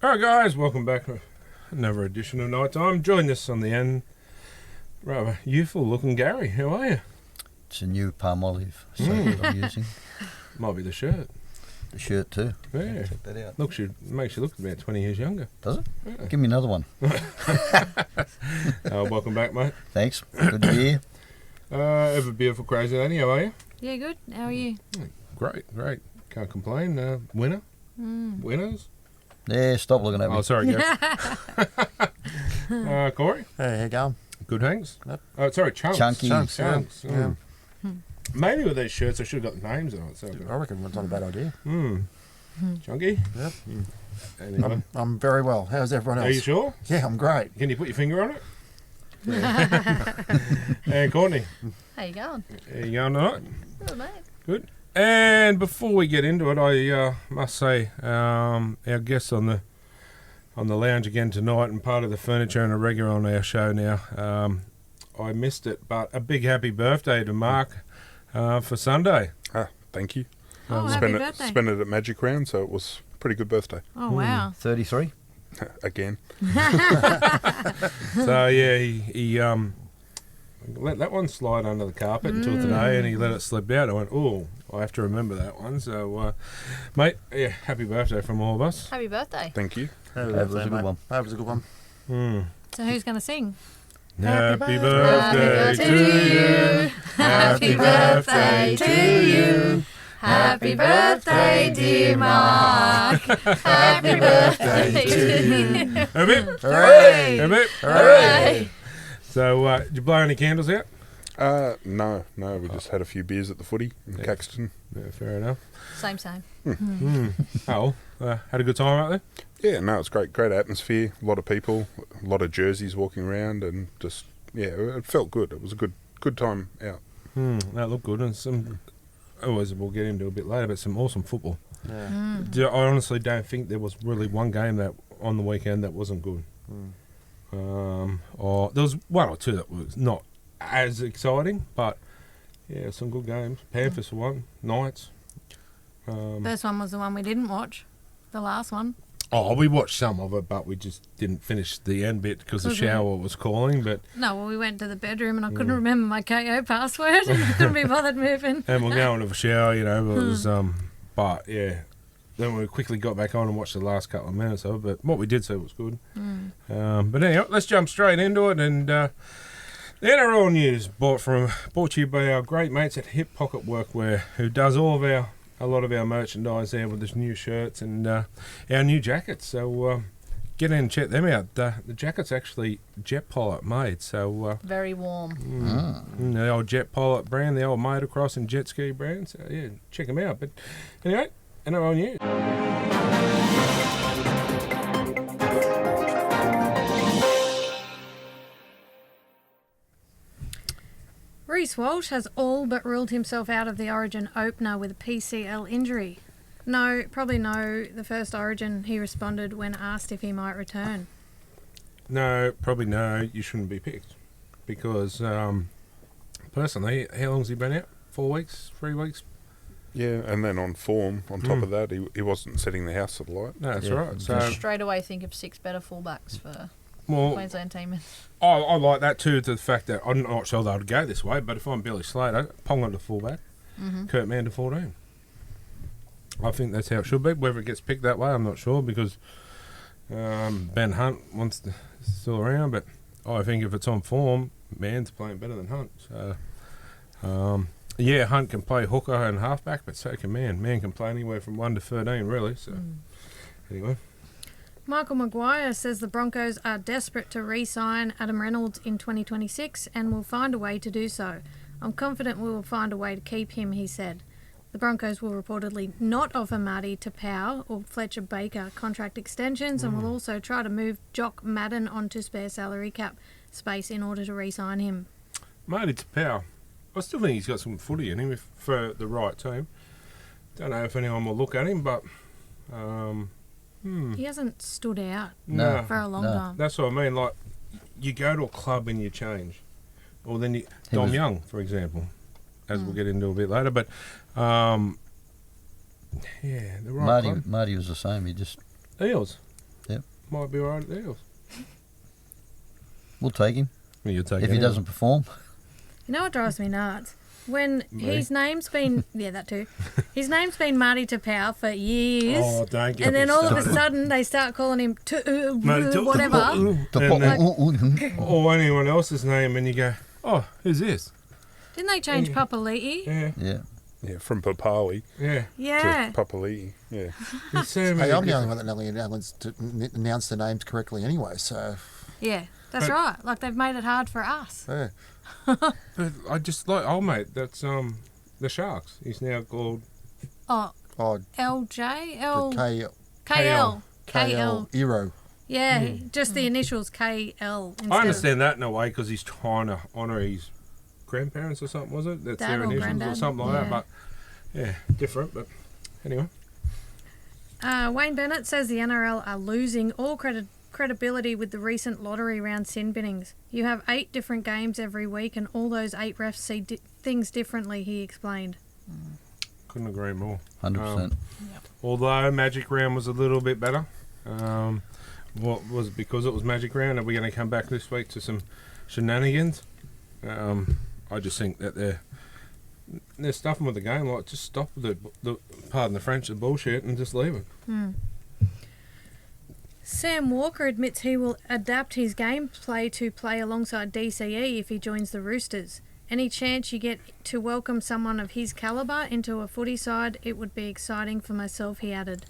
Alright guys, welcome back to another edition of Nighttime. Join us on the end, rather youthful looking Gary. How are you? It's a new palm olive that I'm using. Might be the shirt. The shirt too. Yeah. Check that out. Makes you look about 20 years younger. Does it? Yeah. Give me another one. Welcome back, mate. Thanks. Good to be here. Ever beautiful crazy lady, how are you? Yeah, good. How are you? Great. Can't complain. Winner? Winners? Yeah, stop looking at me. Oh, sorry, Gary. Corey? Hey, how you going? Good, thanks. Yep. Oh, sorry, Chunks. Chunky. Yeah. Maybe with these shirts I should have got the names on it. So I reckon that's not a bad idea. Chunky? Yep. Anyway. I'm very well. How's everyone else? Are you sure? Yeah, I'm great. Can you put your finger on it? And Courtney, How you going? how you going tonight? Good, mate. Good. And before we get into it, I must say our guest on the lounge again tonight and part of the furniture and a regular on our show now. I missed it, but a big happy birthday to Mark for Sunday. Thank you. Oh, happy birthday. Spent it at Magic Round, so it was a pretty good birthday. Oh, wow. 33. Again. So yeah, he let that one slide under the carpet until today, and he let it slip out. I went, oh, I have to remember that one. So, mate, yeah, happy birthday from all of us. Happy birthday. Thank you. That was a good one. That was a good one. So who's going to sing? Happy birthday to you. Happy birthday to you. Happy birthday, dear Mark. Happy birthday to you. A bit. Hooray! A bit. Hooray! So, did you blow any candles out? No, we just had a few beers at the footy in Caxton. Yeah, fair enough. Same. Oh, had a good time out there? Yeah, no, it's great atmosphere, a lot of people, a lot of jerseys walking around, and just, yeah, it felt good. It was a good time out. That looked good, and some, always we'll get into a bit later, but some awesome football. Yeah. I honestly don't think there was really one game that on the weekend that wasn't good. Or there was one or two that was not as exciting, but yeah, some good games. Panthers won, Knights. First one was the one we didn't watch. The last one. Oh, we watched some of it, but we just didn't finish the end bit because the shower was calling. But No, well, we went to the bedroom and I couldn't remember my KO password and I couldn't be bothered moving. and we're going to the shower, you know. But it was, but yeah. Then we quickly got back on and watched the last couple of minutes of it. But what we did see was good. But anyway, let's jump straight into it. And the NRL news brought to you by our great mates at Hip Pocket Workwear, who does a lot of our merchandise there with his new shirts and our new jackets. So get in and check them out. The jacket's actually Jet Pilot made. So Very warm. the old Jet Pilot brand, the old motocross and jet ski brand. So yeah, check them out. But anyway, NRL news. Reece Walsh has all but ruled himself out of the Origin opener with a PCL injury. No, probably no. The first Origin, he responded when asked if he might return. No, probably no. You shouldn't be picked because personally, how long's he been out? 4 weeks, 3 weeks? Yeah, and then on form, on top of that, he wasn't setting the house alight. No, that's Yeah. right. So Straight away think of 6 better fullbacks for well, Queensland team. I like that too. To the fact that I'm not sure they'll go this way, but if I'm Billy Slater, Ponga to fullback, Kurt Mann to 14. I think that's how it should be. Whether it gets picked that way, I'm not sure because Ben Hunt still around. But I think if it's on form, Mann's playing better than Hunt. So yeah, Hunt can play hooker and halfback, but so can Mann. Mann can play anywhere from 1 to 13, really. So anyway. Michael Maguire says the Broncos are desperate to re-sign Adam Reynolds in 2026 and will find a way to do so. I'm confident we will find a way to keep him, he said. The Broncos will reportedly not offer Marty Tapau or Fletcher Baker contract extensions and will also try to move Jock Madden onto spare salary cap space in order to re-sign him. Marty Tapau, I still think he's got some footy in him for the right team. Don't know if anyone will look at him, but He hasn't stood out no. for a long time. That's what I mean. Like, you go to a club and you change. Or then Dom Young, for example, as we'll get into a bit later. But, yeah, the right club. Marty was the same. He just... Eels. Yep. might be all right at the Eels. We'll take him. Well, you'll take If he anyone. doesn't perform, You know what drives me nuts? When Me? his name's been, yeah, that too. His name's been Marty Tapau for years. Oh, don't get And then me all of a started. sudden they start calling him Marty Tapau. whatever. And then- or anyone else's name, and you go, oh, who's this? Didn't they change Papali'i? Yeah, yeah. Yeah, from Papali yeah. Yeah. to Papali'i. Yeah. There's so Hey, many I'm the different- only one that nearly announced the names correctly anyway, so Yeah, that's But- right. Like they've made it hard for us. yeah. But I just like, oh mate, that's the Sharks. He's now called Oh, Oh, LJ? the KL. KL Eero. Yeah, just the initials KL instead I understand that in a way because he's trying to honour his grandparents or something, was it? That's Dad their or initials or granddad, something like yeah. that. But yeah, different. But anyway, Wayne Bennett says the NRL are losing all credibility with the recent lottery round sin binnings. You have 8 different games every week and all those 8 refs see things differently, he explained. couldn't agree more. 100%. Although Magic Round was a little bit better. What was it because it was Magic Round? Are we going to come back this week to some shenanigans? I just think that they're stuffing with the game. Like, just stop with the pardon the French, the bullshit, and just leave it. Sam Walker admits he will adapt his gameplay to play alongside DCE if he joins the Roosters. Any chance you get to welcome someone of his calibre into a footy side, it would be exciting for myself, he added.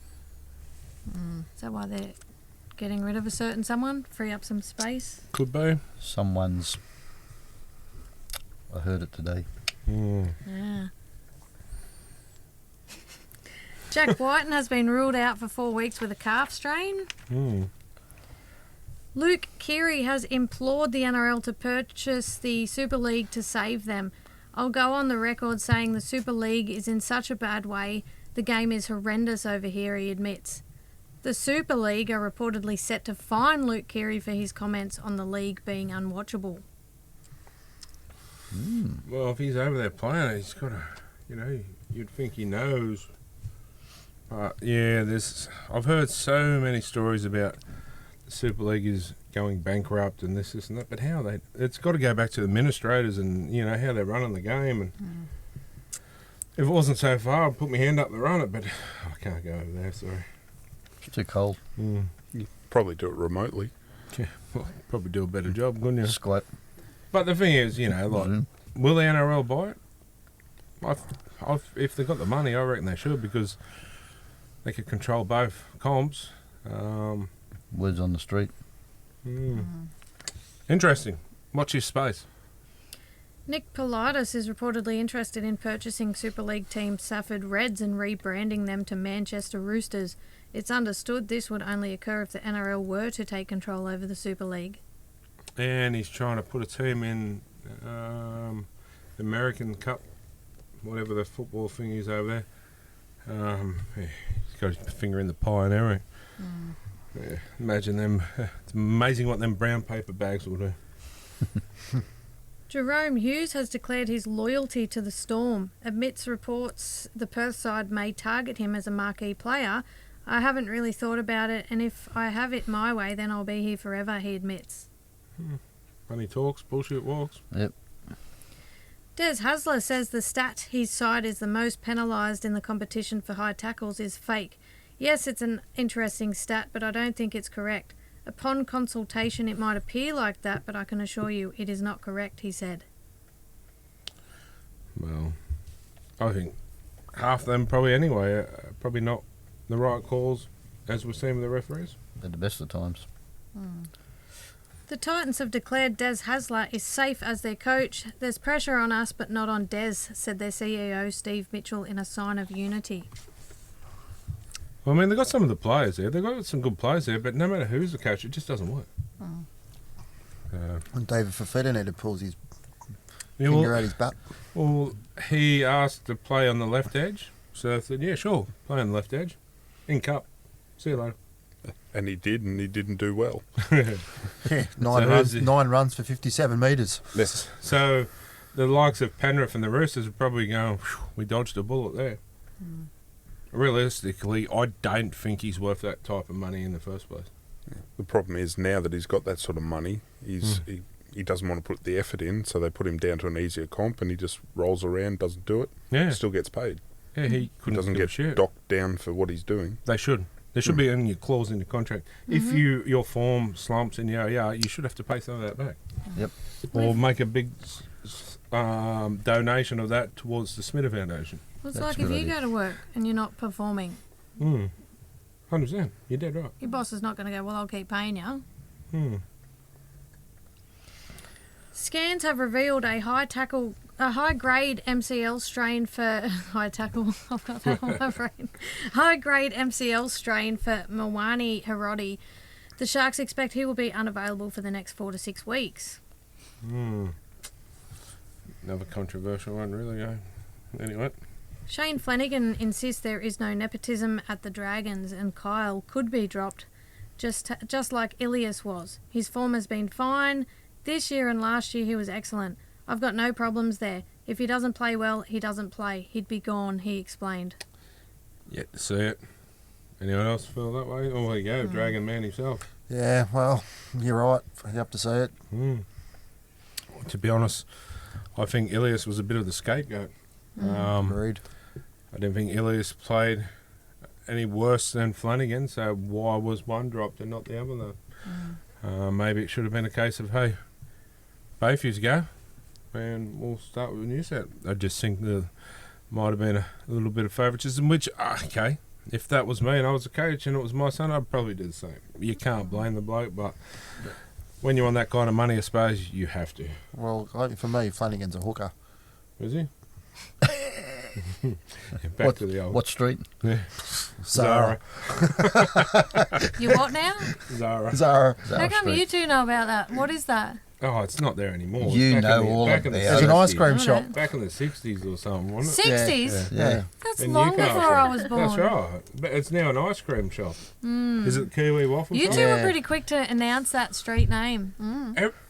Is that why they're getting rid of a certain someone? Free up some space? Could be. Someone's. I heard it today. Yeah. Jack Whiten has been ruled out for 4 weeks with a calf strain. Luke Keary has implored the NRL to purchase the Super League to save them. I'll go on the record saying the Super League is in such a bad way. The game is horrendous over here, he admits. The Super League are reportedly set to fine Luke Keary for his comments on the league being unwatchable. Well, if he's over there playing, he's got to, you'd think he knows. But yeah, I've heard so many stories about the Super League is going bankrupt and this and that. But it's got to go back to the administrators and how they're running the game. And if it wasn't so far, I'd put my hand up to run it. But I can't go over there. Sorry. It's too cold. Probably do it remotely. Yeah, well, probably do a better job, couldn't you? Squat. But the thing is, like, will the NRL buy it? If they've got the money, I reckon they should because they could control both comps. Words on the street. Interesting. Watch your space. Nick Politis is reportedly interested in purchasing Super League team Safford Reds and rebranding them to Manchester Roosters. It's understood this would only occur if the NRL were to take control over the Super League. And he's trying to put a team in the American Cup, whatever the football thing is over there. He's got his finger in the pie and everything. Yeah, imagine them. It's amazing what them brown paper bags will do. Jerome Hughes has declared his loyalty to the Storm. Amidst reports the Perth side may target him as a marquee player, I haven't really thought about it, and if I have it my way, then I'll be here forever, he admits. Money talks, bullshit walks. Yep. Des Hasler says the stat his side is the most penalised in the competition for high tackles is fake. Yes, it's an interesting stat, but I don't think it's correct. Upon consultation, it might appear like that, but I can assure you it is not correct, he said. Well, I think half of them probably anyway, probably not the right calls, as we're seeing with the referees. At the best of times. The Titans have declared Des Hasler is safe as their coach. There's pressure on us, but not on Des, said their CEO Steve Mitchell in a sign of unity. Well, I mean, they've got some of the players there. They've got some good players there, but no matter who's the coach, it just doesn't work. And David Fafita needed to pull his Yeah, finger out his butt. well, he asked to play on the left edge, so I said, yeah, sure, play on the left edge. In cup. See you later. And he did, and he didn't do well. Yeah, who's the- 9 runs for 57 metres. Yes. So the likes of Penrith and the Roosters are probably going, "Phew, we dodged a bullet there. Realistically, I don't think he's worth that type of money in the first place. The problem is now that he's got that sort of money, he doesn't want to put the effort in, so they put him down to an easier comp, and he just rolls around, doesn't do it, Yeah. still gets paid. Yeah, he He couldn't doesn't do get shit. docked down for what he's doing. They should. There should be in your clause in the contract. If your form slumps and you should have to pay some of that back. Yep. Or make a big donation of that towards the Smitter Foundation. Well, it's That's like a if good you idea. go to work and you're not performing, 100%. You're dead right. your boss is not going to go, well, I'll keep paying you. Scans have revealed a high-grade MCL strain for high tackle. I've got that on my brain. High-grade MCL strain for Mwani Hiroti. The Sharks expect he will be unavailable for the next 4 to 6 weeks. Another controversial one, really. Anyway. Shane Flanagan insists there is no nepotism at the Dragons, and Kyle could be dropped, just like Ilias was. His form has been fine. This year and last year he was excellent. I've got no problems there. If he doesn't play well, he doesn't play. He'd be gone, he explained. Yet to see it. Anyone else feel that way? Oh, there you go, Dragon Man himself. Yeah, well, you're right. You have to say it. To be honest, I think Ilias was a bit of the scapegoat. Agreed. I didn't think Ilias played any worse than Flanagan, so why was one dropped and not the other, though? Maybe it should have been a case of, hey, both yous go, and we'll start with a new set. I just think there might have been a little bit of favouritism, which, okay, if that was me and I was a coach and it was my son, I'd probably do the same. You can't blame the bloke, but when you're on that kind of money, I suppose you have to. Well, for me, Flanagan's a hooker. Is he? Back to the old. What street? Yeah. Zara. You what now? Zara. Zara. How come you two know about that? What is that? Oh, it's not there anymore. You It's back know in the, all back in the about There's an 60s. ice cream Alright. shop. Back in the 60s or something, wasn't it? 60s? Yeah. That's In long Newcastle. before I was born. That's right. But it's now an ice cream shop. Is it Kiwi Waffle You Shop? two were Yeah. pretty quick to announce that street name.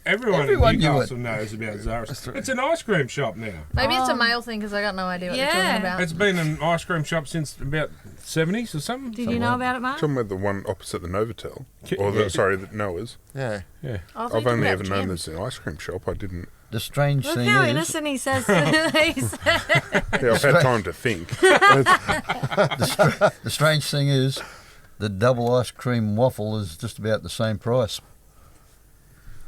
Everyone Everyone in knew Newcastle knows about Zara's. It's an ice cream shop now. Maybe it's a male thing because I got no idea what Yeah. they're talking about. It's been an ice cream shop since about 70s or something. Did you know about it, Mark? Talking about the one opposite the Novotel, or Yeah. the Noah's. Yeah. Yeah. I've only ever known there's an ice cream shop. I didn't. The strange Look thing how is, innocent he says he's Yeah, I've had time to think. the strange thing is, the double ice cream waffle is just about the same price.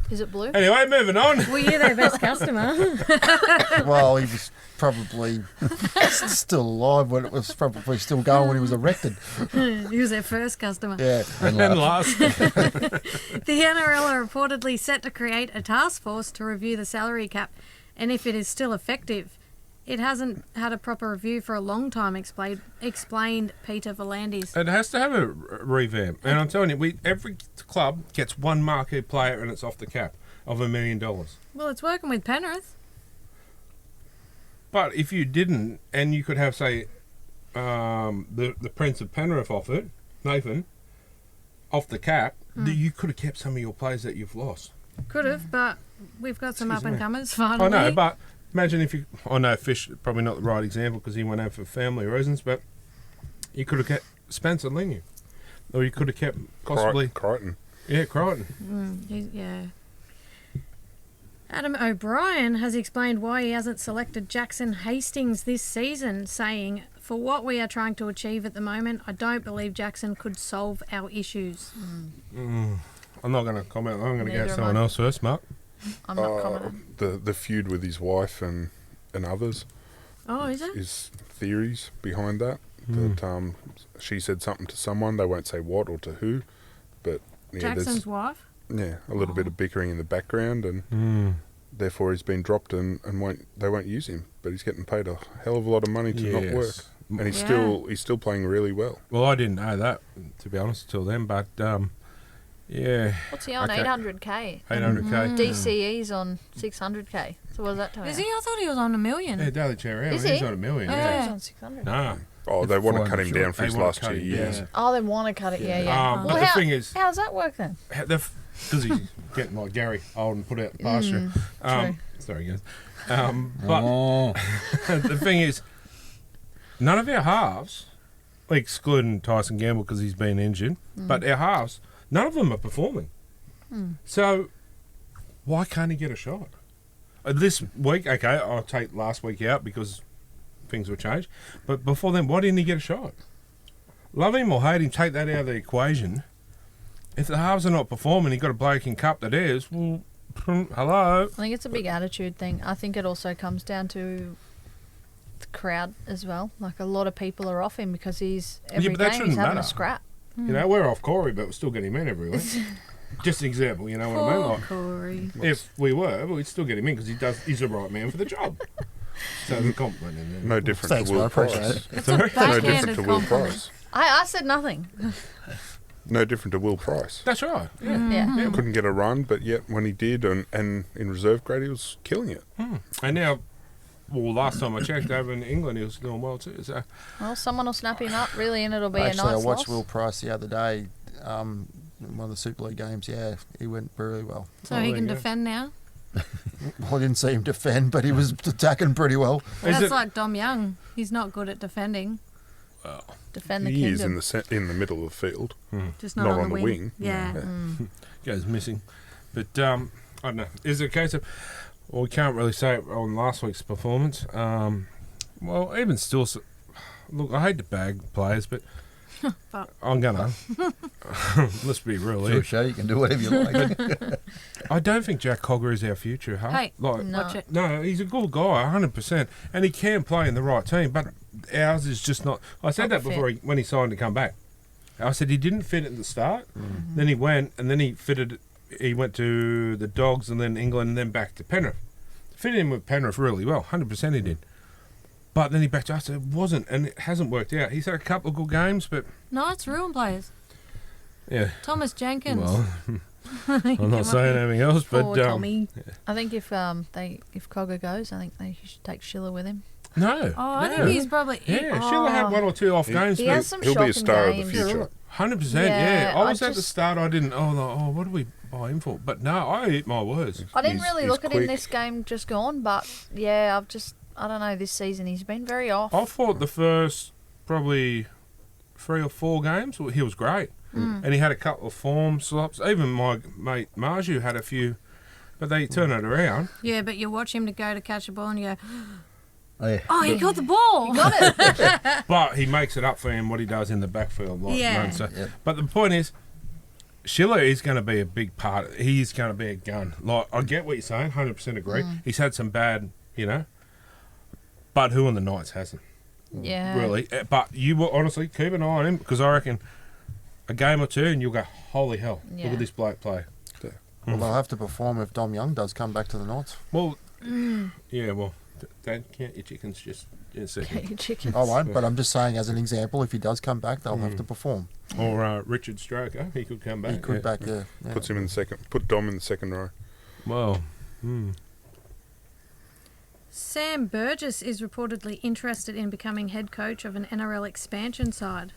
Is it blue? Anyway, moving on. Well, you're their best customer. Well, he was probably still alive when it was probably still going when he was erected. He was their first customer. Yeah. And last. The NRL are reportedly set to create a task force to review the salary cap, and if it is still effective. It hasn't had a proper review for a long time, explained Peter Volandis. It has to have a revamp. And I'm telling you, every club gets one marquee player and it's off the cap of $1 million. Well, it's working with Penrith. But if you didn't, and you could have, say, the Prince of Penrith off it, Nathan, off the cap, you could have kept some of your players that you've lost. Could have, but we've got some Excuse me. up-and-comers finally. I know, but imagine if you... I know Fish, probably not the right example because he went out for family reasons, but you could have kept Spencer Lingy. Or you could have kept possibly... Crichton. Yeah, Crichton. Yeah. Adam O'Brien has explained why he hasn't selected Jackson Hastings this season, saying, "For what we are trying to achieve at the moment, I don't believe Jackson could solve our issues." I'm not going to comment. I'm going to Neither go am someone I. else first, Mark. I'm not commenting. The feud with his wife and others. Oh, is it? Is theories behind that. That she said something to someone. They won't say what or to who, but yeah, Jackson's wife? a little bit of bickering in the background, and therefore he's been dropped and they won't use him. But he's getting paid a hell of a lot of money to not work, and he's still playing really well. Well, I didn't know that, to be honest, till then, but yeah. What's he on? Okay. 800k. 800k. DCE's on 600k. So what does that tell you? Is he? I thought he was on $1 million. Yeah, Daily Chair out. Is He's he? on $1 million. I thought Yeah. he was on 600. Nah. Oh, they want to cut him Sure. down for They his wanna last cut 2 him years. down. Oh, they want to cut it. Yeah. But the thing is, How does that work then? because he's getting like Gary old and put out the pasture. true. Sorry, guys. But Oh, the thing is, none of our halves, excluding Tyson Gamble because he's been injured, but our halves None of them are performing. So why can't he get a shot? This week, okay, I'll take last week out because things will change. But before then, why didn't he get a shot? Love him or hate him, take that out of the equation. If the halves are not performing, he got a bloke in cup that is, well, hello. I think it's a big attitude thing. I think it also comes down to the crowd as well. Like, a lot of people are off him because every but that game he's shouldn't having matter. a scrap. You know, we're off Corey, but we're still getting him in every week. Just an example, you know what I mean? Like, Corey. if we were, we'd still get him in because he's the right man for the job. So there's a compliment in there. No different Thanks, to Will I appreciate Price. it. It's Sorry? a No backhanded different to Will compliment. Price. I said nothing. No different to Will Price. That's right. Yeah. Yeah. Couldn't get a run, but yet when he did, and in reserve grade, he was killing it. And now, well, last time I checked over in England, he was doing well too. So Well, someone will snap him up, really, and it'll be Actually, a nice I watched loss. Will Price the other day. In one of the Super League games, yeah, he went very well. So Oh, he there can you go. defend now. Well, I didn't see him defend, but he was attacking pretty well. Is That's it- like Dom Young. He's not good at defending, Defend the He is kingdom. in the middle of the field. just not, Not on on the the wing. wing. Yeah. goes missing. But I don't know. Is it a case of? Well, we can't really say it on last week's performance. Well, even still, look, I hate to bag players, but But- I'm gonna. Let's be real It's here. your show. You can do whatever you like. I don't think Jack Cogger is our future, huh? Hey, like, No. watch it. no, he's a good guy, 100%, and he can play in the right team. But ours is just not. I said Not that before when he signed to come back. I said he didn't fit at the start. Then he went, and then he fitted. He went to the Dogs, and then England, and then back to Penrith. Fitted in with Penrith really well, 100% he did. But then he backed to us. It wasn't, and it hasn't worked out. He's had a couple of good games, but No, it's ruined players. yeah. Thomas Jenkins. Well, I'm not saying anything else, but Poor Tommy. I think if Cogger goes, I think they should take Schiller with him. no. Oh, I no. think he's probably. Yeah, Schiller had one or two off games, He but has some He'll be a shocking star games. of the future. 100%. Yeah, Yeah, I I was at the just- start. I didn't. What do we buy him for? But no, I eat my words. I didn't He's- really he's look at him quick. this game just gone, but yeah, I don't know, this season he's been very off. I thought the first probably 3 or 4 games he was great, and he had a couple of form slops. Even my mate Marju had a few, but they turn it around. Yeah, but you watch him to go to catch a ball and you go, Oh, yeah. oh, he got the ball. Got it. But he makes it up for him what he does in the backfield. Like, Yeah. runs. So, Yep. But the point is, Schiller is going to be a big part. He's going to be a gun. Like, I get what you're saying, 100% agree. He's had some bad, but who on the Knights hasn't? Yeah. Really. But you will honestly keep an eye on him because I reckon a game or two and you'll go, holy hell, look Yeah. at this bloke play. Well, they'll have to perform if Dom Young does come back to the Knights. Well, yeah, well, don't count your chickens just in a second. Your chickens. I won't, but I'm just saying as an example, if he does come back, they'll have to perform. Or Richard Stroker, he could come back. He could yeah. back there. Yeah. Puts him in the second. Put Dom in the second row. Well, Sam Burgess is reportedly interested in becoming head coach of an NRL expansion side.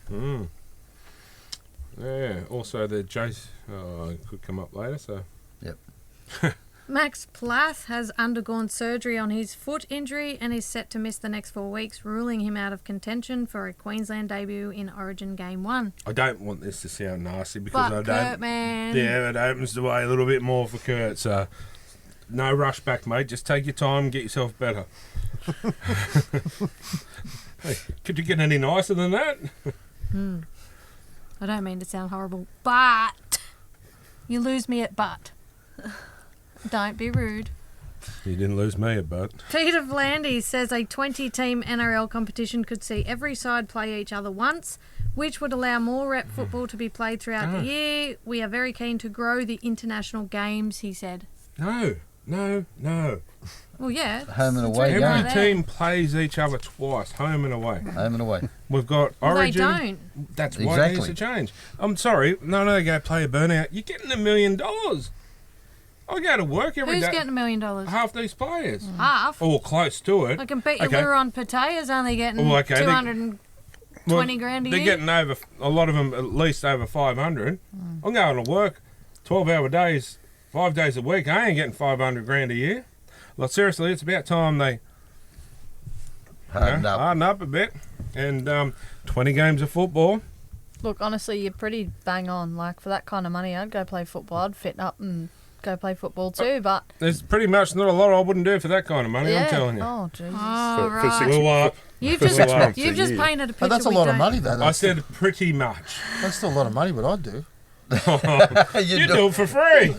yeah. Also, the Jace could come up later, so. Yep. Max Plath has undergone surgery on his foot injury and is set to miss the next 4 weeks, ruling him out of contention for a Queensland debut in Origin Game 1. I don't want this to sound nasty because But I Kurt, don't. man. Yeah, it opens the way a little bit more for Kurt, so. No rush back, mate. Just take your time and get yourself better. Hey, could you get any nicer than that? I don't mean to sound horrible, but you lose me at but. Don't be rude. You didn't lose me a butt. Peter Vlandis says a 20-team NRL competition could see every side play each other once, which would allow more rep football to be played throughout the year. We are very keen to grow the international games, he said. No. Well, yeah. Home and it's away right Every game. there. team plays each other twice, home and away. Home and away. We've got Well, they Origin. don't. That's why it needs to Exactly. change. I'm sorry, no, they go play a burnout. You're getting $1 million. I go to work every Who's day. getting $1 million? Half these players, Half. or close to it. I can bet you Okay. Luron Patea's only getting Oh, okay, they- 220 grand a They're year. getting over, a lot of them at least over 500. I'm going to work 12-hour days, 5 days a week. I ain't getting 500 grand a year. Like, seriously, it's about time they Hardened up. harden up a bit. And 20 games of football. Look, honestly, you're pretty bang on. Like, for that kind of money, I'd go play football. I'd fit up and go play football too, but... There's pretty much not a lot I wouldn't do for that kind of money, yeah. I'm telling you. Oh, Jesus. Oh, For right. 6 Well, You've for just, 6 months you've a just year. painted a picture But that's a we lot of don't- money, though. I said pretty much. That's still a lot of money, what I'd do. You do it for free.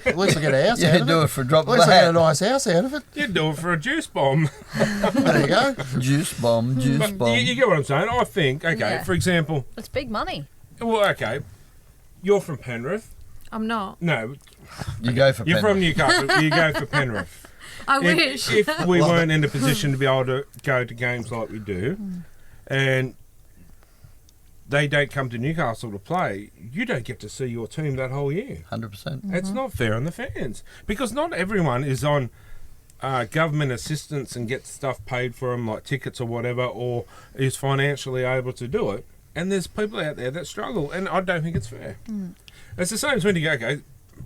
At least I get a house out You of do it. it for a drop At of least a I get a hat. nice house out of it. You do it for a juice bomb. There you go. Juice bomb, juice But bomb. you get what I'm saying? I think, okay, Yeah. for example, It's big money. well, okay, you're from Penrith. I'm not. No, You go for you're from Penrith. Newcastle. You go for Penrith. I wish. If we weren't in a position to be able to go to games like we do, and they don't come to Newcastle to play, you don't get to see your team that whole year. 100%. It's not fair on the fans because not everyone is on government assistance and gets stuff paid for them, like tickets or whatever, or is financially able to do it. And there's people out there that struggle, and I don't think it's fair. It's the same as when you go, okay,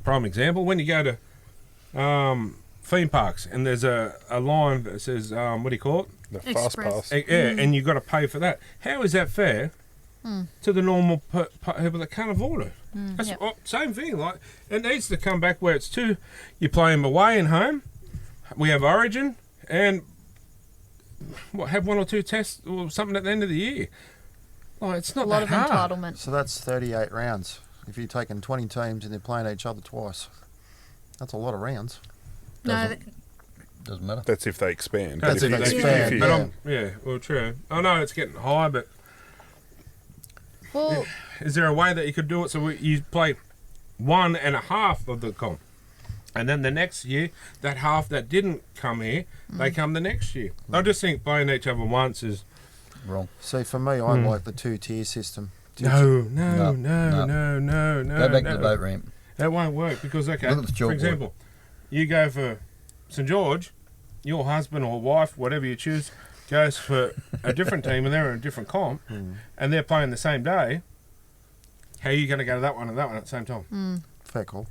prime example, when you go to theme parks and there's a line that says, what do you call it? The fast Express. pass. Yeah, and you've got to pay for that. How is that fair to the normal people that can't afford it? That's Yep. same thing. Like, it needs to come back where it's two. You play them away and home. We have Origin and have 1 or 2 tests or something at the end of the year. Like, it's A not lot that of hard. entitlement. So that's 38 rounds. If you're taking 20 teams and they're playing each other twice, that's a lot of rounds. No, Doesn't- Doesn't matter. That's if they expand. That's But if they you- expand, you- But yeah, well, true. I know it's getting high, but Well, is there a way that you could do it so you play 1.5 of the comp, and then the next year that half that didn't come here, they come the next year? I just think playing each other once is Wrong. See, for me, I like the 2-tier system. no. No. Go back to the boat ramp. That won't work because okay, Look at the for chalkboard. example, you go for St George, your husband or wife, whatever you choose, goes for a different team and they're in a different comp, and they're playing the same day. How are you going to go to that one and that one at the same time? Fair call.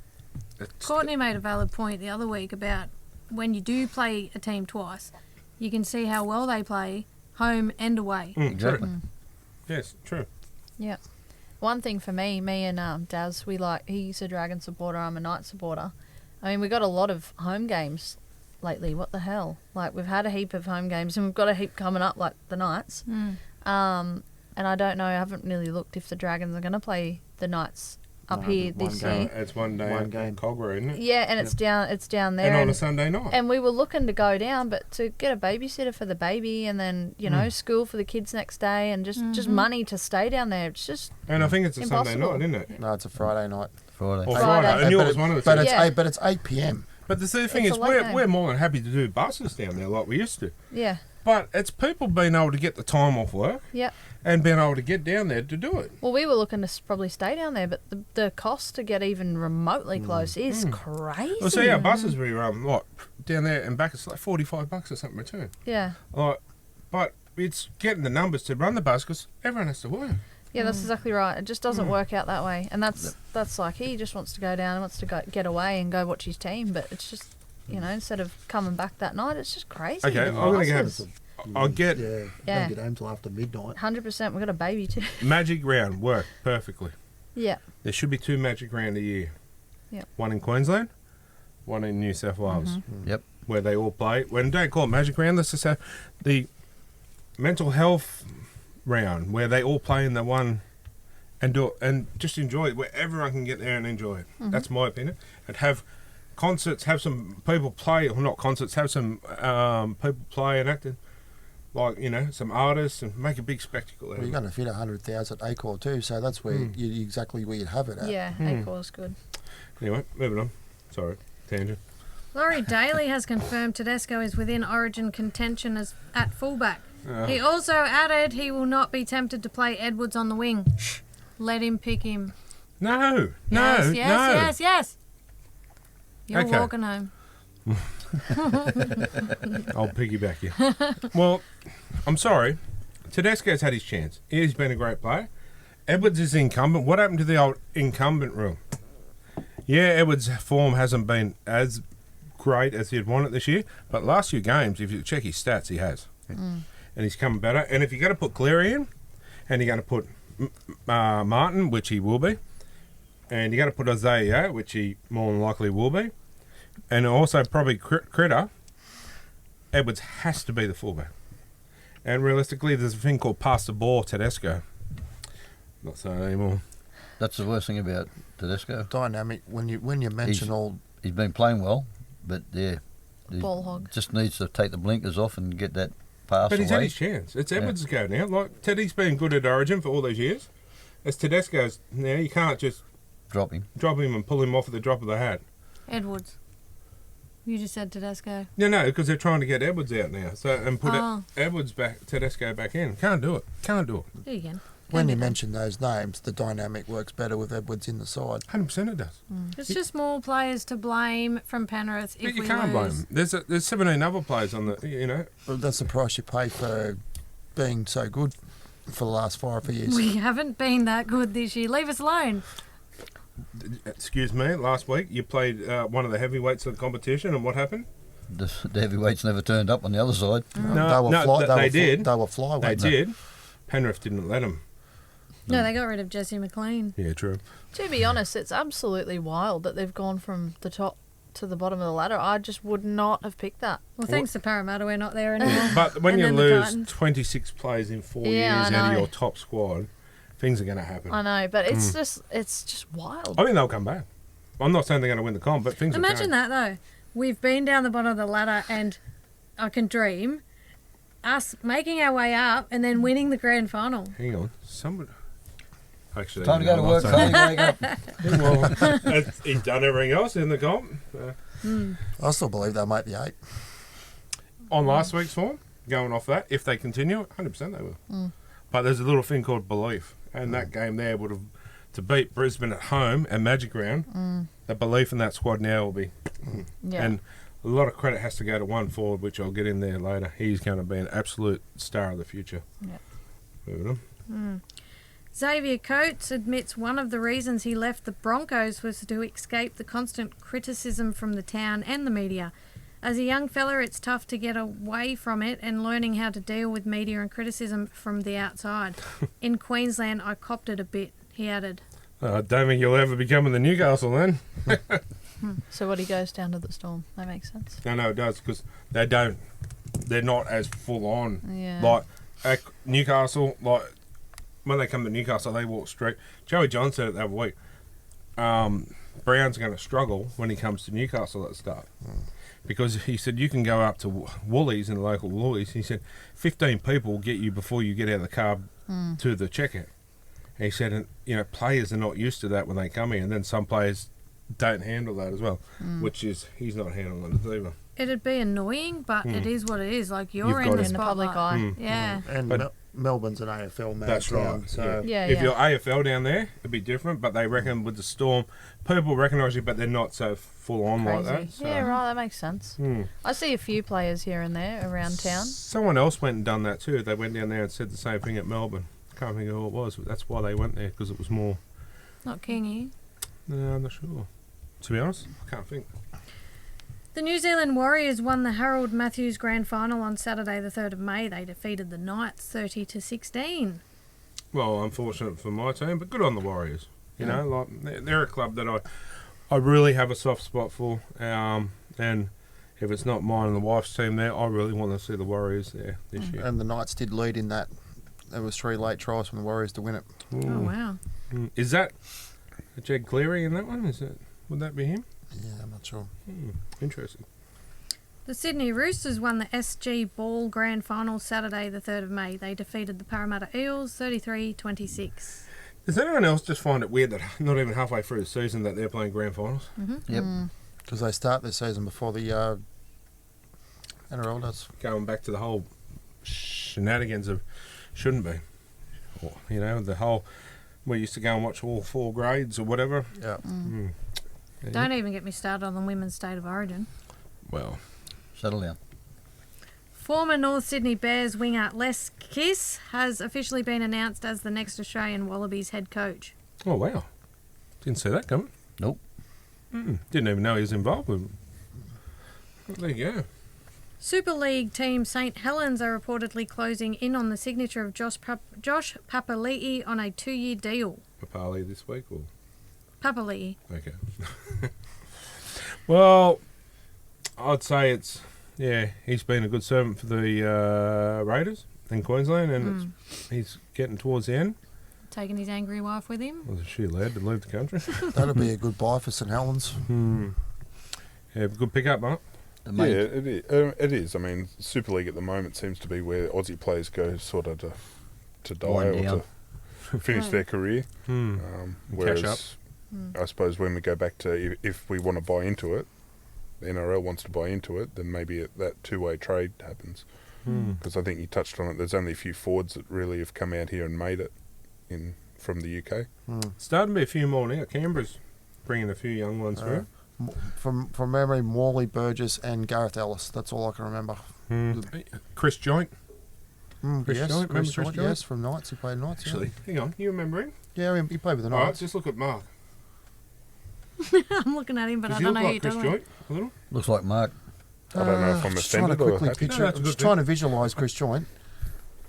Courtney made a valid point the other week about when you do play a team twice, you can see how well they play home and away. Exactly. Yes, true. yeah. One thing for me and Daz, he's a Dragon supporter, I'm a Knight supporter. I mean, we got a lot of home games lately. What the hell? Like, we've had a heap of home games and we've got a heap coming up, like the Knights. And I don't know, I haven't really looked if the Dragons are going to play the Knights up No, here one this game. year. It's one day One at game. Cogra, isn't it? Yeah, and it's down there. And on and- a Sunday night. And we were looking to go down, but to get a babysitter for the baby and then, school for the kids next day and just money to stay down there. It's just, And I think it's a Sunday Impossible. night, isn't it? No, it's a Friday night. Friday. Or Friday. Friday. And yours was one of the two. But it's 8 p.m. But the thing It's is, a late game. we're more than happy to do buses down there like we used to. yeah. But it's people being able to get the time off work Yep. and being able to get down there to do it. Well, we were looking to probably stay down there, but the cost to get even remotely close is crazy. Well, see, our buses we like down there and back, it's like $45 or something return. Yeah. Like, but it's getting the numbers to run the bus because everyone has to work. Yeah, that's exactly right. It just doesn't work out that way. And that's like, he just wants to go down and wants to get away and go watch his team, but it's just, instead of coming back that night, it's just crazy. Okay, The I'm going to buses. I'll get Yeah, Yeah. don't get home till after midnight. 100%. We've got a baby too. Magic Round work perfectly. Yeah. There should be 2 Magic Round a year. Yep. One in Queensland, one in New South Wales. Yep. Where they all play. When don't call it Magic Round, let's just have the mental health round where they all play in the one and do it and just enjoy it, where everyone can get there and enjoy it. That's my opinion. And have concerts, have some people play, or not concerts, have some people play and acting, like some artists, and make a big spectacle out Well, of you're it. going to fit 100,000 at Acor too, so that's where you exactly where you'd have it at. Yeah, Acor's good. Anyway, moving on. Sorry, tangent. Laurie Daly has confirmed Tedesco is within Origin contention at fullback. He also added he will not be tempted to play Edwards on the wing. Let him pick him. No, Yes. You're Okay. walking home. I'll piggyback you. Well, I'm sorry. Tedesco's had his chance. He's been a great player. Edwards is incumbent. What happened to the old incumbent rule? Yeah, Edwards' form hasn't been as great as he'd want it this year, but last few games, if you check his stats, he has. And he's coming better. And if you're going to put Cleary in, and you're going to put Martin, which he will be. And you got to put Isaiah, which he more than likely will be. And also probably Critter. Edwards has to be the fullback. And realistically, there's a thing called pass the ball Tedesco. Not saying anymore. That's the worst thing about Tedesco. Dynamic. When you mention all, He's been playing well, but he Ball hog. just needs to take the blinkers off and get that pass But he's had away. his chance. It's Edwards' go now. Like, Teddy's been good at Origin for all these years. It's Tedesco's now. You can't just Drop him. drop him and pull him off at the drop of the hat. Edwards. You just said Tedesco. No, because they're trying to get Edwards out now. So and put Oh. Edwards back, Tedesco back in. Can't do it. Do you again. when you mention those names, the dynamic works better with Edwards in the side. 100% it does. It's just more players to blame from Penrith But if you we can't blame lose. them. There's 17 other players on the, you know. But that's the price you pay for being so good for the last 5 years. We haven't been that good this year. Leave us alone. Excuse me, last week you played one of the heavyweights of the competition, and what happened? The heavyweights never turned up on the other side. They did. They were flyweights. They did. Penrith didn't let them. No, they got rid of Jesse McLean. Yeah, true. To be honest, it's absolutely wild that they've gone from the top to the bottom of the ladder. I just would not have picked that. Well, thanks to Parramatta, we're not there anymore. But when And you then the lose Titans. 26 players in 4 Yeah, years I out of know. your top squad, things are going to happen. I know, but it's just wild. I think they'll come back. I'm not saying they're going to win the comp, but things will Imagine change. that, though. We've been down the bottom of the ladder, and I can dream us making our way up and then winning the grand final. Hang on. Somebody... Actually, Time to go to I'm work. not Time to wake up. saying- Well, he's done everything else in the comp. I still believe they'll make the 8. On last week's form, going off that, if they continue, 100% they will. But there's a little thing called belief, and that game there would have, to beat Brisbane at home and Magic Round, the belief in that squad now will be, Yeah. and a lot of credit has to go to one forward, which I'll get in there later. He's going to be an absolute star of the future. Yeah. Moving on. Xavier Coates admits one of the reasons he left the Broncos was to escape the constant criticism from the town and the media. As a young fella, it's tough to get away from it and learning how to deal with media and criticism from the outside. In Queensland, I copped it a bit, he added. I don't think you'll ever be coming to Newcastle then. So what he goes down to the Storm. That makes sense. No, it does, because they're not as full on. Yeah. Like, at Newcastle, like, when they come to Newcastle, they walk straight. Joey John said it the other week. Brown's going to struggle when he comes to Newcastle at the start. Because he said you can go up to Woolies in the local Woolies. He said 15 people will get you before you get out of the car to the checkout. And he said, and, you know, players are not used to that when they come in, and then some players don't handle that as well, which is he's not handling it either. It'd be annoying, but it is what it is. Like, you're You've in got the it. In the public spotlight. eye. Yeah. And But- Melbourne's an AFL man. That's town, right. So Yeah, If yeah. you're AFL down there, it'd be different. But they reckon with the Storm, people recognise you, but they're not so full on like that. Crazy. So. Yeah, right. That makes sense. Hmm. I see a few players here and there around town. Someone else went and done that too. They went down there and said the same thing at Melbourne. Can't think of who it was. But that's why they went there, because it was more. Not Kingy. No, I'm not sure. To be honest, I can't think. The New Zealand Warriors won the Harold Matthews Grand Final on Saturday, the 3rd of May. They defeated the Knights 30-16. Well, unfortunate for my team, but good on the Warriors. You know, like they're a club that I really have a soft spot for. And if it's not mine and the wife's team there, I really want to see the Warriors there this year. and the Knights did lead in that. There was 3 late tries from the Warriors to win it. Oh, wow. Is that Jed Cleary in that one? Would that be him? Yeah, I'm not sure. Interesting. The Sydney Roosters won the SG Ball Grand Final Saturday, the 3rd of May. They defeated the Parramatta Eels 33-26. Does anyone else just find it weird that not even halfway through the season that they're playing grand finals? Yep. Because they start their season before the NRL does. Going back to the whole shenanigans of shouldn't be. Or, you know, the whole, we used to go and watch all 4 grades or whatever. Yeah. Yeah. Don't even get me started on the Women's State of Origin. Well, Settle down. Former North Sydney Bears winger Les Kiss has officially been announced as the next Australian Wallabies head coach. oh wow. Didn't see that coming. Nope. Didn't even know he was involved with it. Well, there you go. Super League team St Helens are reportedly closing in on the signature of Josh Papali'i on a 2-year deal. Papali this week or? Papali'i. Okay. Well, I'd say he's been a good servant for the Raiders in Queensland, and he's getting towards the end. Taking his angry wife with him. Was she allowed to leave the country? That'd be a good buy for St Helens. Yeah, good pickup, Mark. Yeah, it is. I mean, Super League at the moment seems to be where Aussie players go sort of to die Wind or down. to finish their career. Whereas, Cash up. I suppose when we go back to if we want to buy into it, the NRL wants to buy into it, then maybe that two-way trade happens. Because I think you touched on it. There's only a few forwards that really have come out here and made it from the UK. Starting to be a few more now. Canberra's bringing a few young ones through. From memory, Morley, Burgess, and Gareth Ellis. That's all I can remember. Chris Joint. Chris Yes, Joint, Chris remember Chris Joint, yes, from Knights. He played Knights. Actually, hang on. You remember him? Yeah, he played with the All right, Knights. just look at Mark. I'm looking at him, but Does I he don't look know who like you're Chris talking Joint a little? Looks like Mark. I don't know if I'm Just trying to offended or quickly happy. picture. No, that's a good Just trying to visualise Chris Joint.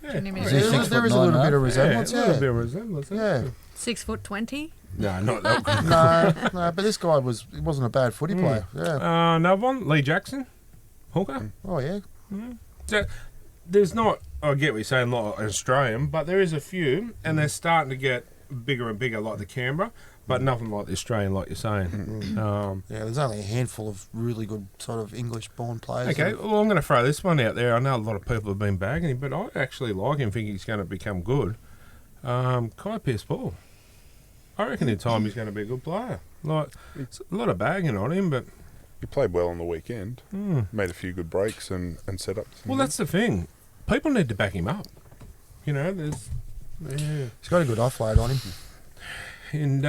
Yeah. Can you Is mean- he There 6'9" is a little bit of Yeah, resemblance. a little Yeah, bit of resemblance. yeah. 6'20". No, not that good. No, but this guy wasn't a bad footy player. Yeah. Another one, Lee Jackson, hooker. Oh yeah. So, there's not, I get what you're saying, a lot of Australian, but there is a few, and they're starting to get bigger and bigger, like the Canberra, but nothing like the Australian, like you're saying. Yeah, there's only a handful of really good sort of English-born players. Okay, well, I'm going to throw this one out there. I know a lot of people have been bagging him, but I actually like him, think he's going to become good. Kai Pearce-Paul. I reckon in time he's going to be a good player. Like, it's a lot of bagging on him, but... He played well on the weekend. Made a few good breaks and set up. Well, that's the thing. People need to back him up. You know, there's... Yeah. He's got a good offload on him. And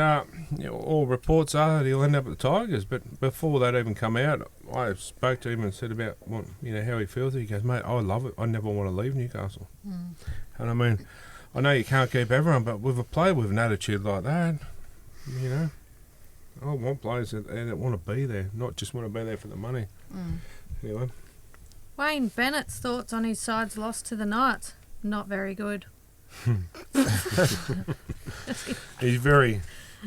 all reports are that he'll end up at the Tigers. But before that even come out, I spoke to him and said about how he feels. He goes, mate, I love it. I never want to leave Newcastle. And I mean, I know you can't keep everyone, but with a player with an attitude like that, you know, I want players that want to be there, not just want to be there for the money. Anyway, Wayne Bennett's thoughts on his side's loss to the Knights. Not very good. he's very,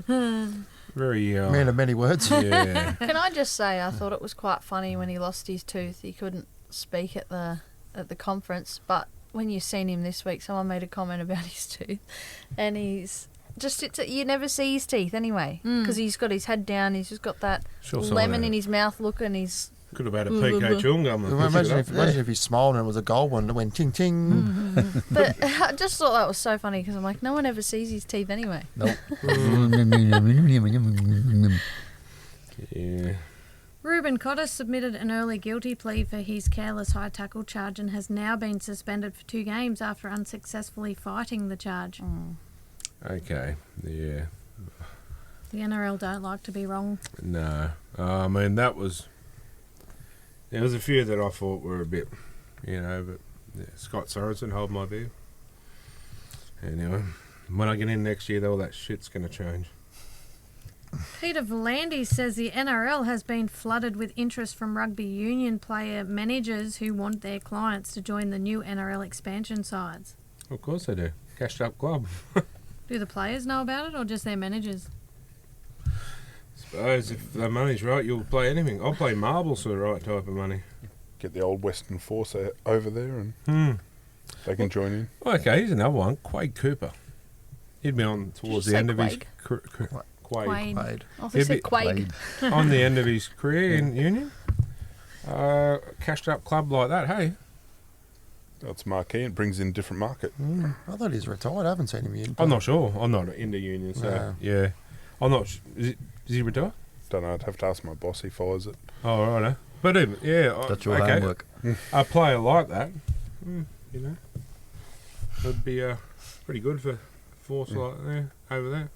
very... Man of many words. yeah. Can I just say, I thought it was quite funny when he lost his tooth. He couldn't speak at the conference, but when you seen him this week, someone made a comment about his tooth, and he's just you never see his teeth anyway because he's got his head down. He's just got that Sure, lemon in his mouth look, and he's Could have had a PK chewing gum. and Imagine picked it up. if he smiled and it was a gold one that went ting ting. But I just thought that was so funny because I'm like, no one ever sees his teeth anyway. Nope. Yeah. Ruben Cotter submitted an early guilty plea for his careless high tackle charge and has now been suspended for 2 games after unsuccessfully fighting the charge. Okay. Yeah. The NRL don't like to be wrong. No. I mean, there was a few that I thought were a bit, but Scott Sorensen, hold my beer. Anyway, when I get in next year, all that shit's going to change. Peter Volandis says the NRL has been flooded with interest from rugby union player managers who want their clients to join the new NRL expansion sides. Of course they do. Cashed up club. Do the players know about it or just their managers? Suppose if the money's right, you'll play anything. I'll play marbles for the right type of money. Get the old Western Force over there and they can join in. Okay, here's another one. Quaid Cooper. He'd be on towards Did the you end say of his Quaid? Quaid. Paid. I thought you said He'd be- Quaid. On the end of his career in Union. Cashed up club like that, hey. That's marquee. It brings in a different market. I thought he's retired. I haven't seen him yet. I'm not sure. I'm not into Union, so No. yeah. I'm not. Is he retired? Don't know. I'd have to ask my boss. He follows it. Oh, right. But even, That's your okay. homework. A player like that, would be pretty good for force like that over there.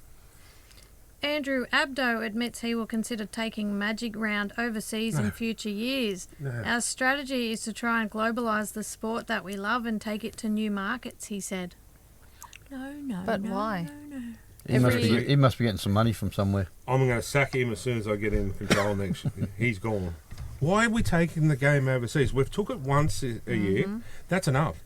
Andrew Abdo admits he will consider taking Magic Round overseas in future years. No. Our strategy is to try and globalise the sport that we love and take it to new markets, he said. No. But why? No. He must be getting some money from somewhere. I'm going to sack him as soon as I get in control next year. He's gone. Why are we taking the game overseas? We've took it once a year. That's enough.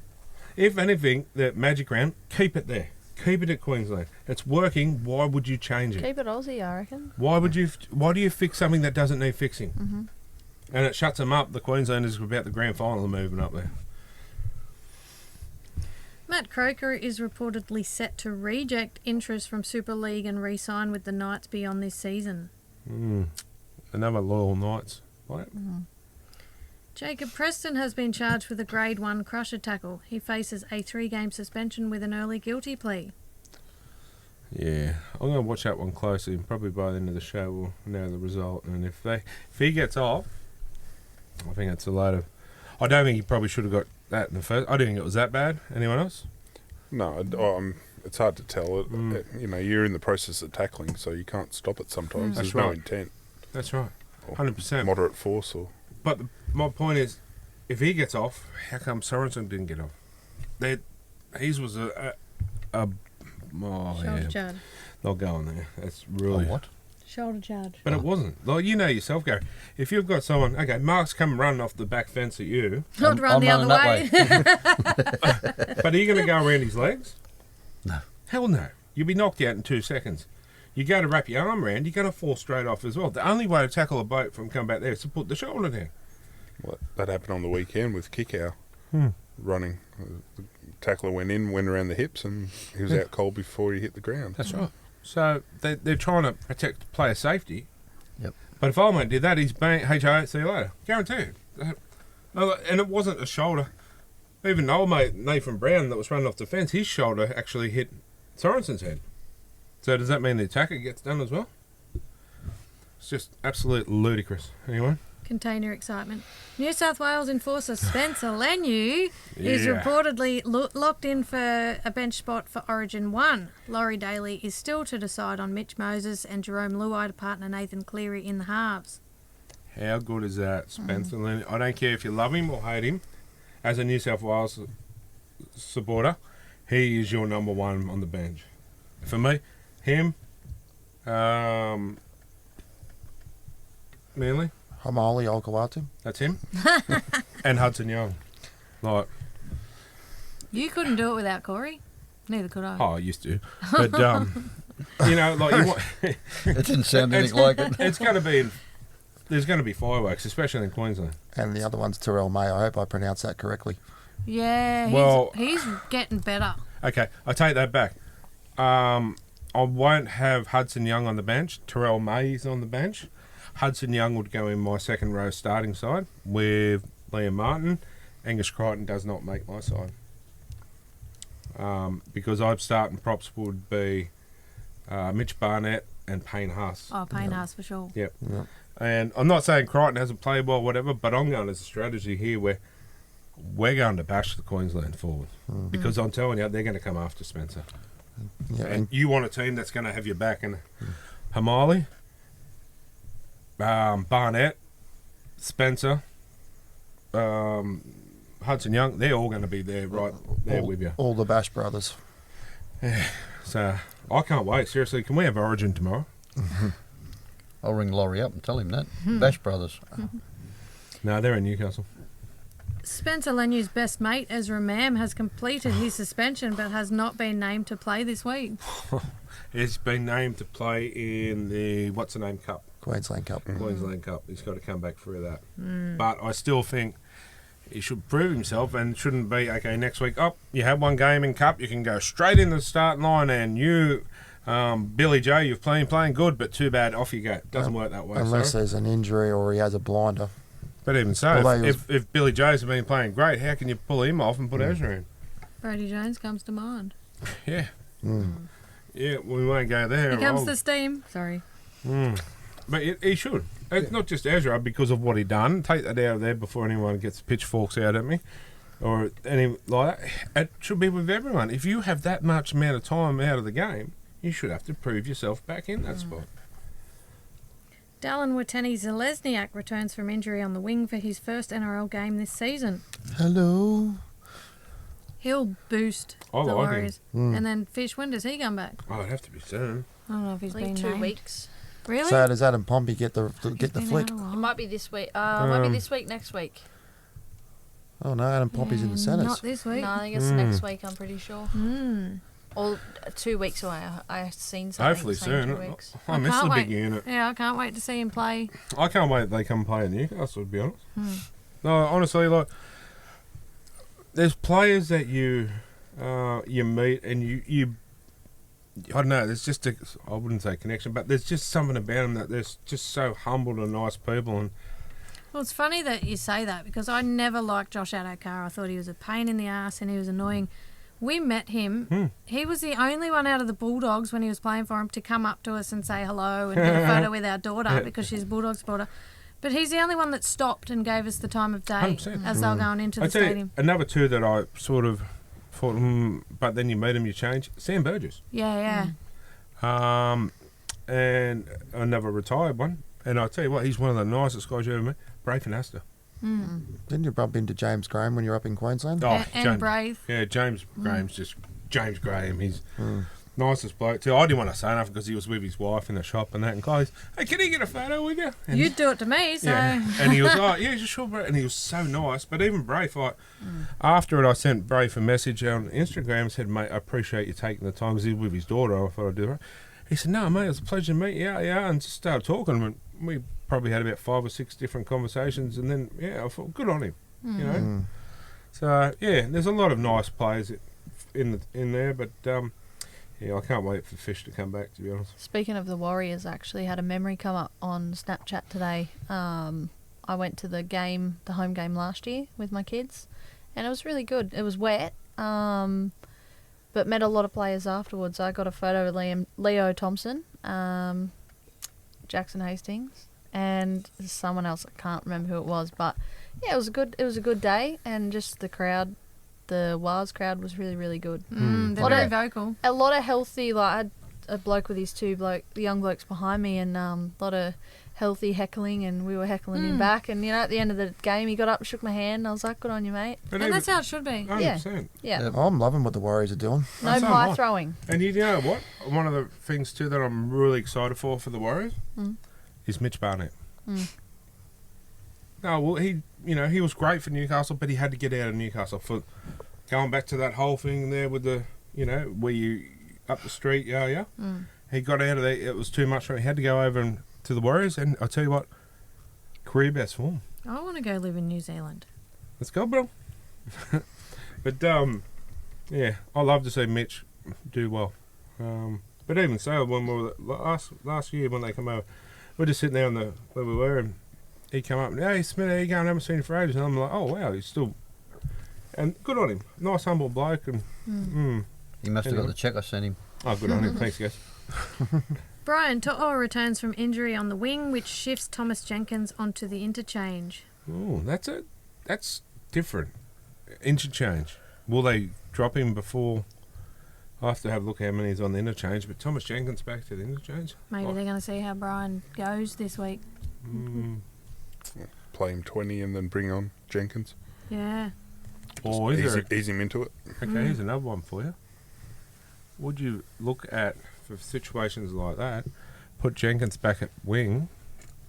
If anything, the Magic Round, keep it there. Keep it at Queensland. It's working. Why would you change it? Keep it Aussie, I reckon. Why do you fix something that doesn't need fixing? And it shuts them up. The Queenslanders about the grand final are moving up there. Matt Croker is reportedly set to reject interest from Super League and re-sign with the Knights beyond this season. Another loyal Knights. Right? Jacob Preston has been charged with a Grade 1 crusher tackle. He faces a 3-game suspension with an early guilty plea. Yeah, I'm going to watch that one closely, and probably by the end of the show we'll know the result. And if he gets off, I think it's a load of... I don't think he probably should have got that in the first... I didn't think it was that bad. Anyone else? No, it's hard to tell. You know, you're in the process of tackling, so you can't stop it sometimes. That's There's no right. intent. That's right. Or 100%. Moderate force or... But my point is, if he gets off, how come Sorensen didn't get off? His was a Shoulder charge. Not going there. That's really... what? Shoulder charge. But it wasn't. Like, you know yourself, Gary. If you've got someone... Okay, Mark's come running off the back fence at you. Not run I'm the other running that way. But are you going to go around his legs? No. Hell no. You'll be knocked out in 2 seconds. You go to wrap your arm around, you're going to fall straight off as well. The only way to tackle a boat from come back there is to put the shoulder down. Well, that happened on the weekend with Kickow running. The tackler went around the hips, and he was out cold before he hit the ground. That's right. So they're trying to protect player safety. Yep. But if Oldmate did that, he's bang, HIA, see you later. Guaranteed. And it wasn't a shoulder. Even Oldmate, Nathan Brown, that was running off the fence, his shoulder actually hit Sorensen's head. So does that mean the attacker gets done as well? It's just absolute ludicrous. Anyway. Container excitement. New South Wales enforcer Spencer Lanu is Yeah. reportedly locked in for a bench spot for Origin 1. Laurie Daly is still to decide on Mitch Moses and Jerome Luai to partner Nathan Cleary in the halves. How good is that, Spencer Lanu? I don't care if you love him or hate him. As a New South Wales supporter, he is your number one on the bench. For me, him, Manly, Hamali Olkawatu. that's him, and Hudson Young. Like, You couldn't do it without Corey. Neither could I. oh, I used to. But, you know, like, you want... It didn't sound anything like it. It's going to be... There's going to be fireworks, especially in Queensland. And the other one's Terrell May. I hope I pronounced that correctly. Yeah, Well- he's getting better. Okay, I take that back. I won't have Hudson Young on the bench. Terrell May is on the bench. Hudson Young would go in my second row starting side with Liam Martin. Angus Crichton does not make my side. Because I'm starting props would be Mitch Barnett and Payne Haas. Oh, Payne Haas for sure. Yep. Yep. And I'm not saying Crichton hasn't played well, whatever, but I'm going as a strategy here where we're going to bash the Queensland forward. Because I'm telling you, they're going to come after Spencer. Yeah, And you want a team that's going to have your back. And Hamali, Barnett, Spencer, Hudson Young, they're all going to be there right there with you. all the Bash brothers. So I can't wait. Seriously, can we have Origin tomorrow? I'll ring Laurie up and tell him that. Bash Brothers. No, they're in Newcastle. Spencer Lanu's best mate, Ezra Mam, has completed his suspension but has not been named to play this week. He's been named to play in the what's-the-name Cup, Queensland Cup. Queensland Cup. He's got to come back through that. But I still think he should prove himself and shouldn't be, okay, next week, you had one game in Cup, you can go straight in the starting line and you, Billy J, you've playing good, but too bad, off you go. Doesn't work that way. Unless sorry. there's an injury or he has a blinder. But even so, Although he if Billy Jo's been playing great, how can you pull him off and put Ezra in? Brody Jones comes to mind. Yeah. Yeah, we won't go there. Here comes the steam. Sorry. But he should. It's not just Ezra because of what he done. Take that out of there before anyone gets pitchforks out at me. Or any like that. It should be with everyone. If you have that much amount of time out of the game, you should have to prove yourself back in that spot. Dallin Watene-Zelezniak returns from injury on the wing for his first NRL game this season. Hello. He'll boost I the like him. Warriors. And then Fish, when does he come back? Oh, it'd have to be soon. I don't know if he's I think been 2 named. weeks. Really? So does Adam Pompey get the He's been flick? out a while. It might be this week. Might be this week, next week. Oh no, Adam Pompey's in the centres. Not this week. No, I think it's next week. I'm pretty sure. Mm. Or 2 weeks away. I've seen something. Hopefully saying soon. 2 weeks. I miss the can't big wait. unit. Yeah, I can't wait to see him play. I can't wait they come play in Newcastle, to be honest. No, honestly, like, there's players that you meet and you I don't know, there's just I wouldn't say connection, but there's just something about them that they're just so humble and nice people. And Well, it's funny that you say that because I never liked Josh Adokar. I thought he was a pain in the ass and he was annoying. We met him. He was the only one out of the Bulldogs when he was playing for him to come up to us and say hello and get a photo with our daughter because she's a Bulldog supporter. But he's the only one that stopped and gave us the time of day 100%. as they were going into the I tell you, stadium. another two that I sort of thought, but then you meet him, you change. Sam Burgess. Yeah. And another retired one. And I tell you what, he's one of the nicest guys you ever met. Brave and Astor. Didn't you bump into James Graham when you were up in Queensland? Oh, And Brave. Yeah, James Graham's just James Graham. He's nicest bloke too. I didn't want to say nothing because he was with his wife in the shop and that. And Chloe's, hey, can he get a photo with you? And You'd do it to me, so... yeah, and he was like, yeah, sure, bro. And he was so nice. But even Brave, like, after it, I sent Brave a message on Instagram and said, mate, I appreciate you taking the time because he was with his daughter. I thought I'd do it. He said, no, mate, it was a pleasure to meet you. Yeah, and just started talking. And we probably had about 5 or 6 different conversations. And then, yeah, I thought, good on him, you know. So, yeah, there's a lot of nice players in there. But, yeah, I can't wait for Fish to come back, to be honest. Speaking of the Warriors, I actually had a memory come up on Snapchat today. I went to the home game last year with my kids, and it was really good. It was wet, but met a lot of players afterwards. I got a photo of Leo Thompson, Jackson Hastings, and someone else. I can't remember who it was, but yeah, it was a good day, and just the crowd. The Wars crowd was really, really good. They're very vocal. A lot of healthy, like I had a bloke with his the young blokes behind me, and a lot of healthy heckling, and we were heckling him back. And you know, at the end of the game, he got up and shook my hand, and I was like, "Good on you, mate." But And that's how it should be. 100%. Yeah, I'm loving what the Warriors are doing. no So pie am I. throwing. And you know what? One of the things too that I'm really excited for the Warriors is Mitch Barnett. No, well, he was great for Newcastle, but he had to get out of Newcastle for going back to that whole thing there with the, where you up the street, He got out of there. It was too much for him. He had to go over to the Warriors, and I tell you what, career best form. I want to go live in New Zealand. Let's go, bro. But yeah, I love to see Mitch do well. But even so, when we were last year when they come over, we're just sitting there where we were, and he come up and, hey Smith, how you going? I haven't seen you for ages. And I'm like, oh wow, he's still, and good on him. Nice humble bloke, and He must have got the check I sent him. oh, good on him. Thanks, guys. Brian To'o returns from injury on the wing, which shifts Thomas Jenkins onto the interchange. Oh, that's different. Interchange. Will they drop him before? I have to have a look how many is on the interchange. But Thomas Jenkins back to the interchange. Maybe they're going to see how Brian goes this week. Play him 20 and then bring on Jenkins. Yeah. Or is there? Ease him into it. Okay, here's another one for you. Would you look at, for situations like that, put Jenkins back at wing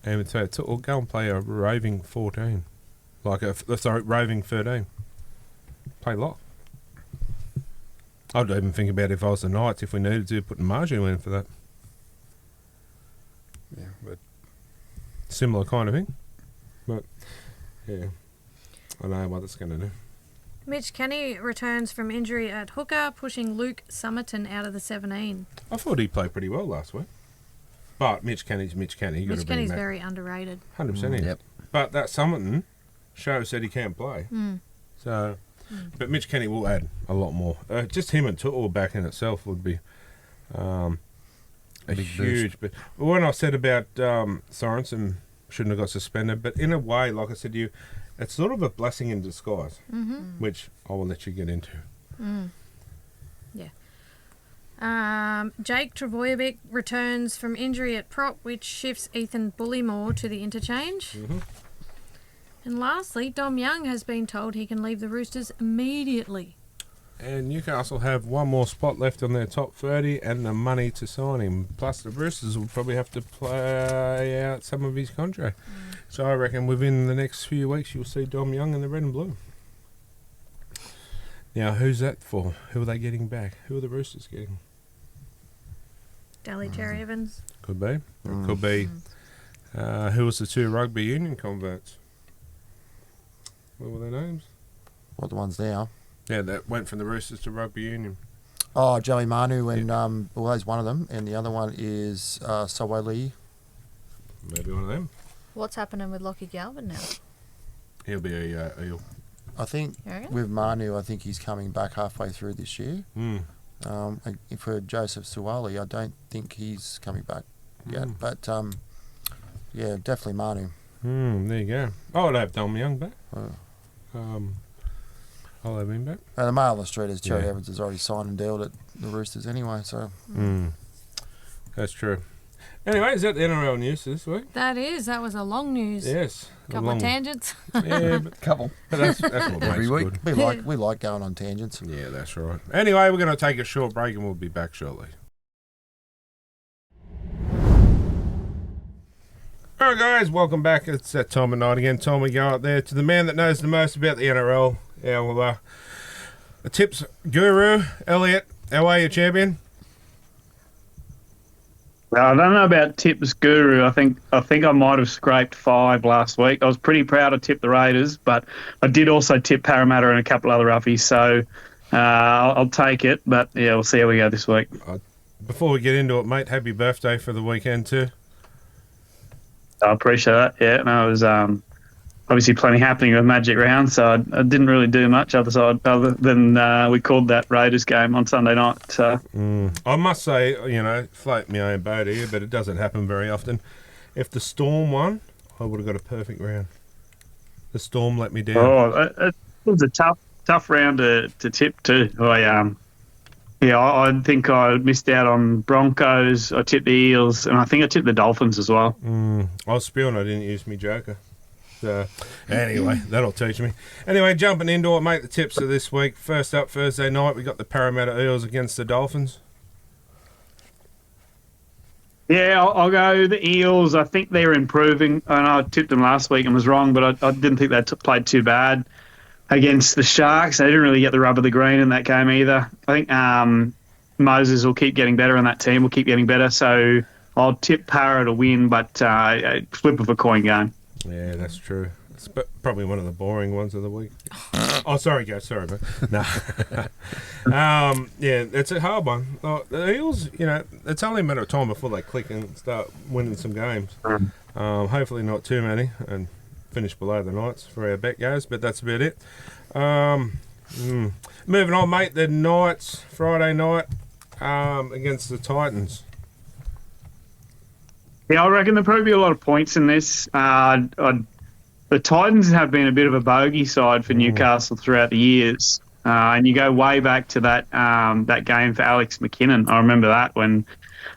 and say, or go and play a roving 14? Like roving 13. Play lock. I'd even think about if I was the Knights, if we needed to, put Marju in for that. Yeah, but Similar kind of thing. But, yeah, I know what it's going to do. Mitch Kenny returns from injury at hooker, pushing Luke Summerton out of the 17. I thought he played pretty well last week. But Mitch Kenny's Mitch Kenny. Mitch Kenny's very underrated. 100% he is. Yep. But that Summerton shows that he can play. So, but Mitch Kenny will add a lot more. Just him and Tu'u back in itself would be a Big huge. But when I said about Sorensen shouldn't have got suspended, but in a way, like I said to you, it's sort of a blessing in disguise, which I will let you get into. Jake Travojevic returns from injury at prop, which shifts Ethan Bullymore to the interchange. And lastly, Dom Young has been told he can leave the Roosters immediately. And Newcastle have one more spot left on their top 30 and the money to sign him. Plus, the Roosters will probably have to play out some of his contract. So I reckon within the next few weeks you'll see Dom Young in the red and blue. Now, who's that for? Who are they getting back? Who are the Roosters getting? Daly Cherry Evans. Could be. It could be. Who was the 2 rugby union converts? What were their names? What the ones now? Yeah, that went from the Roosters to rugby union. Oh, Joey Manu and well, he's one of them, and the other one is Sawa Lee. Maybe one of them. What's happening with Lockie Galvin now? He'll be a Eel. I think You reckon? with Manu, I think he's coming back halfway through this year. Mm. For Joseph Suwali, I don't think he's coming back yet. But yeah, definitely Manu. There you go. Oh, I'd have Dom Young back. Oh. I'll have him back. The mail on the street is Cherry Yeah. Evans has already signed and dealed at the Roosters anyway. So That's true. Anyway, is that the NRL news this week? That was a long news. Yes. Couple of tangents. Yeah, but Couple. that's what Every makes week. good. we like going on tangents. Yeah, that's right. Anyway, we're going to take a short break and we'll be back shortly. All right, guys, welcome back. It's that time of night again. Time we go out there to the man that knows the most about the NRL. Yeah, well, a tips guru, Elliot. How are you, champion? Well, I don't know about tips guru. I think I might have scraped 5 last week. I was pretty proud to tip the Raiders, but I did also tip Parramatta and a couple other roughies, so I'll take it. But yeah, we'll see how we go this week. Before we get into it, mate, happy birthday for the weekend too. I appreciate that. Yeah, no, it was obviously plenty happening with Magic Round, so I didn't really do much other than we called that Raiders game on Sunday night. So I must say, float my own boat here, but it doesn't happen very often. If the Storm won, I would have got a perfect round. The Storm let me down. it was a tough round to tip too. I think I missed out on Broncos. I tipped the Eels, and I think I tipped the Dolphins as well. I was spewing I didn't use my joker. So, anyway, that'll teach me. Anyway, jumping into it, mate, the tips of this week. First up, Thursday night, we got the Parramatta Eels against the Dolphins. Yeah, I'll go the Eels. I think they're improving. I know I tipped them last week and was wrong, but I didn't think they played too bad against the Sharks. They didn't really get the rub of the green in that game either. I think Moses will keep getting better and that team will keep getting better. So I'll tip Para to win, but a flip of a coin game. Yeah, that's true. It's probably one of the boring ones of the week. Oh, sorry, guys. Sorry, man. No. Yeah, it's a hard one. The Eels, it's only a matter of time before they click and start winning some games. Hopefully not too many and finish below the Knights for our bet goes, but that's about it. Moving on, mate. The Knights, Friday night against the Titans. Yeah, I reckon there'll probably be a lot of points in this. The Titans have been a bit of a bogey side for Newcastle throughout the years. And you go way back to that game for Alex McKinnon. I remember that when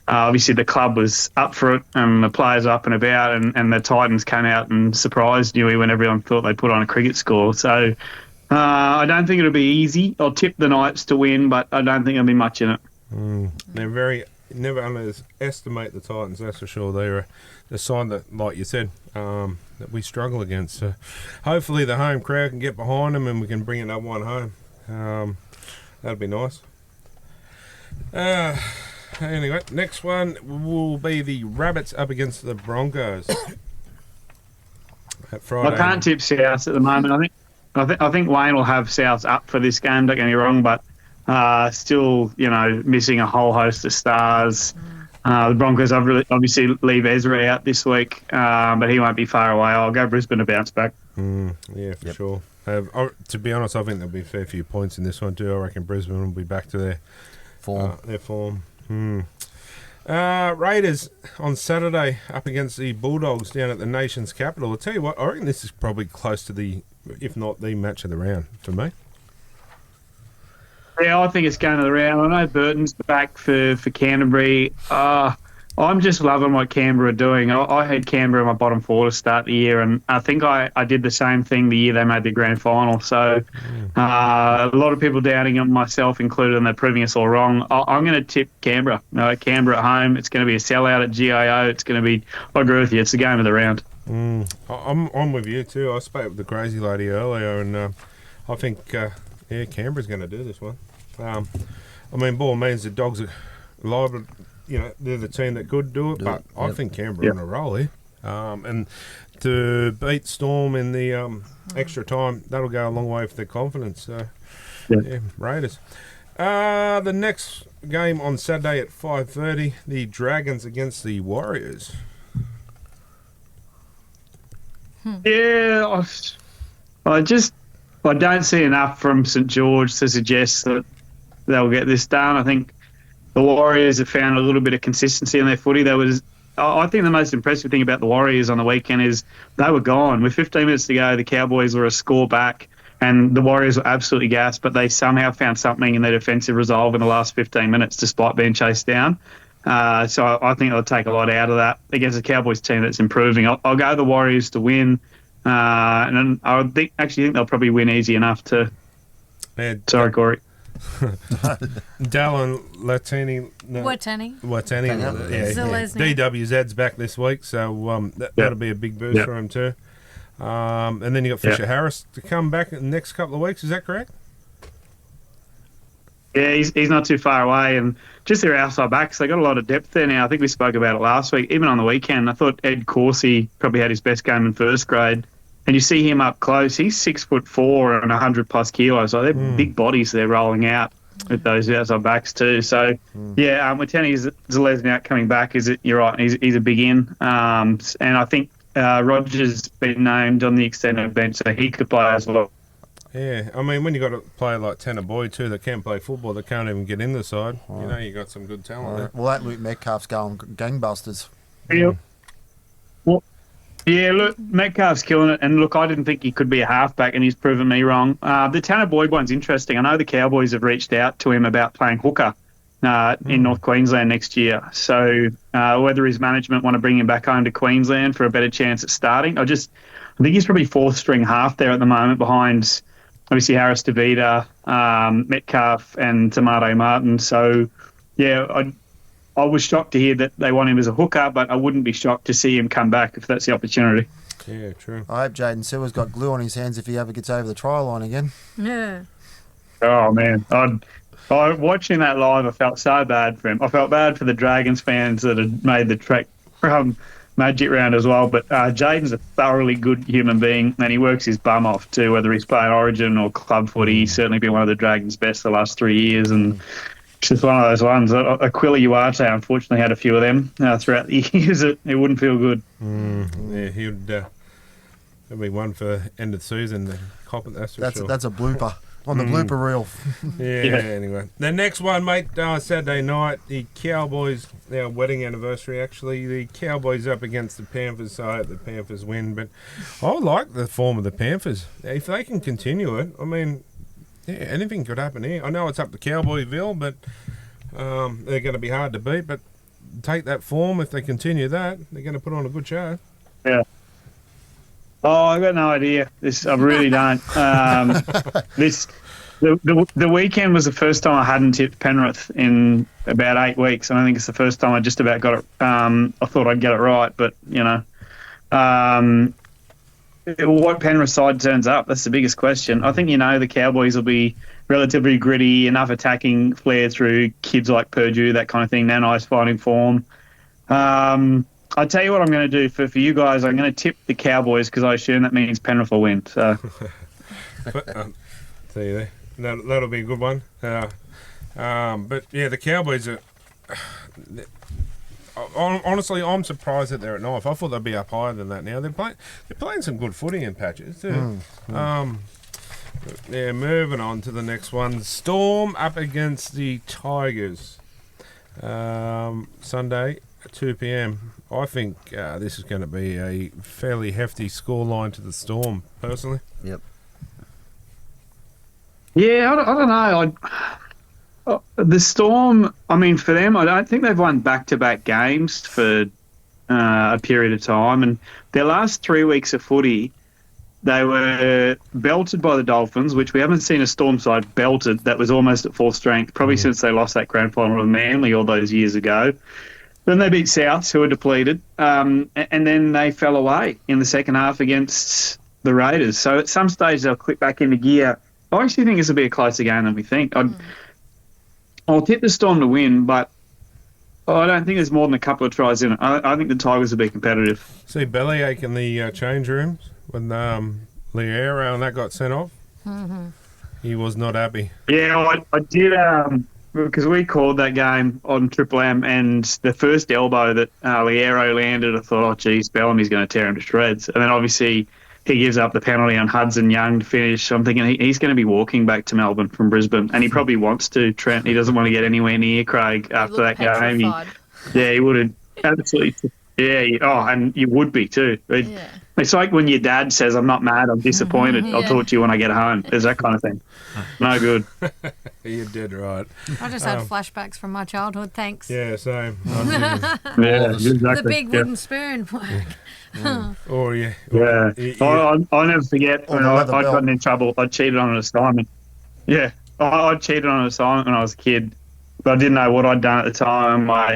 obviously the club was up for it and the players up and about, and the Titans came out and surprised Newey when everyone thought they put on a cricket score. So I don't think it'll be easy. I'll tip the Knights to win, but I don't think there'll be much in it. Never underestimate the Titans, that's for sure. They're a side that, like you said, that we struggle against. So hopefully the home crowd can get behind them and we can bring another one home. That'd be nice. Anyway, next one will be the Rabbits up against the Broncos. At Friday. I can't tip South at the moment. I think Wayne will have South up for this game. Don't get me wrong, but still, missing a whole host of stars. The Broncos obviously leave Ezra out this week, but he won't be far away. I'll go Brisbane to bounce back. Yeah, for sure. To be honest, I think there'll be a fair few points in this one too. I reckon Brisbane will be back to their form. Raiders on Saturday up against the Bulldogs down at the nation's capital. I'll tell you what, I reckon this is probably close to if not the match of the round for me. Yeah, I think it's going to the round. I know Burton's back for Canterbury. I'm just loving what Canberra are doing. I had Canberra in my bottom four to start the year, and I think I did the same thing the year they made the grand final. So a lot of people doubting them, myself included, and they're proving us all wrong. I'm going to tip Canberra. Canberra at home. It's going to be a sellout at GIO. It's going to be, I agree with you, it's the game of the round. I'm with you too. I spoke with the crazy lady earlier, and I think Canberra's going to do this one. I mean, ball means the Dogs are live. You know, they're the team that could do it, but I think Canberra on a roll here. And to beat Storm in the extra time, that'll go a long way for their confidence. So, Raiders. The next game on Saturday at 5:30, the Dragons against the Warriors. Yeah, I don't see enough from St George to suggest that they'll get this done. I think the Warriors have found a little bit of consistency in their footy. I think the most impressive thing about the Warriors on the weekend is they were gone. With 15 minutes to go, the Cowboys were a score back, and the Warriors were absolutely gassed, but they somehow found something in their defensive resolve in the last 15 minutes despite being chased down. So I think they'll take a lot out of that against a Cowboys team that's improving. I'll go the Warriors to win, and I think they'll probably win easy enough to... Sorry, Corey. Dallin Latini. Watani. DWZ's back this week, so that'll be a big boost for him too. And then you got Fisher Harris to come back in the next couple of weeks. Is that correct? Yeah, he's not too far away, and just their outside backs, they got a lot of depth there now. I think we spoke about it last week. Even on the weekend, I thought Ed Coursey probably had his best game in first grade. And you see him up close. He's 6'4" and 100+ kilos. So they're big bodies they're rolling out with those outside backs too. So with Tenny Zalesniak coming back, you're right. He's a big in. And I think Rogers been named on the extended bench, so he could play as well. Yeah, I mean, when you got a player like Tanner Boyd too that can play football, that can't even get in the side, you got some good talent there. Well, that Luke Metcalf's going gangbusters. Yeah. Well, yeah, look, Metcalf's killing it. And look, I didn't think he could be a halfback, and he's proven me wrong. The Tanner Boyd one's interesting. I know the Cowboys have reached out to him about playing hooker in North Queensland next year. So whether his management want to bring him back home to Queensland for a better chance at starting, I think he's probably fourth string half there at the moment behind obviously Harris DeVita, Metcalf and Tomato Martin. So, yeah, I was shocked to hear that they want him as a hooker, but I wouldn't be shocked to see him come back if that's the opportunity. Yeah, true. I hope Jaden Sewer's got glue on his hands if he ever gets over the try line again. Yeah. Oh, man. Watching that live, I felt so bad for him. I felt bad for the Dragons fans that had made the trek from Magic Round as well. But Jaden's a thoroughly good human being, and he works his bum off too, whether he's playing Origin or club footy. He's certainly been one of the Dragons' best the last 3 years, and it's just one of those ones. Aquila Uarte, unfortunately, had a few of them throughout the years. It wouldn't feel good. Yeah, he would. There'll be one for end of the season. The cop it, that's sure. That's a blooper on the blooper reel. Yeah. Anyway, the next one, mate. Saturday night, the Cowboys. Their wedding anniversary, actually. The Cowboys up against the Panthers. So I hope the Panthers win. But I like the form of the Panthers. If they can continue it, I mean. Yeah, anything could happen here. I know it's up to Cowboyville, but they're going to be hard to beat. But take that form, if they continue that, they're going to put on a good show. Yeah. Oh, I got no idea. I really don't. The weekend was the first time I hadn't tipped Penrith in about 8 weeks. I don't think it's the first time I just about got it. I thought I'd get it right, but what Penrith side turns up, that's the biggest question. I think the Cowboys will be relatively gritty, enough attacking flair through kids like Purdue, that kind of thing. Nanai's finding form. I'll tell you what I'm going to do for you guys. I'm going to tip the Cowboys because I assume that means Penrith will win. So, see you there. That'll be a good one. But yeah, the Cowboys are. Honestly, I'm surprised that they're at 9. I thought they'd be up higher than that. Now they're playing some good footy in patches too. Yeah, moving on to the next one. Storm up against the Tigers. Sunday at 2 p.m. I think this is going to be a fairly hefty scoreline to the Storm, personally. Yep. yeah, I don't know. The Storm, I mean, for them, I don't think they've won back-to-back games for a period of time. And their last 3 weeks of footy, they were belted by the Dolphins, which we haven't seen a Storm side belted that was almost at full strength, probably since they lost that grand final to Manly all those years ago. Then they beat Souths, who were depleted, and then they fell away in the second half against the Raiders. So at some stage they'll click back into gear. I actually think this will be a closer game than we think. I'll tip the Storm to win, but I don't think there's more than a couple of tries in it. I think the Tigers will be competitive. See bellyache in the change rooms when Liero and that got sent off. Mm-hmm. He was not happy. Yeah, I did, because we called that game on Triple M, and the first elbow that Liero landed, I thought, oh, geez, Bellamy's going to tear him to shreds. And then obviously he gives up the penalty on Hudson Young to finish. I'm thinking he's going to be walking back to Melbourne from Brisbane, and he probably wants to, Trent. He doesn't want to get anywhere near Craig after that game. He would have absolutely... Yeah, and you would be too. It's like when your dad says, I'm not mad, I'm disappointed. I'll talk to you when I get home. There's that kind of thing. No good. You're dead right. I just had flashbacks from my childhood, thanks. Yeah, same. Exactly. The big wooden spoon. I'll never forget when I got in trouble. I cheated on an assignment. Yeah, I cheated on an assignment when I was a kid. But I didn't know what I'd done at the time. My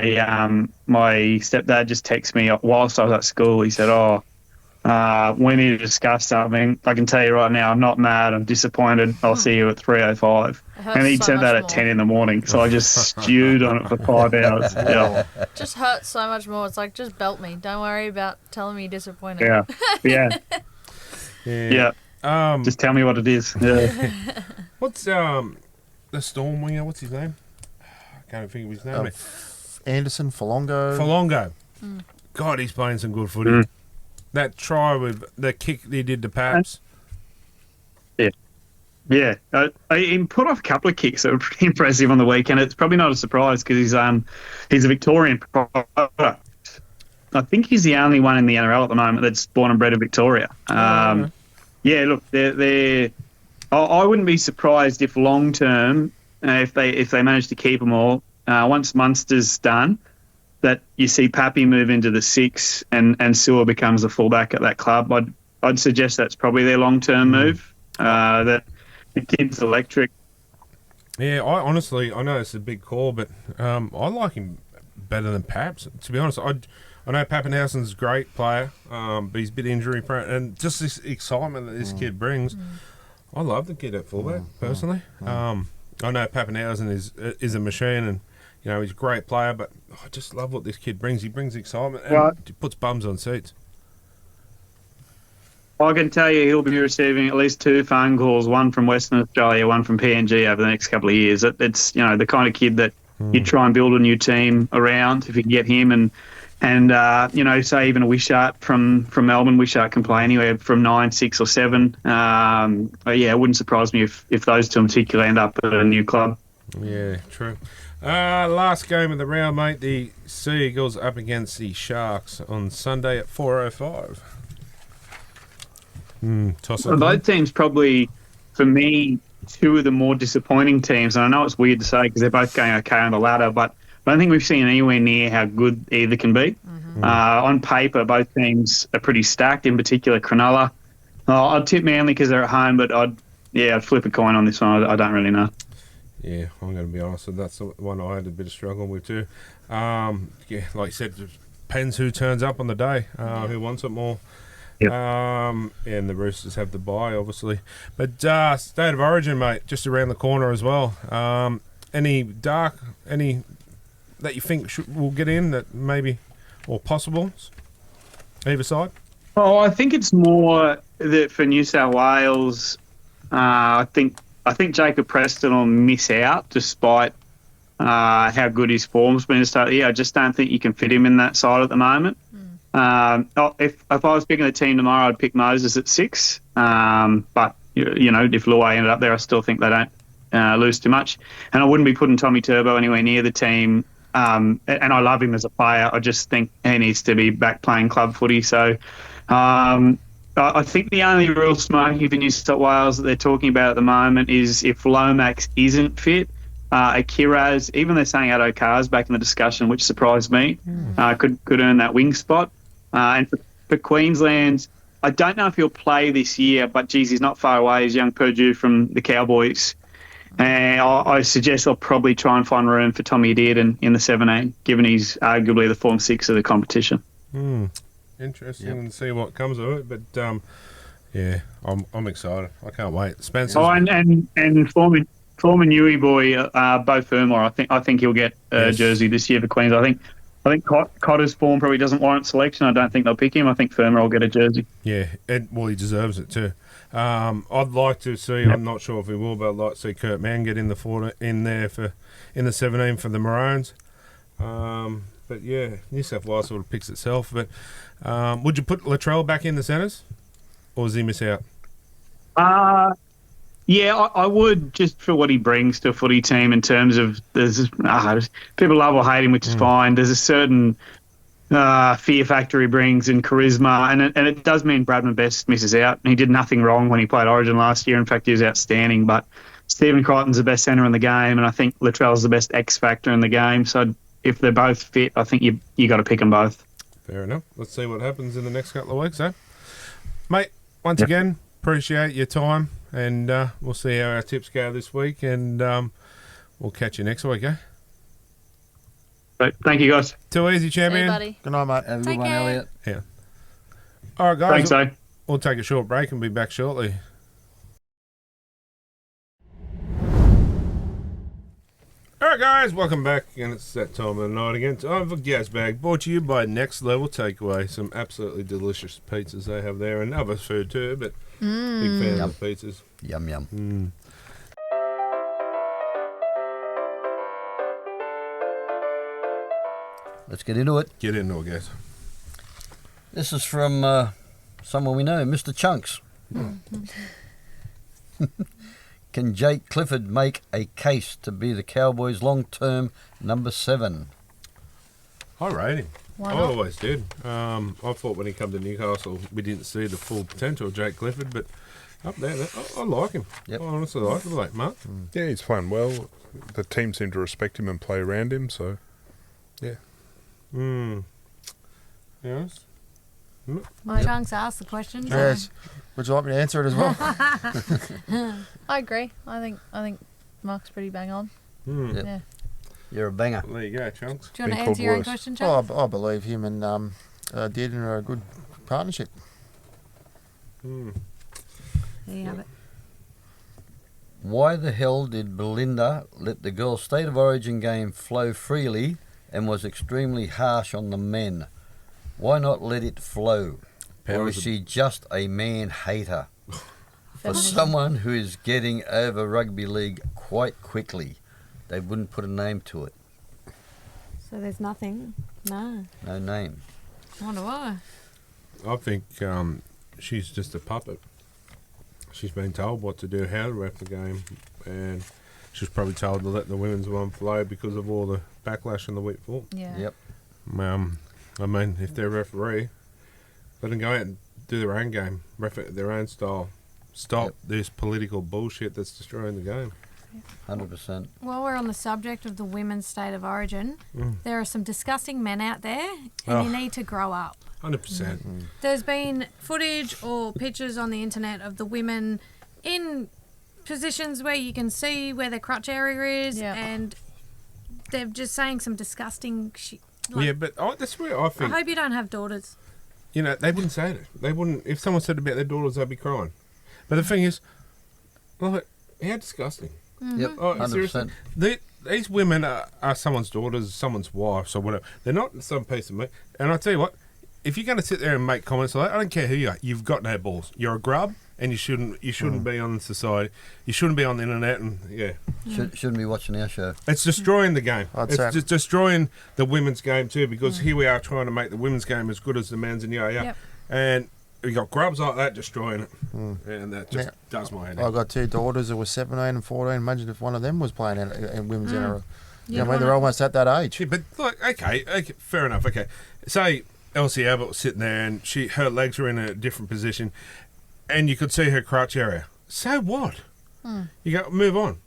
stepdad just texted me whilst I was at school. He said, we need to discuss something. I can tell you right now, I'm not mad. I'm disappointed. I'll see you at 3:05. And he sent that at 10 in the morning. So I just stewed on it for 5 hours. Yeah. Just hurts so much more. It's like, just belt me. Don't worry about telling me you're disappointed. Yeah. Just tell me what it is. Yeah. What's the Storm winger? What's his name? Can't think of his name. Anderson, Folongo. God, he's playing some good footy. That try with the kick he did to Paps. Yeah. He put off a couple of kicks that were pretty impressive on the weekend. It's probably not a surprise because he's a Victorian product. I think he's the only one in the NRL at the moment that's born and bred in Victoria. Look, I wouldn't be surprised if long term, if they manage to keep them all, once Munster's done, that you see Pappy move into the 6 and Sewer becomes the fullback at that club. I'd suggest that's probably their long-term move. That the kid's electric. Yeah, I know it's a big call, but I like him better than Paps. To be honest, I know Pappenhausen's a great player, but he's a bit injury prone, and just this excitement that this kid brings. I love the kid at fullback personally. I know Pappenhausen is a machine, and he's a great player, but I just love what this kid brings. He brings excitement and he puts bums on seats. I can tell you he'll be receiving at least 2 phone calls, one from Western Australia, one from PNG over the next couple of years. It's the kind of kid that you try and build a new team around if you can get him, and say even a Wishart from Melbourne. Wishart can play anywhere from 9, 6 or 7. It wouldn't surprise me if those two in particular end up at a new club. Yeah, true. Last game of the round, mate. The Sea Eagles up against the Sharks on Sunday at 4:05. Both teams probably, for me, 2 of the more disappointing teams. And I know it's weird to say because they're both going okay on the ladder, but I don't think we've seen anywhere near how good either can be. On paper, both teams are pretty stacked, in particular Cronulla. I'd tip Manly because they're at home, but I'd flip a coin on this one. I don't really know. Yeah, I'm going to be honest. That's the one I had a bit of struggle with too. Like you said, it depends who turns up on the day, who wants it more. Yep. And the Roosters have the bye, obviously. But State of Origin, mate, just around the corner as well. Any that you think will get in that maybe, or possibles, either side? Oh, I think it's more that for New South Wales, I think Jacob Preston will miss out despite how good his form's been to start the year. I just don't think you can fit him in that side at the moment. If I was picking a team tomorrow, I'd pick Moses at 6. But if Luai ended up there, I still think they don't lose too much. And I wouldn't be putting Tommy Turbo anywhere near the team. And I love him as a player. I just think he needs to be back playing club footy. So I think the only real smoky for New South Wales that they're talking about at the moment is if Lomax isn't fit, Akiraz, even they're saying Addo Carr's back in the discussion, which surprised me. Could earn that wing spot. And for Queensland, I don't know if he'll play this year, but geez, he's not far away. He's young Purdue from the Cowboys. And I suggest they'll probably try and find room for Tommy Dearden in the 17, given he's arguably the Form 6 of the competition. Interesting to see what comes of it, but yeah, I'm excited. I can't wait. Spencer. Oh, and former Newey boy, Bo Fermor. I think he'll get a jersey this year for Queens. I think Cotter's form probably doesn't warrant selection. I don't think they'll pick him. I think Fermor will get a jersey. Yeah, well, he deserves it too. I'd like to see. I'm not sure if he will, but I'd like to see Kurt Mann get in the 17 for the Maroons. But yeah, New South Wales sort of picks itself. But would you put Latrell back in the centres, or does he miss out? Yeah, I would, just for what he brings to a footy team in terms of people love or hate him, which is fine. There's a certain fear factor he brings and charisma, and it does mean Bradman Best misses out. He did nothing wrong when he played Origin last year. In fact, he was outstanding. But Stephen Crichton's the best centre in the game, and I think Latrell's the best X factor in the game. So if they're both fit, I think you got to pick them both. Fair enough. Let's see what happens in the next couple of weeks, eh? Mate, once again, appreciate your time, and we'll see how our tips go this week, and we'll catch you next week, eh? Right, thank you, guys. Too easy, See you, champion. buddy. Good night, mate. Have a Take good one, care. Elliot. Yeah. All right, guys. Thanks, eh? We'll take a short break and be back shortly. All right, guys, welcome back. And it's that time of the night again. Time for Gasbag, brought to you by Next Level Takeaway. Some absolutely delicious pizzas they have there, and other food too, but big fan of the pizzas. Yum, yum. Let's get into it. Get into it, guys. This is from someone we know, Mr. Chunks. Can Jake Clifford make a case to be the Cowboys' long-term number 7? I rate him. Why I not? always did. I thought when he came to Newcastle, we didn't see the full potential of Jake Clifford, but up there, I like him. Yep. I honestly like him, like Mark. Yeah, he's playing well. The team seem to respect him and play around him, so yeah. Yes. Chunks asked the question. so- Yes. Would you like me to answer it as well? I agree. I think Mark's pretty bang on. Yep. Yeah. You're a banger. There you go, Chunks. Do you want Been to called answer your own worse. question, Oh, Chunks? I believe him and Dearden are a good partnership. There you have it. Why the hell did Belinda let the girls' State of Origin game flow freely and was extremely harsh on the men? Why not let it flow? Or is she just a man hater? For Feminism. someone who is getting over rugby league quite quickly, they wouldn't put a name to it. So there's nothing. No. No name. I wonder why. I think she's just a puppet. She's been told what to do, how to ref the game, and she's probably told to let the women's one flow because of all the backlash in the week before. Yeah. Yep. I mean, if they're a referee, let them go out and do their own game, ref it their own style. Stop this political bullshit that's destroying the game. 100%. While we're on the subject of the women's state of origin, there are some disgusting men out there, and you need to grow up. 100%. There's been footage or pictures on the internet of the women in positions where you can see where their crotch area is, Yeah. and they're just saying some disgusting shit. Yeah, but that's where I I think, hope you don't have daughters. you know, they wouldn't say it. They wouldn't, if someone said about their daughters, they'd be crying. But the thing is, like, how disgusting. Yep. Oh, 100%. seriously? These women are someone's daughters, someone's wives, or whatever. They're not some piece of meat. And I tell you what, if you're going to sit there and make comments like that, I don't care who you are. You've got no balls. You're a grub, and you shouldn't be on society. You shouldn't be on the internet, and Shouldn't be watching our show. it's destroying the game. I'd It's say- just destroying the women's game too, because here we are trying to make the women's game as good as the men's, and Yep. and we got grubs like that destroying it, and that just does my head in. I've got two daughters that were 17 and 14. Imagine if one of them was playing in women's NRL. You'd I mean, wanna- they're almost at that age. Yeah, but like, okay, fair enough. Okay, say Elsie Abbott was sitting there and her legs were in a different position, and you could see her crotch area. So what? You go move on.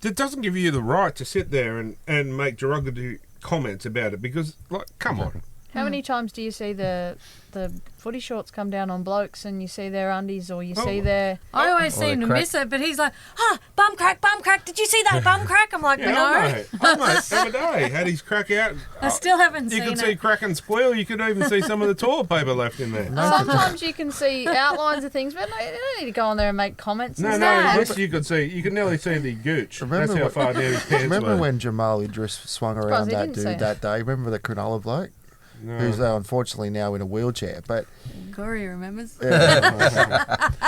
It doesn't give you the right to sit there and make derogatory comments about it because, like, come on. How many times do you see the footy shorts come down on blokes and you see their undies or you see their... I always seem to miss it, but he's like, bum crack, did you see that bum crack? I'm like, Yeah, no. I mate, the other day had his crack out. I still haven't You seen could it. see crack and squeal. You could even see some of the toilet paper left in there. Sometimes you can see outlines of things, but no, you don't need to go on there and make comments and No, stuff. yes, you could see. You could nearly see the gooch. Remember That's how what- far down his pants Remember were. when Jamal Idris swung around he that didn't see dude it. that day? Remember the Cronulla bloke? No. Who's unfortunately now in a wheelchair, but Corey remembers. he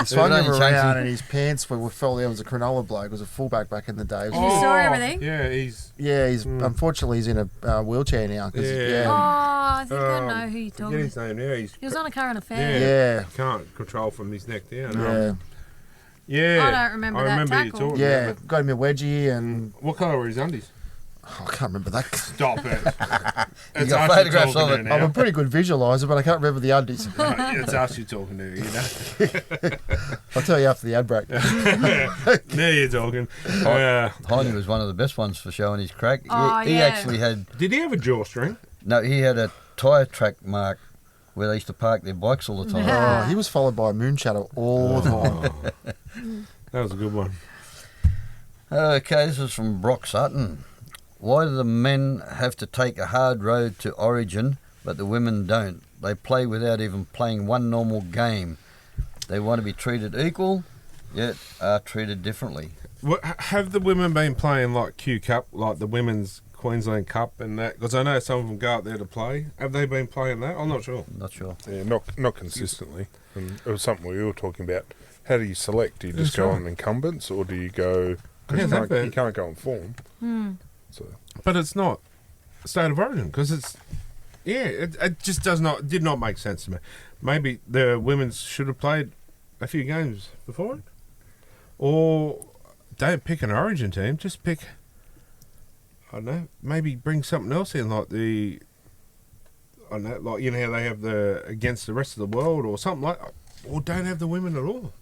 swung only him changed around him. and his pants fell down. It was a Cronulla bloke. It was a fullback back in the day. You saw everything? Yeah, he's... He's unfortunately he's in a wheelchair now. 'Cause, Yeah. Oh, I think I Um, know who you're Get talking his about. name now. He's... He was on a current Yeah. affair. Can't control from his neck down. Yeah, Yeah. I don't remember that you tackle. talking yeah. about it. Got him a wedgie and What colour were his undies? I can't remember that. Stop it. It's got us you're photographs talking of to it. now. I'm a pretty good visualiser, but I can't remember the undies. It's us you're talking to, you know. I'll tell you after the ad break. Now you're talking. Heine was one of the best ones for showing his crack. Oh, he yeah. actually had Did he have a jawstring? no. He had a tyre track mark where they used to park their bikes all the time. Oh, he was followed by a moon shadow all the time. That was a good one. Okay, this is from Brock Sutton. Why do the men have to take a hard road to Origin, but the women don't? They play without even playing one normal game. They want to be treated equal, yet are treated differently. Have the women been playing like Q Cup, like the Women's Queensland Cup and that? Because I know some of them go up there to play. Have they been playing that? I'm not sure. Not sure. Yeah, not consistently. And it was something we were talking about. How do you select? Do you just That's go right. on incumbents, or do you go? Cause Yeah, you can't go on form. So But it's not State of Origin because it's... Yeah, it just did not make sense to me. Maybe the women's should have played a few games before it. Or don't pick an Origin team, just pick... I don't know, maybe bring something else in, like the... I don't know, like, you know how they have the against the rest of the world or something like... Or don't have the women at all.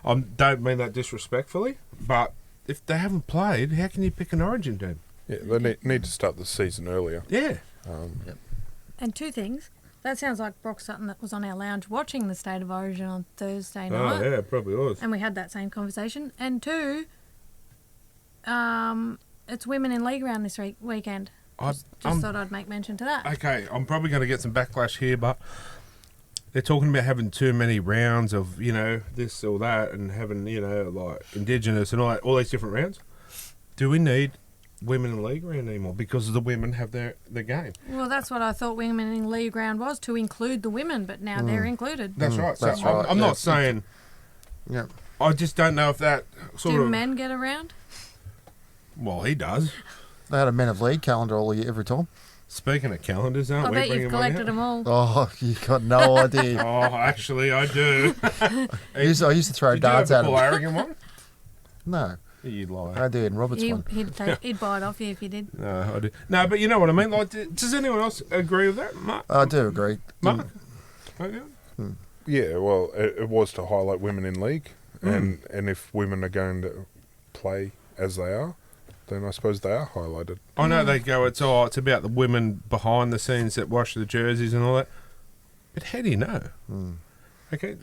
I don't mean that disrespectfully, but if they haven't played, how can you pick an Origin team? yeah, they need to start the season earlier. Yeah. And two things. That sounds like Brock Sutton that was on our lounge watching the State of Origin on Thursday Oh, night. yeah, probably was. And we had that same conversation. And two, it's women in league round this weekend. Just thought I'd make mention to that. Okay, I'm probably going to get some backlash here, but they're talking about having too many rounds of, you know, this or that and having, you know, like Indigenous and all these different rounds. Do we need women in league round anymore because the women have their game? Well, that's what I thought women in league round was, to include the women, but now they're included. That's right. So that's right, I'm yeah. not saying... Yeah. I just don't know if that sort Do of... men get around? Well, he does. They had a Men of League calendar all year, every time. Speaking of calendars, aren't I we? bet bringing you've one collected out? them all. Oh, you got no idea. Oh, actually, I do. I used to throw Did you darts have at the him. Paul Arrogant one? No, You lie. I did. Roberts one. He'd buy it off you if you did. No, I do. No, but you know what I mean. Like, does anyone else agree with that, Mark? I do agree. Mark? Okay. Yeah, well, it was to highlight women in league, and if women are going to play as they are, then I suppose they are highlighted. I know they go, it's about the women behind the scenes that wash the jerseys and all that. But how do you know? Okay,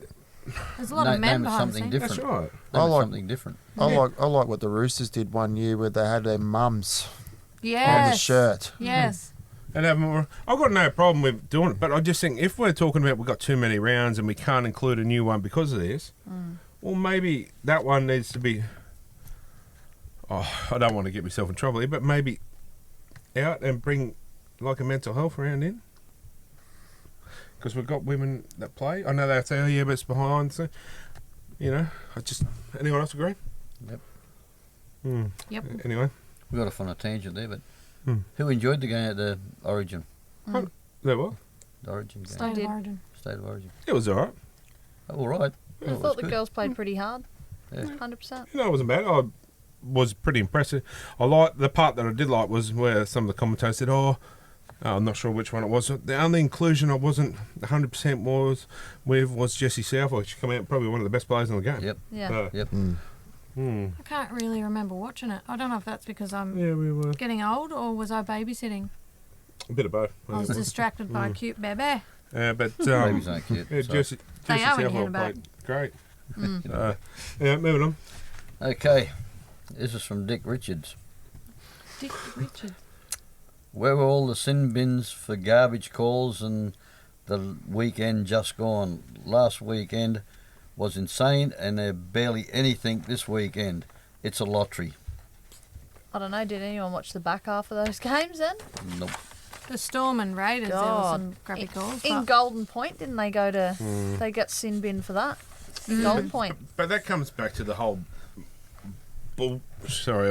There's a lot of men Name it behind the something scenes. different. that's right. Name I it like- something different. I like what the Roosters did one year where they had their mums on the Yes. shirt. Yes. And have more. I've got no problem with doing it, but I just think if we're talking about we've got too many rounds and we can't include a new one because of this, well, maybe that one needs to be. Oh, I don't want to get myself in trouble here, but maybe out and bring like a mental health round in. Because we've got women that play. I know they say, oh yeah, but it's behind. So, you know, anyone else agree? Yep. Yep. Anyway, We got off on a tangent there, but Hmm. who enjoyed the game at the Origin? there was. The Origin game. State did. of Origin. State of Origin. It was all right. All right. I thought the girls played pretty hard. Yeah. 100%. You know, it wasn't bad. I was pretty impressive. I like the part that I did like was where some of the commentators said, I'm not sure which one it was. The only inclusion I wasn't 100% was Jessie Southwell. She came out probably one of the best players in the game. Yep. Yeah. Yep. I can't really remember watching it. I don't know if that's because I'm Yeah, we were. getting old or was I babysitting? A bit of both. I was distracted by a cute baby. But Babies aren't cute. yeah, so. Jesse They are when you Southwell hand 'em back. played great. Yeah, moving on. Okay, this is from Dick Richards. Dick Richard. Where were all the sin bins for garbage calls and the weekend just gone? Last weekend was insane, and there's barely anything this weekend. It's a lottery. I don't know. Did anyone watch the back half of those games then? Nope. The Storm and Raiders, there was God. some crappy calls. In but- Golden Point, didn't they go to? They got sin bin for that. In Golden Point. But that comes back to the whole I'll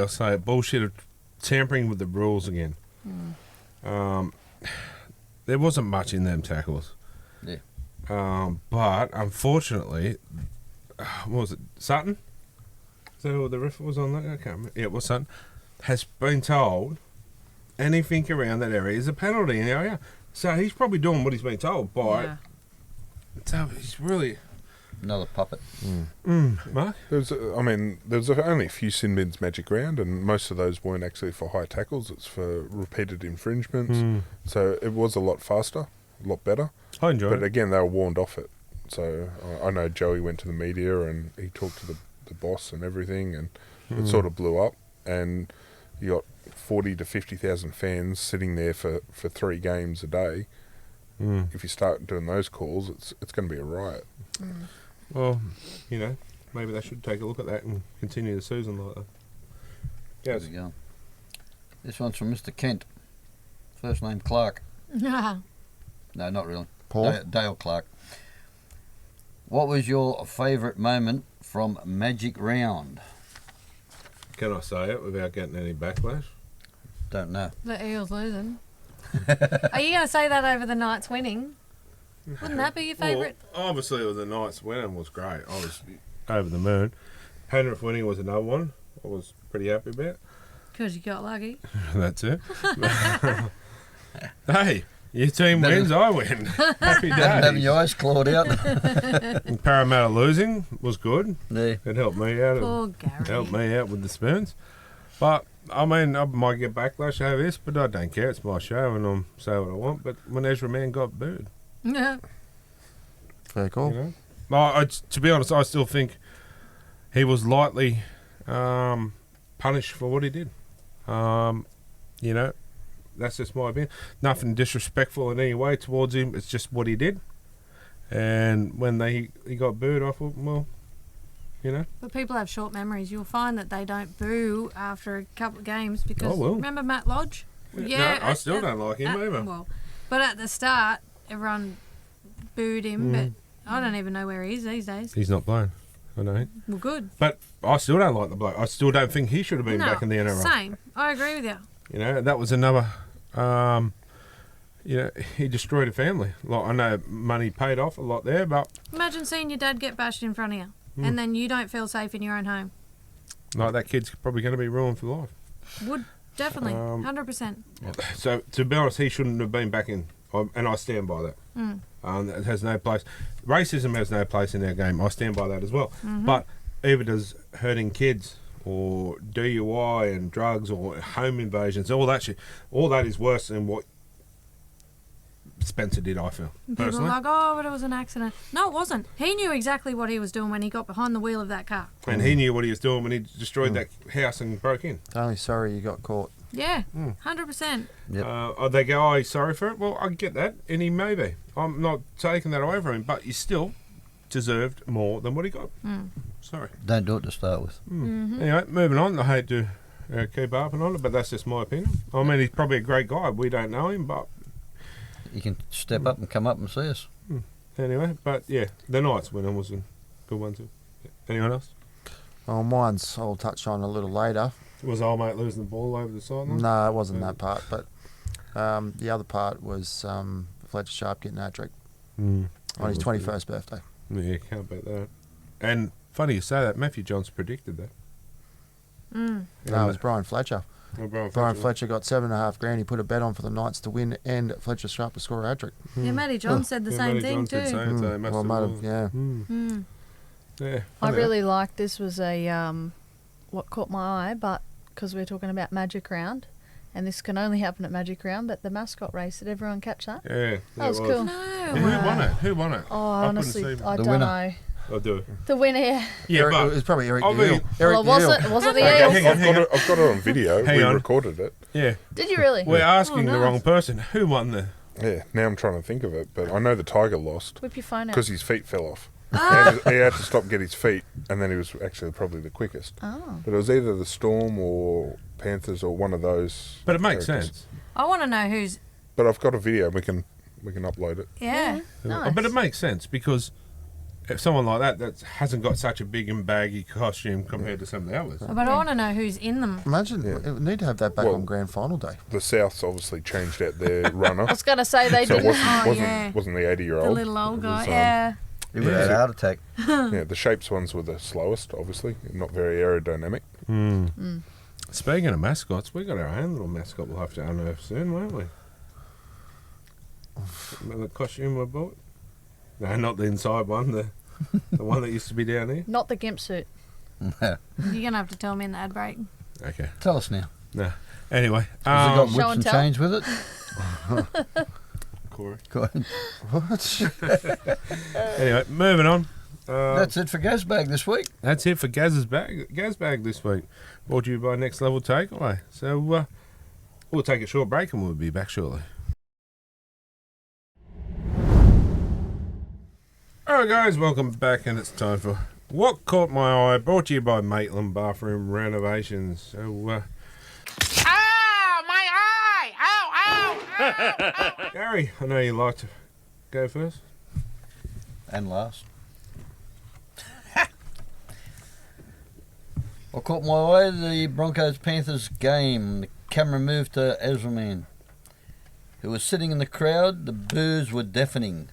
say it, bullshit of tampering with the rules again. There wasn't much in them tackles. Yeah. But unfortunately, what was it, Sutton? Is that who the ref was on that? I can't remember. Yeah, it was Sutton. Has been told anything around that area is a penalty in the area. So he's probably doing what he's been told by. Yeah. So he's really. Another puppet. Mark? There's only a few sin bins magic round, and most of those weren't actually for high tackles. It's for repeated infringements. So it was a lot faster, a lot better. I enjoyed But it. again, they were warned off it. So I know Joey went to the media and he talked to the boss and everything, and it sort of blew up. And you got 40 to 50,000 fans sitting there for 3 games a day. If you start doing those calls, it's going to be a riot. Well, maybe they should take a look at that and continue the season like that. How's it going? This one's from Mr. Kent. First name Clark. No, not really. Paul? Dale Clark. What was your favourite moment from Magic Round? Can I say it without getting any backlash? Don't know. The Eels losing. Are you going to say that over the Knights winning? Wouldn't that be your favourite? Well, obviously, the Knights winning was great. I was over the moon. Penrith winning was another one. I was pretty happy about. Because you got lucky. That's it. Hey, your team wins, I win. Happy Having days. your eyes clawed out. And Parramatta losing was good. Yeah. It helped me out. Poor Gary. Helped me out with the spoons. But, I mean, I might get backlash over this, but I don't care. It's my show and I'm say what I want. But when Ezra Mann got booed, Yeah. Fair call. Well, to be honest, I still think he was lightly punished for what he did. That's just my opinion. Nothing disrespectful in any way towards him. It's just what he did. And when he got booed, I thought, well, But people have short memories. You'll find that they don't boo after a couple of games because Oh, well. remember Matt Lodge? No, I still don't like him either. Well, but at the start, everyone booed him. But I don't even know where he is these days. He's not playing. I know. Well, good. But I still don't like the bloke. I still don't think he should have been No, back in the NRL. same. I agree with you. That was another. He destroyed a family. Like, I know money paid off a lot there, but Imagine seeing your dad get bashed in front of you, and then you don't feel safe in your own home. like that kid's probably going to be ruined for life. Would definitely, 100%. So to be honest, he shouldn't have been back in, and I stand by that. It has no place. Racism has no place in our game. I stand by that as well. But either does hurting kids or DUI and drugs or home invasions, all that shit, all that is worse than what Spencer did, I feel. People are Personally. like, oh, but it was an accident. No, it wasn't. He knew exactly what he was doing when he got behind the wheel of that car. And he knew what he was doing when he destroyed that house and broke in. Only sorry you got caught. Yeah, 100%. They go, oh, he's sorry for it. Well, I get that, and he may be. I'm not taking that away from him, but he still deserved more than what he got. Sorry. Don't do it to start with. Anyway, moving on. I hate to keep harping on it, but that's just my opinion. I mean, he's probably a great guy. We don't know him, but You can step up and come up and see us. anyway. But yeah, the Knights winning was a good one too. Anyone else? Well, mine's I'll touch on a little later. Was old mate losing the ball over the sideline? No, it wasn't that part, but the other part was Fletcher Sharp getting that trick on his 21st birthday. Yeah, can't beat that. And funny you say that. Matthew Johns predicted that. No, it was Brian Fletcher. Well, Brian Fletcher got $7.5 grand. He put a bet on for the Knights to win and Fletcher Sharp to score a hat trick. Yeah, Matty John said the same Matty thing Johns did too. say it, so he must Well, have might won. have, yeah. Yeah. I really like this was a what caught my eye, but because we're talking about Magic Round, and this can only happen at Magic Round, but the mascot race, did everyone catch that? Yeah, That was cool. No. Yeah, who won it? Who won it? Oh, I couldn't honestly, see. I The don't winner. know. I'll do it. The winner, yeah. Yeah, Eric, but it was probably Eric I the Eel. mean- Eric Well, the was Eel. it the Okay, Eels? hang on. I've got it on video. Hang we on. recorded it. yeah, Did you really? we're asking the nice. wrong person. Who won the? Yeah, now I'm trying to think of it, but I know the tiger lost Whip your phone out. because his feet fell off. He had to stop, get his feet, and then he was actually probably the quickest. Oh. But it was either the Storm or Panthers or one of those. But it makes characters. sense. I want to know who's. But I've got a video. We can upload it. Yeah. Nice. But it makes sense because if someone like that hasn't got such a big and baggy costume compared to some of the others. But I want to know who's in them. Imagine, Yeah. it would need to have that back Well- on grand final day. The Souths obviously changed out their runner, I was going to say they so it didn't. wasn't wasn't the 80-year-old. The little old guy. was, Yeah. He would have had a heart attack. Yeah, the shapes ones were the slowest, obviously, not very aerodynamic. Speaking of mascots, we got our own little mascot we'll have to unearth soon, won't we? Remember the costume we bought? No, not the inside one, the one that used to be down here. Not the gimp suit. You're going to have to tell me in the ad break. Okay. Tell us now. No. Anyway, Has it got Show whips and and tell. chains with it? Corey. Go ahead. Anyway, moving on. That's it for Gasbag this week. That's it for Gasbag this week. Brought to you by Next Level Takeaway. So we'll take a short break and we'll be back shortly. Alright guys, welcome back and it's time for What Caught My Eye, brought to you by Maitland Bathroom Renovations. So Ow! My eye! Ow! Ow! Ow! Gary, I know you like to go first. And last. I caught my eye the Broncos-Panthers game. The camera moved to Ezra Man, who was sitting in the crowd. The boos were deafening.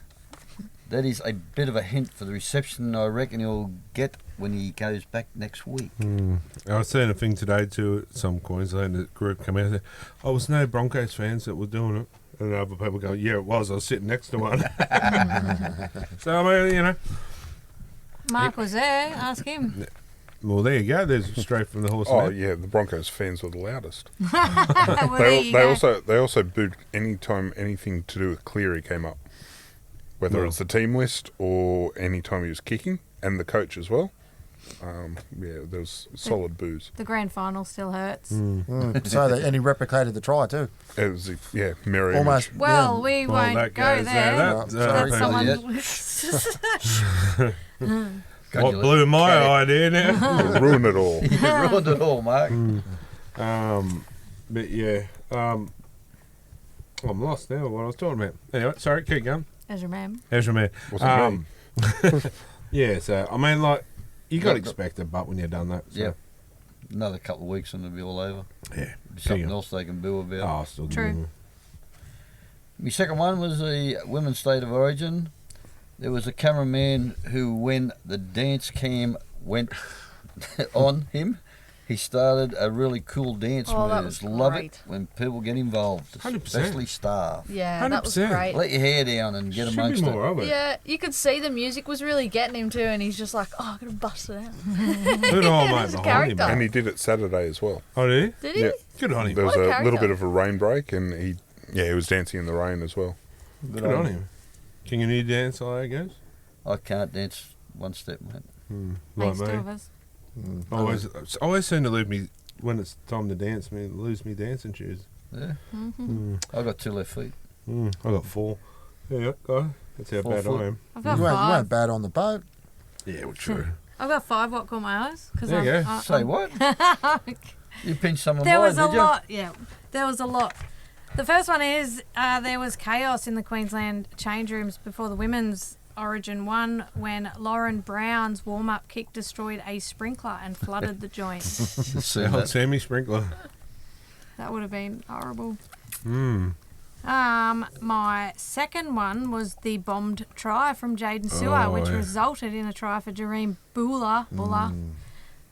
That is a bit of a hint for the reception I reckon he'll get when he goes back next week. I was seeing a thing today too, some Queensland group come out and said, oh, it was no Broncos fans that were doing it. And other people go, yeah, it was. I was sitting next to one. So, I mean, you know. Mark was there. Ask him. Well, there you go. There's straight from the horse. Oh yeah, the Broncos fans were the loudest. Well, there you go. They also booed anytime anything to do with Cleary came up, whether Well. it's the team list or any time he was kicking, and the coach as well. Yeah, there was solid boos. The grand final still hurts. Mm. And he replicated the try too. It was mirror Almost. image. Well, yeah. we Well, won't that go goes there. there. Sorry. That's someone. What blew my idea now? It'll ruin it all. You ruined it all, Mark. But yeah, I'm lost now what I was talking about. Anyway, sorry, keep going. Ezra Man. Ezra Man. Wasn't me. Yeah, so, I mean, like, you got to Yeah, expect a butt when you've done that. So. Yeah. Another couple of weeks and it'll be all over. Yeah. Something on. else they can boo about. Oh, still True. doing My second one was the Women's State of Origin. There was a cameraman who, when the dance cam went on him, he started a really cool dance Oh, that moves. was Love great. it when people get involved, 100%. especially staff. Yeah, that was 100%. great. Let your hair down and get Should amongst be it. more of it. Yeah, you could see the music was really getting him too, and he's just like, "Oh, I'm gonna bust it out." Good old mate He's a behind him. character. And he did it Saturday as well. Oh, did he? Did he? Yeah. Good on him. There was What a a character. little bit of a rain break, and he was dancing in the rain as well. Good on him. King of New Dance, I guess. I can't dance one step, mate. Like Thanks to me. of us. Always seem to lose me when it's time to dance. Me lose me dancing shoes. Yeah. I've got 2 left feet. I got 4. Yeah, go. That's how 4 bad foot. I am. I've You got weren't 5. bad on the boat. Yeah, well, true. I've got 5. What caught my eyes? Cause There you I'm- go. I- Say I'm- what? You pinched some of There mine, was a did you? lot. Yeah, there was a lot. The first one is there was chaos in the Queensland change rooms before the women's Origin 1 when Lauren Brown's warm-up kick destroyed a sprinkler and flooded the joint. See The old that? Sammy Sprinkler. That would have been horrible. Mm. My second one was the bombed try from Jaden Sewer, Oh, which yeah. resulted in a try for Jareem Buller.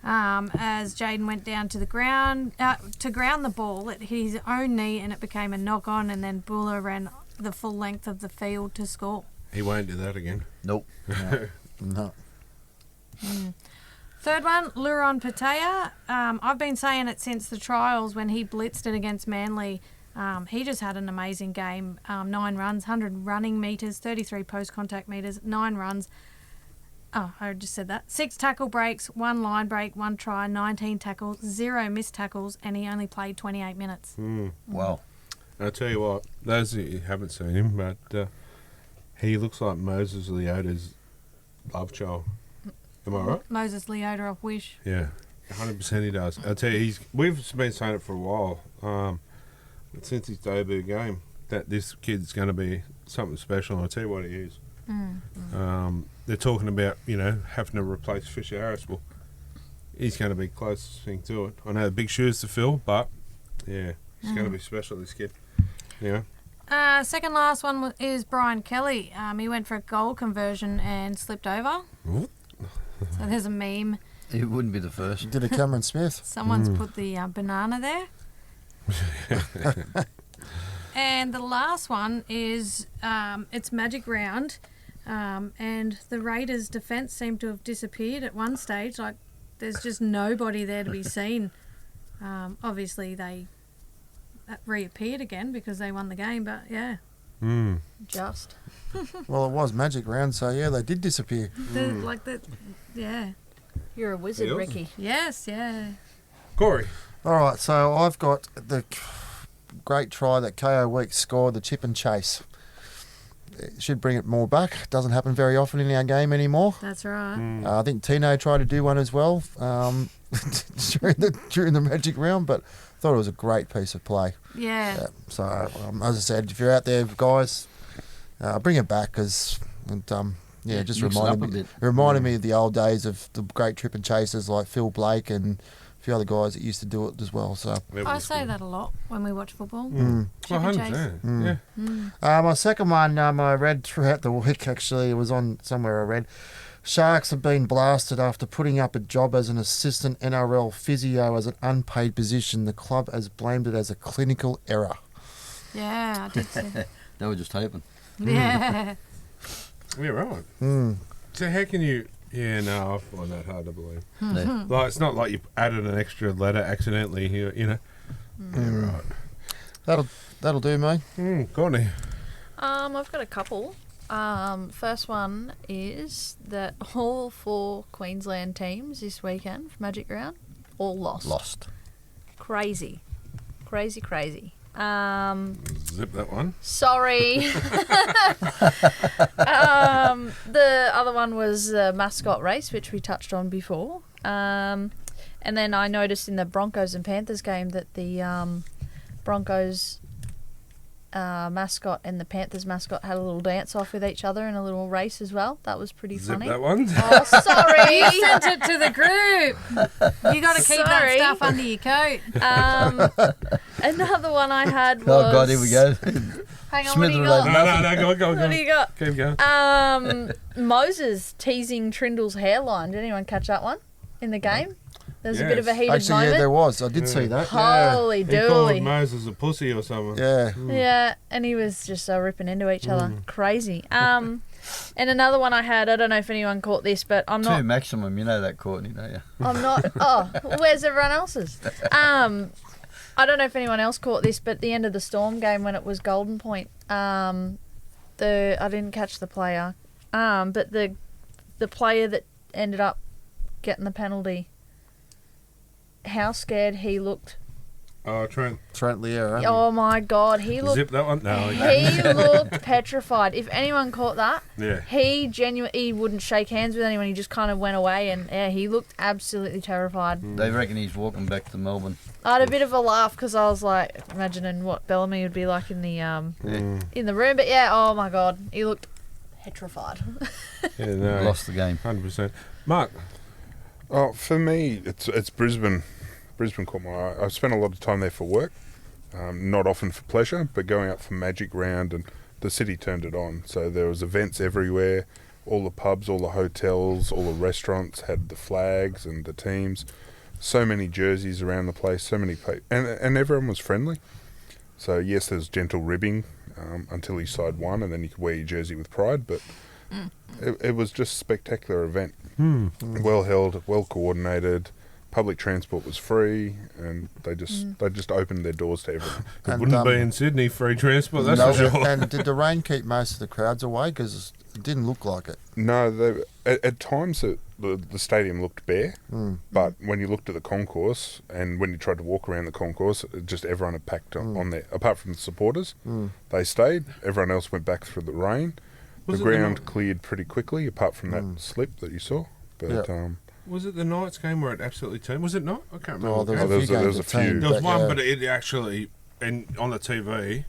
As Jaden went down to the ground to ground the ball, it hit his own knee and it became a knock-on, and then Buller ran the full length of the field to score. He won't do that again. Nope. No. Third one, Luron Patea. I've been saying it since the trials when he blitzed it against Manly. He just had an amazing game. 9 runs, 100 running metres, 33 post-contact metres, 9 runs. Oh, I just said that. 6 tackle breaks, 1 line break, 1 try, 19 tackles, 0 missed tackles, and he only played 28 minutes. Wow. I'll tell you what, those who haven't seen him, but he looks like Moses Leota's love child. Am I right? Moses Leota off Wish. Yeah, 100% he does. I'll tell you, we've been saying it for a while, since his debut game, that this kid's going to be something special. I'll tell you what he is. They're talking about, having to replace Fisher Harris. Well, he's going to be closest thing to it. I know big shoes to fill, but yeah, he's going to be special, this kid. Yeah. Second last one is Brian Kelly. He went for a goal conversion and slipped over. So there's a meme. It wouldn't be the first. Did a Cameron Smith. Someone's put the banana there. And the last one is it's Magic Round. And the Raiders' defence seemed to have disappeared at one stage. Like, there's just nobody there to be seen. Obviously, they reappeared again because they won the game, but yeah. Just. Well, it was Magic Round, so yeah, they did disappear. Yeah. You're a wizard, Eels? Ricky. Yes, yeah. Corey. All right, so I've got the great try that KO Weeks scored, the chip and chase. It should bring it more back. Doesn't happen very often in our game anymore. That's right. I think Tino tried to do one as well during the Magic Round, but thought it was a great piece of play. Yeah. So, as I said, if you're out there, guys, bring it back because, just mix it up a reminded bit. me of the old days of the great trip and chasers like Phil Blake and a few other guys that used to do it as well. So, I say that a lot when we watch football. Chip Well, and 100%. chase. Yeah. my second one, I read throughout the week. Actually, it was on somewhere. I read Sharks have been blasted after putting up a job as an assistant NRL physio as an unpaid position. The club has blamed it as a clinical error. Yeah, I did see. They were just hoping. Yeah. Yeah, right. So how can you... Yeah, no, I find that hard to believe. Yeah. Like, it's not like you added an extra letter accidentally here, Yeah, right. That'll do, mate. Courtney. I've got a couple. First one is that all 4 Queensland teams this weekend for Magic Round all lost. Crazy. Zip that one. Sorry. The other one was the mascot race, which we touched on before. And then I noticed in the Broncos and Panthers game that the Broncos mascot and the Panthers mascot had a little dance off with each other in a little race as well. That was pretty Zip funny. that one. Oh, sorry. You sent it to the group. You got to keep that Sorry. stuff under your coat. Another one I had was... Oh, God, here we go. Hang on, Smith what do you and got? Ray. No, go. What do you got? Keep going. Moses teasing Trindle's hairline. Did anyone catch that one in the game? There was a bit of a Yes. heated Actually, moment. yeah, there was. I did see that. Holy He called dooly. Moses a pussy or something. Yeah. Yeah, and he was just ripping into each other. Crazy. And another one I had, I don't know if anyone caught this, but I'm Two not... maximum, you know that, Courtney, don't you? I'm not... Oh, where's everyone else's? I don't know if anyone else caught this, but the end of the Storm game when it was Golden Point, I didn't catch the player, but the player that ended up getting the penalty, how scared he looked. Oh, Trent. Trent Liera. Oh my God, he looked... Zip that one. No. He looked petrified. If anyone caught that, Yeah. he wouldn't shake hands with anyone. He just kind of went away, and yeah, he looked absolutely terrified. They reckon he's walking back to Melbourne. I had a bit of a laugh because I was like imagining what Bellamy would be like in the in the room. But yeah, oh my God, he looked petrified. Yeah, no. Lost the game. 100%. Mark. Oh, for me, it's Brisbane. Brisbane caught my eye. I spent a lot of time there for work, not often for pleasure, but going up for Magic Round, and the city turned it on. So there was events everywhere. All the pubs, all the hotels, all the restaurants had the flags and the teams. So many jerseys around the place, so many and everyone was friendly. So yes, there's gentle ribbing until each side won, and then you could wear your jersey with pride. But it was just a spectacular event. Well held, well coordinated. Public transport was free, and they just opened their doors to everyone. It wouldn't be in Sydney, free transport, that's No. for sure. And did the rain keep most of the crowds away? Because it didn't look like it. No, at times the stadium looked bare, but when you looked at the concourse and when you tried to walk around the concourse, just everyone had packed on there. Apart from the supporters, they stayed. Everyone else went back through the rain. Was The it the ground night- cleared pretty quickly, apart from that slip that you saw. But Yeah. Was it the Knights game where it absolutely turned? Was it not? I can't remember. Oh, there what was game. a few there was games a of few. team, There was one, yeah. but it actually, and on the TV,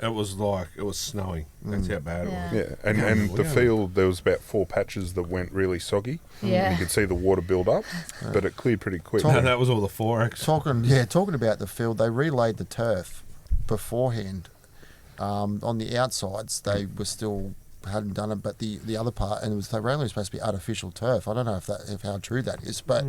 it was like it was snowing. That's how bad it Yeah. was. yeah, and the field, there was about 4 patches that went really soggy. Yeah. You could see the water build up, but it cleared pretty quick. No, that was all the 4X. Talking about the field, they relayed the turf beforehand. On the outsides, they were still hadn't done it, but the other part, and they were only supposed to be artificial turf. I don't know if how true that is, but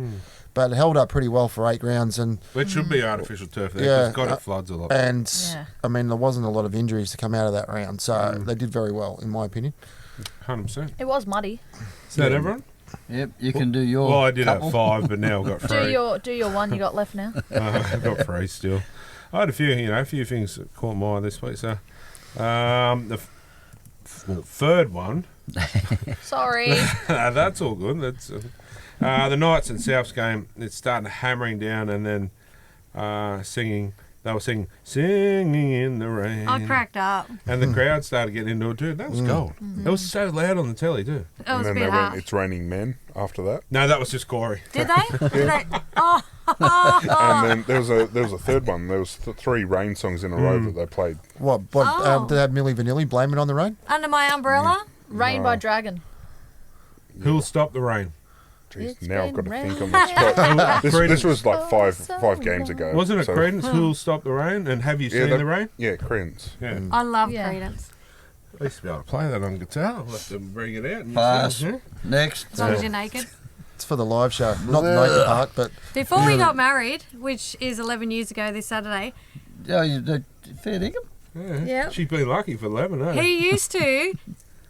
it held up pretty well for 8 rounds, and It should be artificial turf there. Yeah, 'Cause God, it floods a lot. Yeah. I mean there wasn't a lot of injuries to come out of that round, so they did very well in my opinion. 100%. It was muddy. Is that everyone? Yep, you can do your. Well, I did couple. have 5, but now I've got 3. Do your one you got left now. I've got 3 still. I had a few things that caught my eye this week. So, the third one. Sorry. That's all good. That's the Knights and Souths game. It's starting hammering down, and then singing. They were singing in the rain. I cracked up. And the crowd started getting into it too. That was gold. It was so loud on the telly too. It And was a then bit they hard. went, "It's raining men." After that, No, that was just Corey. Did they? Did they? Oh. and then there was a third one. There was 3 rain songs in a row that they played. What Oh. did they have Milli Vanilli blame it on the rain? Under my umbrella? Rain by Dragon. Who'll stop the rain? Jeez, It's now I've got to been think on the spot. this was like five games ago. Wasn't it so- Credence Who'll Stop the Rain? And Have You Seen the Rain? Yeah, Credence. Yeah. I love Yeah. Credence. I used to be able to play that on guitar. I'll have to bring it out. And Pass. yeah. Next. As long as you're naked. It's for the live show, not the naked part, but Before we got married, which is 11 years ago this Saturday, Oh, fair dinkum. Yeah. Yep. She's been lucky for 11, eh? he used to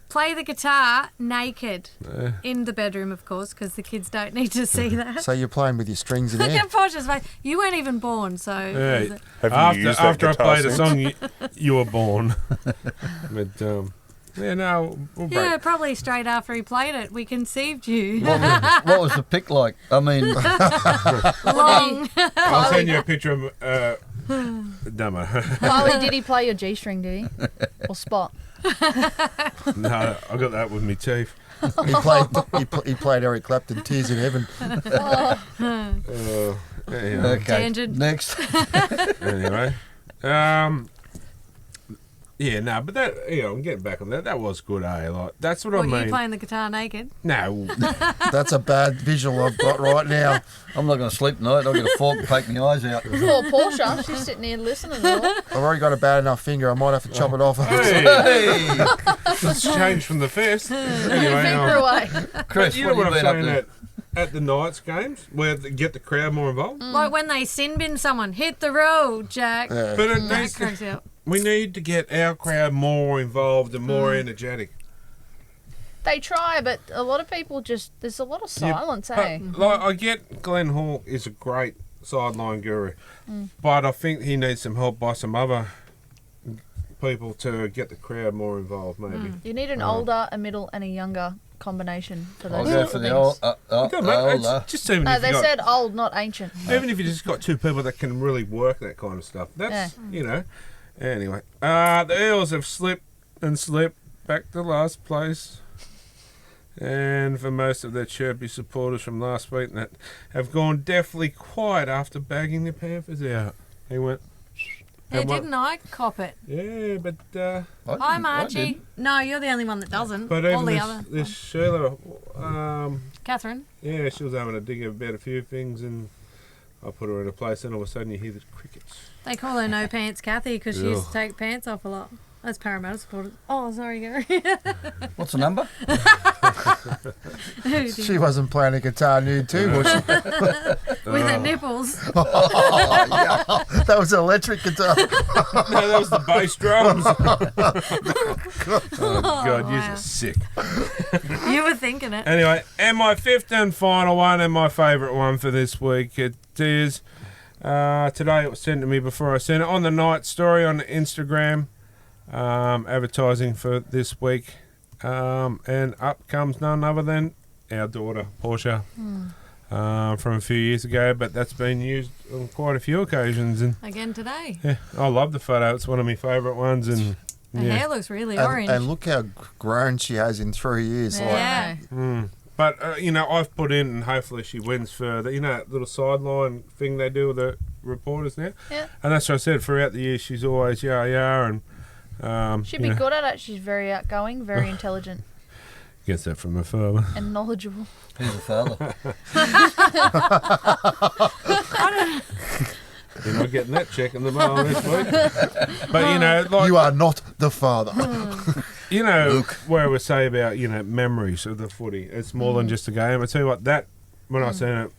play the guitar naked Yeah. in the bedroom, of course, because the kids don't need to see that. so you're playing with your strings in Look there. at Posh's face. You weren't even born, so. Yeah. Have you used that After I guitar played a since? song, you were born. But, yeah, no, we'll break. Yeah, probably straight after he played it, we conceived you. What was the pick like? I mean, Long. I'll send you a picture of Dumber. Carly, did he play your G string, did he? Or spot? No, I got that with me teeth. He played Eric Clapton, Tears in Heaven. Anyway. okay. Tangent. Next. Anyway. Yeah, no, but that, I'm getting back on that. That was good, eh? Like, that's what I What, you mean. playing the guitar naked? No. That's a bad visual I've got right now. I'm not going to sleep tonight. I'll get a fork and poke my eyes out. Poor Portia, she's sitting here listening to it. I've already got a bad enough finger. I might have to chop it off. Hey, Hey, it's changed from the first. Anyway, Finger away. Chris, you know what what have I'm you been saying up to? at the Knights games, where they get the crowd more involved? Like when they sin bin someone, hit the road, Jack. Yeah. But it That needs to, cracks me up. we need to get our crowd more involved and more energetic. They try, but a lot of people there's a lot of silence, eh? But, like, I get Glenn Hall is a great sideline guru, but I think he needs some help by some other people to get the crowd more involved, maybe. You need an older, a middle, and a younger combination for I'll those go sorts for of the things. old. Come on, it's older. just even No, if you they got, said old, not ancient. even if you just got 2 people that can really work that kind of stuff. That's Anyway, the Eels have slipped back to last place. And for most of their chirpy supporters from last week that have gone deathly quiet after bagging the Panthers out. He went, Yeah, and what- didn't I cop it? yeah, but Hi, Margie. No, you're the only one that doesn't. but All even the this, other. this Sheila, Catherine. yeah, she was having a dig about a few things, and I put her in a place, and all of a sudden you hear the crickets. They call her No Pants Kathy because she used to Ugh. take pants off a lot. That's Parramatta supporters. Oh, sorry, Gary. What's the number? She wasn't playing a guitar nude too, was she? With her nipples. Oh, yeah. That was an electric guitar. No, that was the bass drums. Oh, God, you're wow. sick. You were thinking it. Anyway, and my fifth and final one, and my favourite one for this week, it is today. It was sent to me before I sent it on the night story on Instagram, advertising for this week, and up comes none other than our daughter Portia, from a few years ago, but that's been used on quite a few occasions, and Again today. yeah, I love the photo. It's one of my favourite ones, and Her hair looks really orange. And look how grown she has in 3 years. Like, yeah. But, I've put in, and hopefully she wins further. You know that little sideline thing they do with the reporters now? Yeah. And that's what I said, throughout the year, she's always and... She'd be good at it. She's very outgoing, very intelligent, Gets that from her father. and knowledgeable. Who's the father? You're not getting that check in the mail this week. But, like... You are not the father. Where we say about, memories of the footy, it's more than just a game. I tell you what, when I seen it,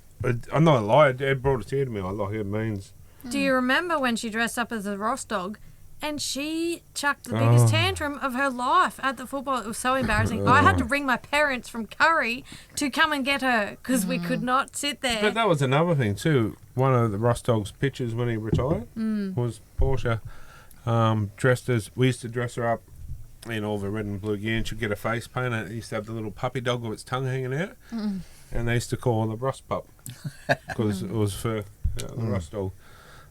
I'm not a liar, it brought a tear to me. I like it means. Do you remember when she dressed up as a Ross dog and she chucked the biggest tantrum of her life at the football? It was so embarrassing. I had to ring my parents from Curry to come and get her because we could not sit there. But that was another thing too. One of the Ross Dog's pictures when he retired was Portia dressed as... We used to dress her up in all the red and blue gear, and she'd get a face paint, and it used to have the little puppy dog with its tongue hanging out, and they used to call her the Ross Pup because it was for the Ross Dog.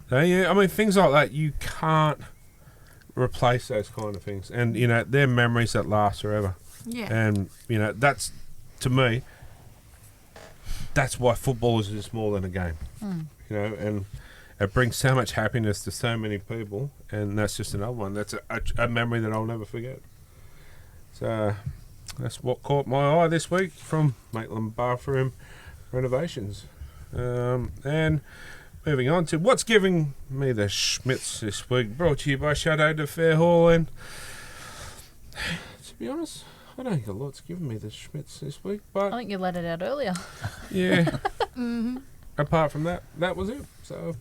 So, yeah, I mean, things like that, you can't replace those kind of things, and they're memories that last forever. Yeah. And that's, to me, that's why football is just more than a game. And it brings so much happiness to so many people, and that's just another one. That's a memory that I'll never forget. So that's what caught my eye this week from Maitland Bathroom Renovations. And moving on to what's giving me the schmitz this week, brought to you by Shadow de Fairhall. And to be honest, I don't think a lot's given me the schmitz this week, but I think you let it out earlier. yeah. Apart from that, that was it. So.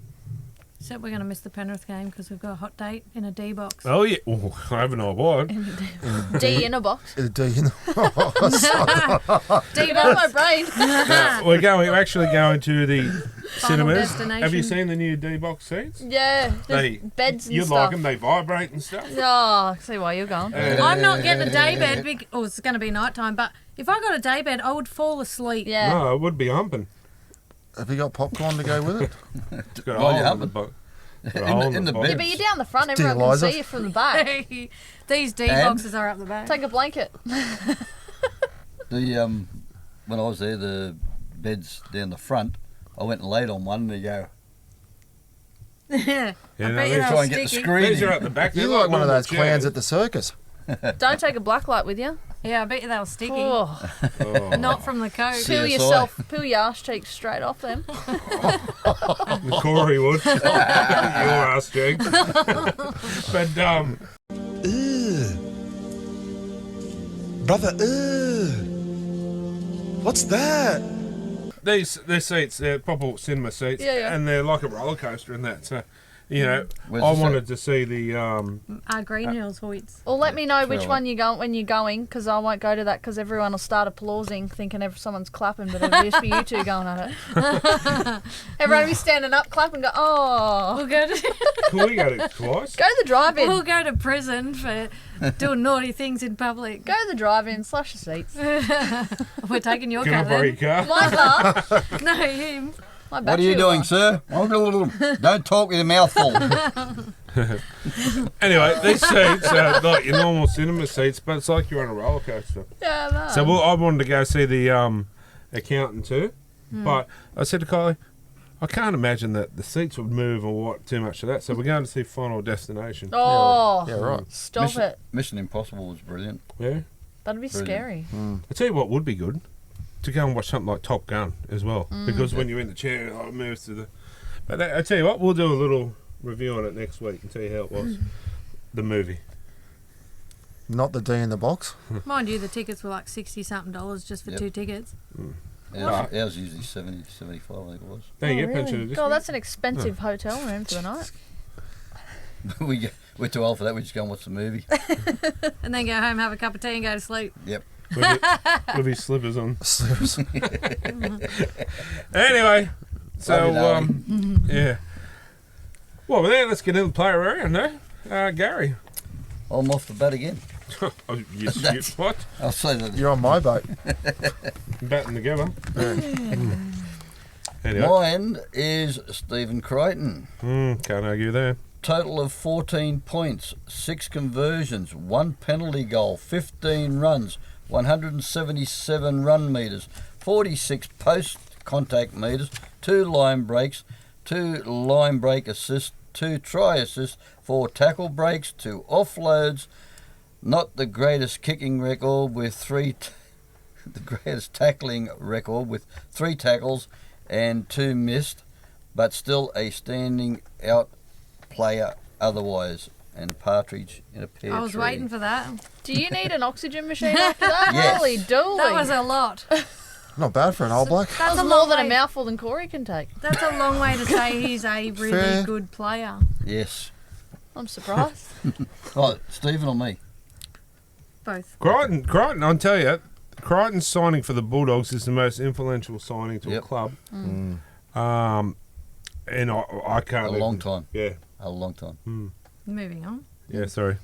Except we're going to miss the Penrith game because we've got a hot date in a D box. Oh yeah, I have no what. D in a box. Do you know? D Out of box. my brain. We're actually going to the Final cinemas. destination. Have you seen the new D box seats? Yeah, there's They- beds and You stuff. like them? They vibrate and stuff. Oh, I see why you're going. I'm not getting a day bed because it's going to be nighttime, but if I got a day bed, I would fall asleep. Yeah. No, it would be humping. Have you got popcorn to go with it? It's got a While hole you're in the humping. box. Got a hole in the bottom. Yeah, but you're down the front. Do Everyone can Eliza? see you from the back. These D boxes are up the back. Take a blanket. The when I was there, the beds down the front, I went and laid on one and they go, Yeah. Yeah, I no, bet you these- they're try and get the sticky. screen These in. are at the back. You They're like one of normal those clowns chairs. at the circus. Don't take a black light with you. Yeah, I bet you they were sticky. Oh, Oh. Not from the coat. See- peel CSI. yourself, peel your arse cheeks straight off them. Corey would. Your ass cheeks. But Brother, what's that? these seats, they're proper cinema seats, Yeah, yeah. and they're like a roller coaster in that. So, Where's I this wanted to see the Green Hills Hoyts. Or let me know which Really? one you go when you're going, because I won't go to that because everyone will start applauding, thinking someone's clapping, but it'll just be you two going at it. Everyone will be standing up, clapping, go, oh. We'll go to Can we go to twice? Go to the drive-in. we'll go to prison for doing naughty things in public. Go to the drive-in, slash the seats. We're taking your Can I car borrow then. your car? My car. No, him. My What are you battery doing, will- sir? Don't talk with your mouth full. Anyway, these seats are like your normal cinema seats, but it's like you're on a roller coaster. Yeah, no. So I wanted to go see the accountant too, but I said to Kylie, I can't imagine that the seats would move or what too much of that. So we're going to see Final Destination. Oh, Yeah, right. stop Mission, it. Mission Impossible was brilliant. Yeah, That'd be Brilliant. scary. I tell you what would be good to go and watch something like Top Gun as well, because when you're in the chair, it moves to the. But I tell you what, we'll do a little review on it next week and tell you how it was, the movie. Not the D in the box. Mind you, the tickets were like $60-something just for Yep. 2 tickets. Ours usually 70, 75, I think it was. There you Oh, go, pension really? discount. God, that's an expensive hotel room for the night. We're too old for that. We just go and watch the movie. And then go home, have a cup of tea and go to sleep. Yep. With his slippers on. Anyway, so yeah. Well, then let's get into the player area, no? Gary. I'm off the bat again. Oh, you what? I'll say that. You're on my boat. Batting together. Anyway. Mine is Stephen Crichton. Can't argue there. Total of 14 points, 6 conversions, 1 penalty goal, 15 runs, 177 run metres, 46 post-contact metres, 2 line breaks, 2 line break assists, 2 try assists, 4 tackle breaks, 2 offloads, not the greatest kicking record with the greatest tackling record with 3 tackles and 2 missed, but still a standing out player otherwise, and Partridge in a pear I was tree. waiting for that. Do you need an oxygen machine after that? Yes. Holy dooly. That was a lot. Not bad for an old bloke. That That's was a more long than a way. mouthful than Corey can take. That's a long way to say he's a really Fair. good player. Yes. I'm surprised. Oh, Stephen or me? Both. Crichton, I'll tell you, Crichton's signing for the Bulldogs is the most influential signing to a Yep. club. And I can't. A long time. Yeah. A long time. Moving on. Yeah, sorry.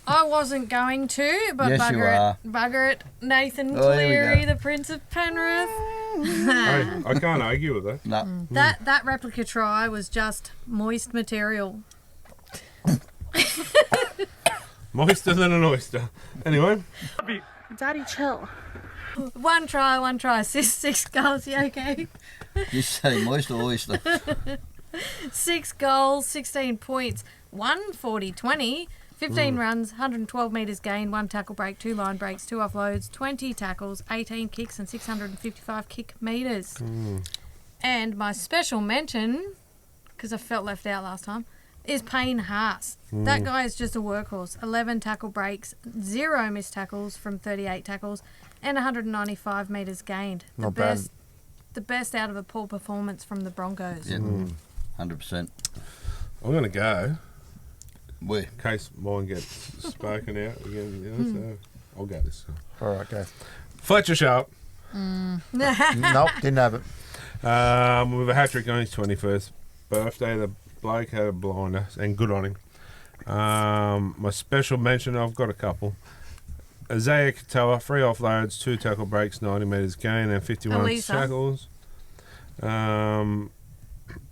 I wasn't going to, but Yes, you are. bugger it. Nathan Oh, here we Cleary, go. the Prince of Penrith. I can't argue with that. No. That replica try was just moist material. Moister than an oyster. Anyway, Daddy, chill. One try, assist, 6 goals. You okay? You say moist or oyster? 6 goals, 16 points, 140-20, 15 runs, 112 metres gained, 1 tackle break, 2 line breaks, 2 offloads, 20 tackles, 18 kicks and 655 kick metres. And my special mention, because I felt left out last time, is Payne Haas. That guy is just a workhorse. 11 tackle breaks, 0 missed tackles from 38 tackles, and 195 metres gained. Not bad. The best out of a poor performance from the Broncos. Yeah. 100%. I'm going to go Where? in case mine gets spoken out again. You know, so I'll go this time. All right, go. Fletcher Sharp Nope, didn't have it. with a hat-trick on his 21st birthday. The bloke had a blinder, and good on him. My special mention, I've got a couple. Isaiah Katoa, 3 offloads, 2 tackle breaks, 90 metres gain, and 51 Elisa. tackles.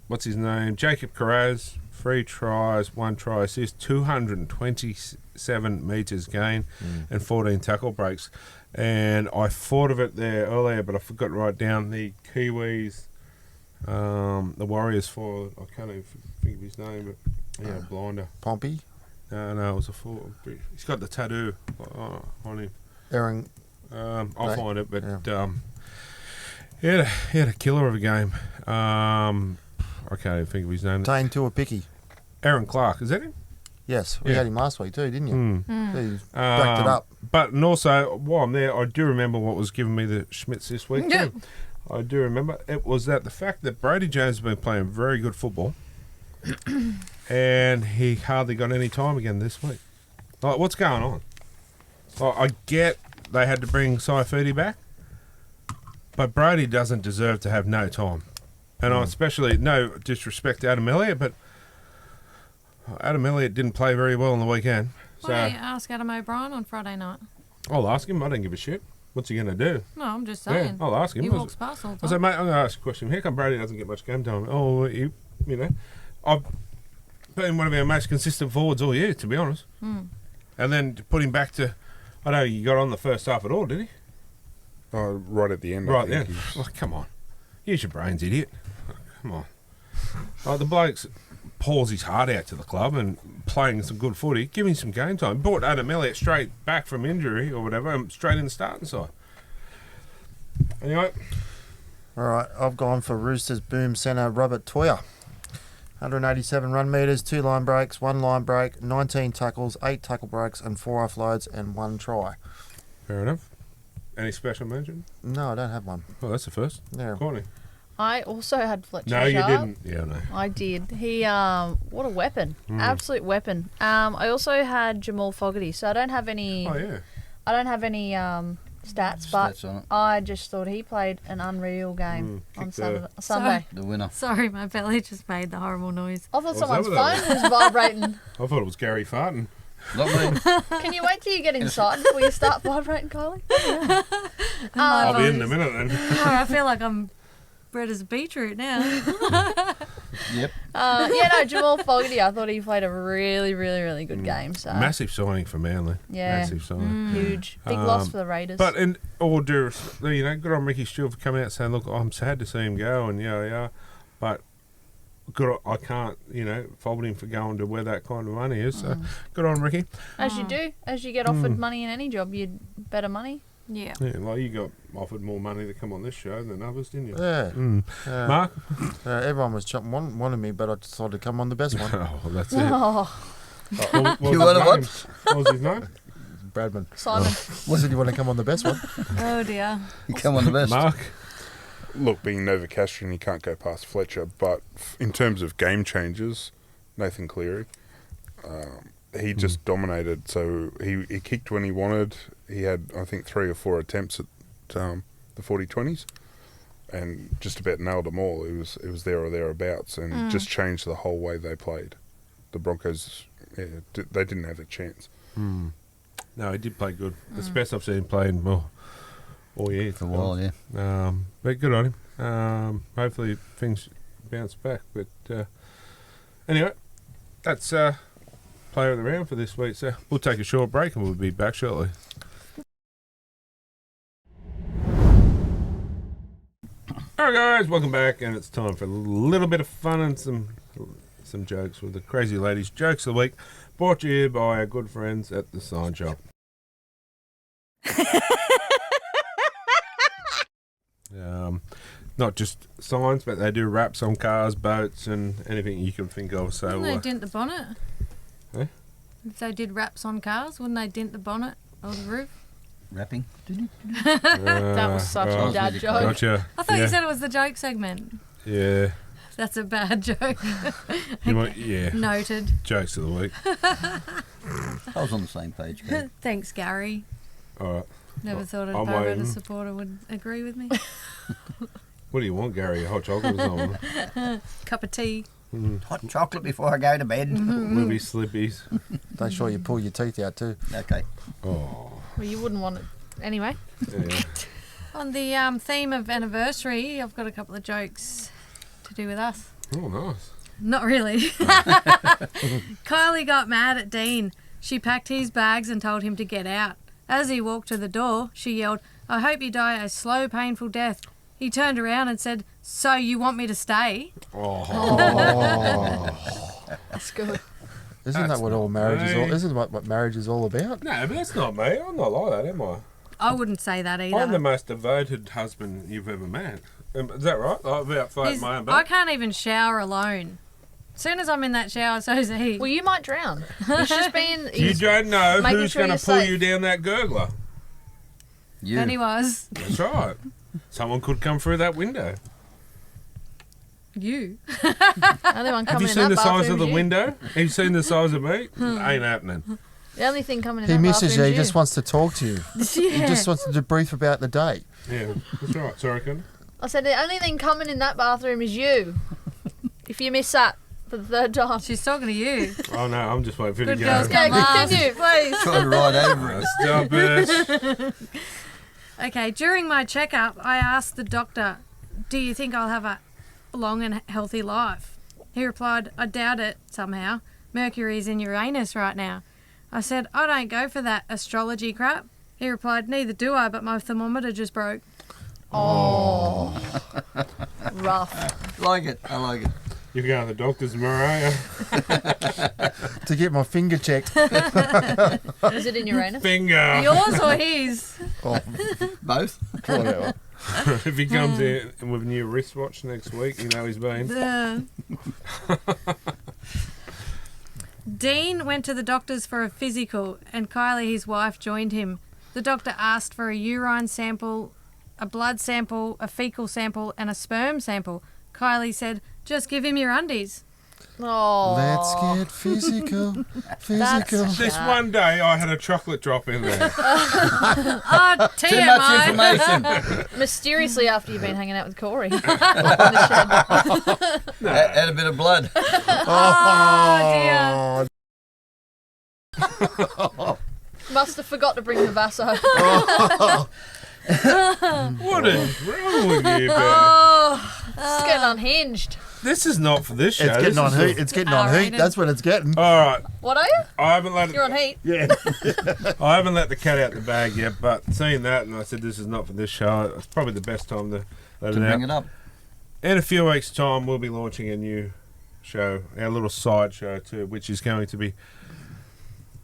What's his name? Jacob Carraz, 3 tries, 1 try assist, 227 metres gain, and 14 tackle breaks. And I thought of it there earlier, but I forgot to write down the Kiwis, the Warriors for, I can't even think of his name, but yeah, blinder. Pompey, No, it was a full. He's got the tattoo on him. Aaron. I'll Right. find it, but Yeah. he had a killer of a game. I can't even think of his name. Tane Tuapicky. Aaron Clark, is that him? Yes, we Yeah. had him last week too, didn't you? Mm. He backed it up. But and also, while I'm there, I do remember what was giving me the schmitz this week. Yeah. Too. I do remember it was that the fact that Brady Jones has been playing very good football, and he hardly got any time again this week. Like, what's going on? Like, I get they had to bring Saifidi back, but Brady doesn't deserve to have no time. And I especially, no disrespect to Adam Elliott, but Adam Elliott didn't play very well on the weekend. So Why don't you ask Adam O'Brien on Friday night? I'll ask him. I don't give a shit. What's he going to do? No, I'm just Yeah, saying. I'll ask him. He I was- walks past all the I said, time. mate, I'm going to ask a question. How come Brady doesn't get much game time? Oh, you know, I've been one of our most consistent forwards all year, to be honest. And then to put him back to, I don't know, he got on the first half at all, did he? Oh, right at the end. I Right think then. he's- Oh, come on. Use your brains, idiot. Oh, come on. The bloke's pours his heart out to the club and playing some good footy. Give him some game time. Brought Adam Elliott straight back from injury or whatever and straight in the starting side. Anyway, All right, I've gone for Roosters boom centre Robert Toyer. 187 run metres, 2 line breaks, 1 line break, 19 tackles, 8 tackle breaks, and 4 offloads, and 1 try. Fair enough. Any special mention? No, I don't have one. Well, that's the first. Yeah. Courtney. I also had Fletcher No, you Sharp. didn't. Yeah, no. I did. He, what a weapon. Absolute weapon. I also had Jamal Fogarty, so I don't have any... Oh, yeah. I don't have any stats, but Stats on it. I just thought he played an unreal game on kicked Sunday. The winner. Sorry, my belly just made the horrible noise. I thought was someone's that phone with was vibrating. I thought it was Gary farting. Not me. Can you wait till you get inside before you start vibrating, Kylie? I'll be in a minute then. Oh, I feel like I'm red as a beetroot now. Yep. Jamal Fogarty, I thought he played a really, really, really good game. So Massive signing for Manly. Yeah. Massive signing. huge. Big loss for the Raiders. But in all due respect, good on Ricky Stewart for coming out saying, look, I'm sad to see him go, and yeah. But I can't, fault him for going to where that kind of money is. So good on Ricky. as you do, as you get offered money in any job, you'd better money. Yeah. Yeah, like you got offered more money to come on this show than others, didn't you? Yeah. Mark? Everyone was wanted me, but I decided to come on the best one. Oh, that's it. Oh, What was You his wanna name? what? What was his name? Bradman. Simon. Wasn't you want to come on the best one? Oh dear. You come on the best. Mark? Look, being Novocastrian, you can't go past Fletcher. But in terms of game changers, Nathan Cleary, he just dominated. So he kicked when he wanted. He had, I think, 3 or 4 attempts at the 40-20s and just about nailed them all. It was there or thereabouts and just changed the whole way they played. The Broncos, they didn't have a chance. No, he did play good. It's the best I've seen him playing all year. For a while, yeah. But good on him. Hopefully things bounce back. But anyway, that's player of the round for this week. So we'll take a short break and we'll be back shortly. Alright guys, welcome back, and it's time for a little bit of fun and some jokes with the Crazy Ladies Jokes of the Week, brought to you by our good friends at the Sign Shop. Not just signs, but they do wraps on cars, boats, and anything you can think of. So Wouldn't they dent the bonnet? Eh? If they did wraps on cars, wouldn't they dent the bonnet or the roof? Rapping. That was such a dad joke. Gotcha. I thought yeah. you said it was the joke segment. Yeah. That's a bad joke. Yeah. Noted. Jokes of the week. I was on the same page, Kate. Thanks, Gary. All right. Never thought a I'm Parramatta waiting. supporter would agree with me. What do you want, Gary? A hot chocolate or something? Cup of tea. Hot chocolate before I go to bed. Movie slippies. Make sure you pull your teeth out too. Okay. Oh. Well, you wouldn't want it. Anyway. Yeah. On the theme of anniversary, I've got a couple of jokes to do with us. Oh, nice. Not really. Kylie got mad at Dean. She packed his bags and told him to get out. As he walked to the door, she yelled, "I hope you die a slow, painful death." He turned around and said, "So you want me to stay?" Oh. That's good. Isn't That's that what all marriage is? me. Isn't what marriage is all about? No, but that's not me. I'm not like that, am I? I wouldn't say that either. I'm the most devoted husband you've ever met. Is that right? Like, without floating He's- my own I boat? can't even shower alone. As soon as I'm in that shower, so's he. Well, you might drown. He's just been. You He's, don't know making who's sure going you're to pull safe. you down that gurgler. You. And he was. That's right. Someone could come through that window. You. only one Have coming you in seen that the size bathroom of the is you. window? Have you seen the size of me? Ain't happening. The only thing coming in He that misses you. bathroom He is just wants to talk to you. He Yeah. just wants to debrief about the day. Yeah, that's right. Sorry, Con. I said the only thing coming in that bathroom is you. If you miss that for the third time. She's talking to you. Oh no, I'm just waiting for you Good to girls go. come Okay, last. continue, please. Trying to ride over it. Stop it. Okay, during my checkup, I asked the doctor, "Do you think I'll have a long and healthy life?" He replied, "I doubt it somehow. Mercury's in Uranus right now." I said, "I don't go for that astrology crap." He replied, "Neither do I, but my thermometer just broke." Oh. Rough. Like it. I like it. You're going to the doctor's tomorrow, are you? To get my finger checked. Is it in Uranus? Finger. Yours or his? Oh, Both. whatever. If he comes in with a new wristwatch next week, you know he's been. Dean went to the doctors for a physical, and Kylie, his wife, joined him. The doctor asked for a urine sample, a blood sample, a fecal sample, and a sperm sample. Kylie said, "Just give him your undies." Oh. Let's get physical. Physical. This one day I had a chocolate drop in there. Oh, TMI. Too much information. Mysteriously after you've been hanging out with Corey. In the shed. Add a bit of blood. Oh, dear. Must have forgot to bring the Vaso. What is wrong with you, Ben? Oh, it's getting unhinged. This is not for this show. It's getting This on is heat. It's getting on heat. R-rated. That's what it's getting. All right. What are you? I haven't let You're on heat. Yeah. I haven't let the cat out the bag yet, but seeing that, and I said this is not for this show. It's probably the best time to let To it bring out. it up. In a few weeks' time, we'll be launching a new show, our little side show too, which is going to be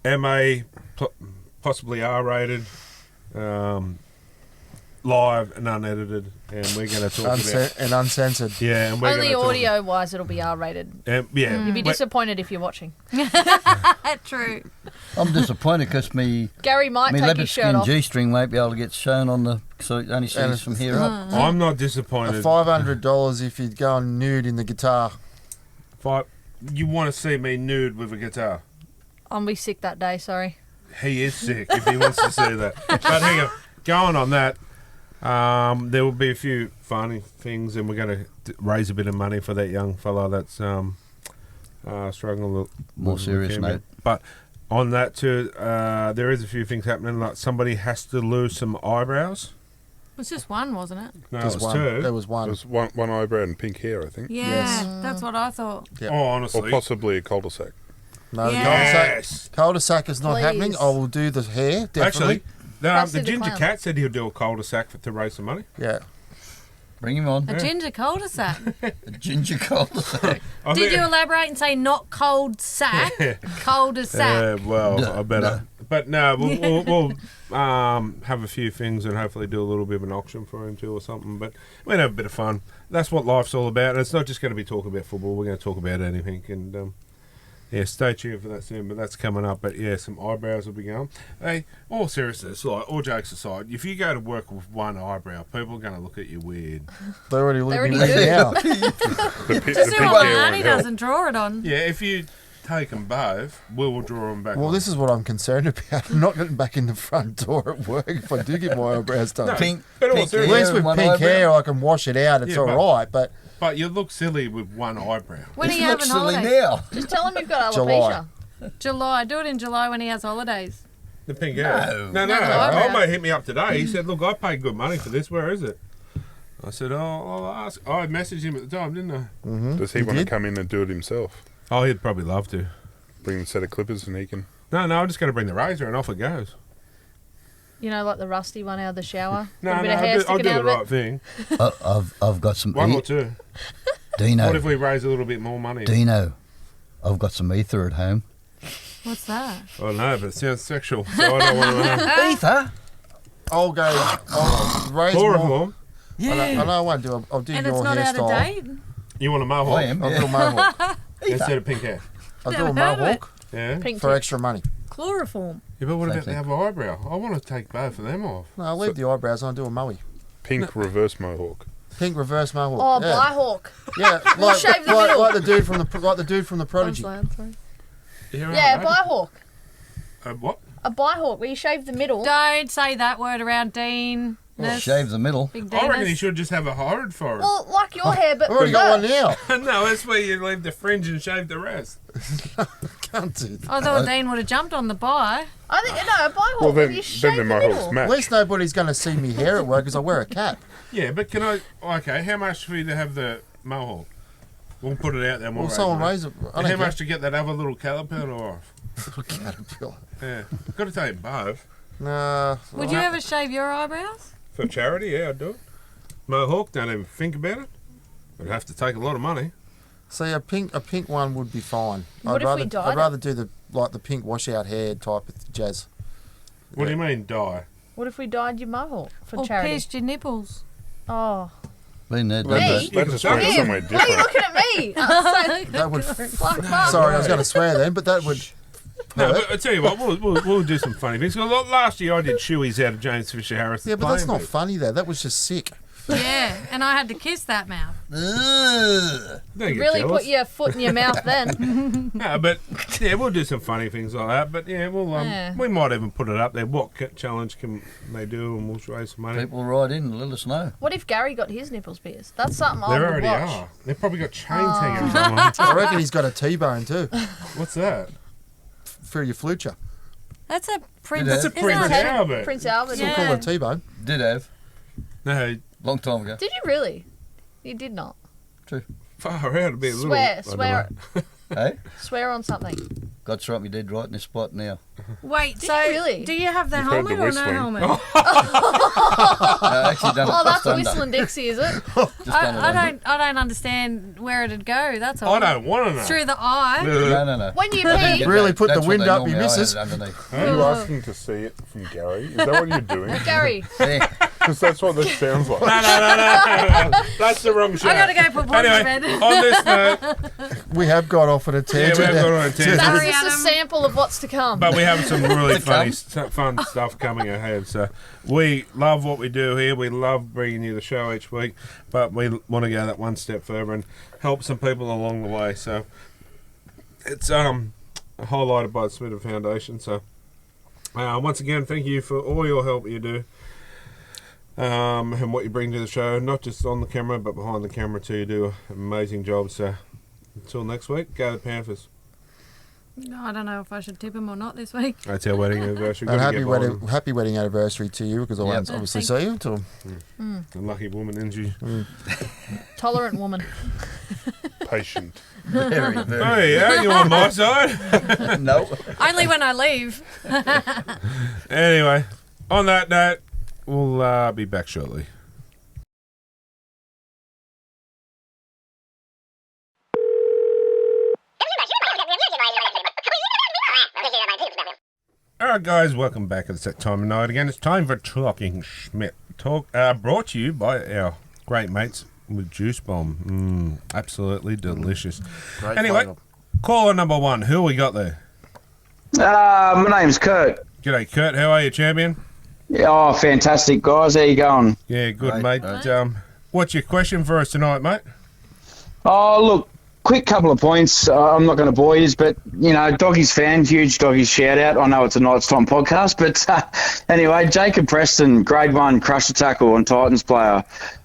MA, possibly R-rated, live and unedited, and we're going to talk about And uncensored. yeah, and we're Only gonna talk audio-wise, it'll be R-rated. about, yeah, You'd be we- disappointed if you're watching. True. I'm disappointed because me Gary might take leopard his shirt skin off. G-string won't be able to get shown on the, so it only And sees from here up. I'm not disappointed. $500 if you'd go nude in the guitar. You want to see me nude with a guitar? I'll be sick that day, sorry. He is sick if he wants to see that. But hang on, going on that, there will be a few funny things, and we're going to raise a bit of money for that young fella that's struggling with More serious leukemia. note. But on that too, there is a few things happening. Like somebody has to lose some eyebrows. It was just one, wasn't it? No, Just it was one. two. There was one. There's one eyebrow and pink hair, I think. Yeah, Yes. that's what I thought. Yep. Oh, Or honestly. possibly a cul-de-sac. No, the Yes. cul-de-sac is not Please. happening. I will do the hair, definitely. Actually, That's the in the ginger clown. cat said he'll do a cul-de-sac to raise some money. Yeah. Bring him on. A ginger cul-de-sac. A ginger cul-de-sac. I Did think- you elaborate and say not cold sack, cul-de-sac? Well, I better. But no, we'll have a few things and hopefully do a little bit of an auction for him too or something. But we're going to have a bit of fun. That's what life's all about. And it's not just going to be talking about football. We're going to talk about anything. And yeah, stay tuned for that soon. But that's coming up. But yeah, some eyebrows will be going. Hey, all seriousness, like all jokes aside, if you go to work with one eyebrow, people are going to look at you weird. They're already looking already at me do. now. The Just pink do what hair won't Arnie help. doesn't draw it on. Yeah, if you take them both, we will draw them back. Well, on. this is what I'm concerned about. I'm not getting back in the front door at work if I do get my eyebrows done. No, Pink, but all pink seriously- At least hair with and one pink eyebrow. hair, I can wash it out. It's Yeah, all but- right, but But you look silly with one eyebrow. When are This you looks having silly holidays? now. Just tell him you've got July. alopecia. July. Do it in July when he has holidays. The pink hair. No. No, eyebrow. Oh, mate hit me up today. He said, "Look, I paid good money for this. Where is it?" I said, "Oh, I'll ask." I messaged him at the time, didn't I? Does he You want to did? come in and do it himself? Oh, he'd probably love to. Bring a set of clippers and he can... No, I'm just going to bring the razor and off it goes. You know, like the rusty one out of the shower. No, Got a bit of hair I'll sticking do out the of it. right thing. I've got some One or two. Dino. What if we raise a little bit more money? Dino, I've got some ether at home. What's that? Oh no, but it sounds sexual, so I don't want to. Ether? I'll go. I'll raise more. Chloroform. I know I won't do. I'll do And your it's not out of hairstyle. date? You want a mohawk? I am. I'll do a mohawk. Instead of pink hair. I'll do a Never heard of it. mohawk Yeah. Pink for tip. extra money. Chloroform. Yeah, but what Same about the thing. other eyebrow? I want to take both of them off. No, I'll leave the eyebrows and I'll do a mowy. Pink reverse mohawk. Pink reverse mohawk. Oh, yeah. Blihawk. Yeah, We'll shave the middle. like the dude from the Prodigy. Yeah, a Blihawk. What? A Blihawk where you shave the middle. Don't say that word around Dean. Shave the middle. Big I reckon he Deanus. should just have a horrid forehead. Well, like your hair, but I've already got one reversed. now. No, that's where you leave the fringe and shave the rest. Can't do that. I thought Dean would have jumped on the buy. I think, no, a Blihawk Well, where then you shave the the mohawks middle. match. At least nobody's going to see me hair at work because I wear a cap. Yeah, but can I? Okay, how much for you to have the mohawk? We'll put it out there. Well, someone raise it. I How don't much to get that other little caterpillar off? care. Caterpillar. Yeah, got to take both Nah. Would you ever shave your eyebrows? for charity. Yeah, I'd do it. Mohawk, don't even think about it. I'd have to take a lot of money. See, a pink one would be fine. What if we dyed I'd it? rather do the pink washout hair type of jazz. What do you mean die? What if we dyed your mohawk for Or charity? pierced your nipples? Oh. Been there, done That that. just, that just went Liam, somewhere why are you different. looking at me? That would. Fuck. Sorry, I was going to swear then, but that would. No, but I tell you what, we'll do some funny things. Well, last year I did shoeies out of James Fisher Harris. Yeah, but that's not funny there. That was just sick. Yeah, and I had to kiss that mouth. Ugh. Don't get Really jealous. put your foot in your mouth then. No, but yeah, we'll do some funny things like that. But yeah, we might even put it up there. What challenge can they do, and we'll raise some money. People write in and let us know. What if Gary got his nipples pierced? That's something I There would already watch. are. They've probably got chains hanging from them. I reckon he's got a T-bone too What's that? for your future. That's a prince. That's a isn't Prince it? Albert. Prince Albert. Still Yeah. call it a T-bone. Did have. No, Long time ago. Did you really? You did not. far out a bit. Swear Hey? Swear on something. God struck me dead right in this spot now. Wait, do So- you, Really? do you have the You've heard the helmet or no whistling. helmet? I actually done it Oh, that's just a under. whistling Dixie, is it? Just done it under. I don't understand where it'd go. That's all. I don't want to know. Through the eye. No. When you pee. Really put the That's what wind they up your normally are, missus. underneath. Are you asking to see it from Gary? Is that what you're doing? Gary, Yeah. Because that's what this sounds like. No. That's the wrong show. I gotta go put Bonnie Anyway, to bed. on this note, We have got off at a yeah, tangent. we have there. got on a tangent. that's Sorry, just a Adam. sample of what's to come. But we have some really come. fun stuff coming ahead. So we love what we do here. We love bringing you the show each week, but we want to go that one step further and help some people along the way. So it's highlighted by the Smith Foundation. So once again, thank you for all your help you do. And what you bring to the show, not just on the camera, but behind the camera too. You do an amazing job. So until next week, go the Panthers. I don't know if I should tip him or not this week. That's our wedding anniversary. And Gotta get behind happy wedding anniversary to you, because I won't Yep. obviously Thank see you until. them. A lucky woman, isn't she? Tolerant woman. Patient. Very, very. Hey, yeah, you on my side? No. Only when I leave. Anyway, on that note, we'll be back shortly. All right, guys, welcome back. It's that time of night again. It's time for Talking Schmidt. Brought to you by our great mates with Juice Bomb. Absolutely delicious. Great Anyway, flavour. caller number one. Who we got there? My name's Kurt. G'day, Kurt. How are you, champion? Oh, fantastic, guys. How you going? Yeah, good, Great, mate. great. What's your question for us tonight, mate? Oh, look, quick couple of points. I'm not going to bore you, but, you know, Doggies fan, huge Doggies shout-out. I know it's a Nights Time podcast, but anyway, Jacob Preston, grade 1 crusher tackle on Titans player.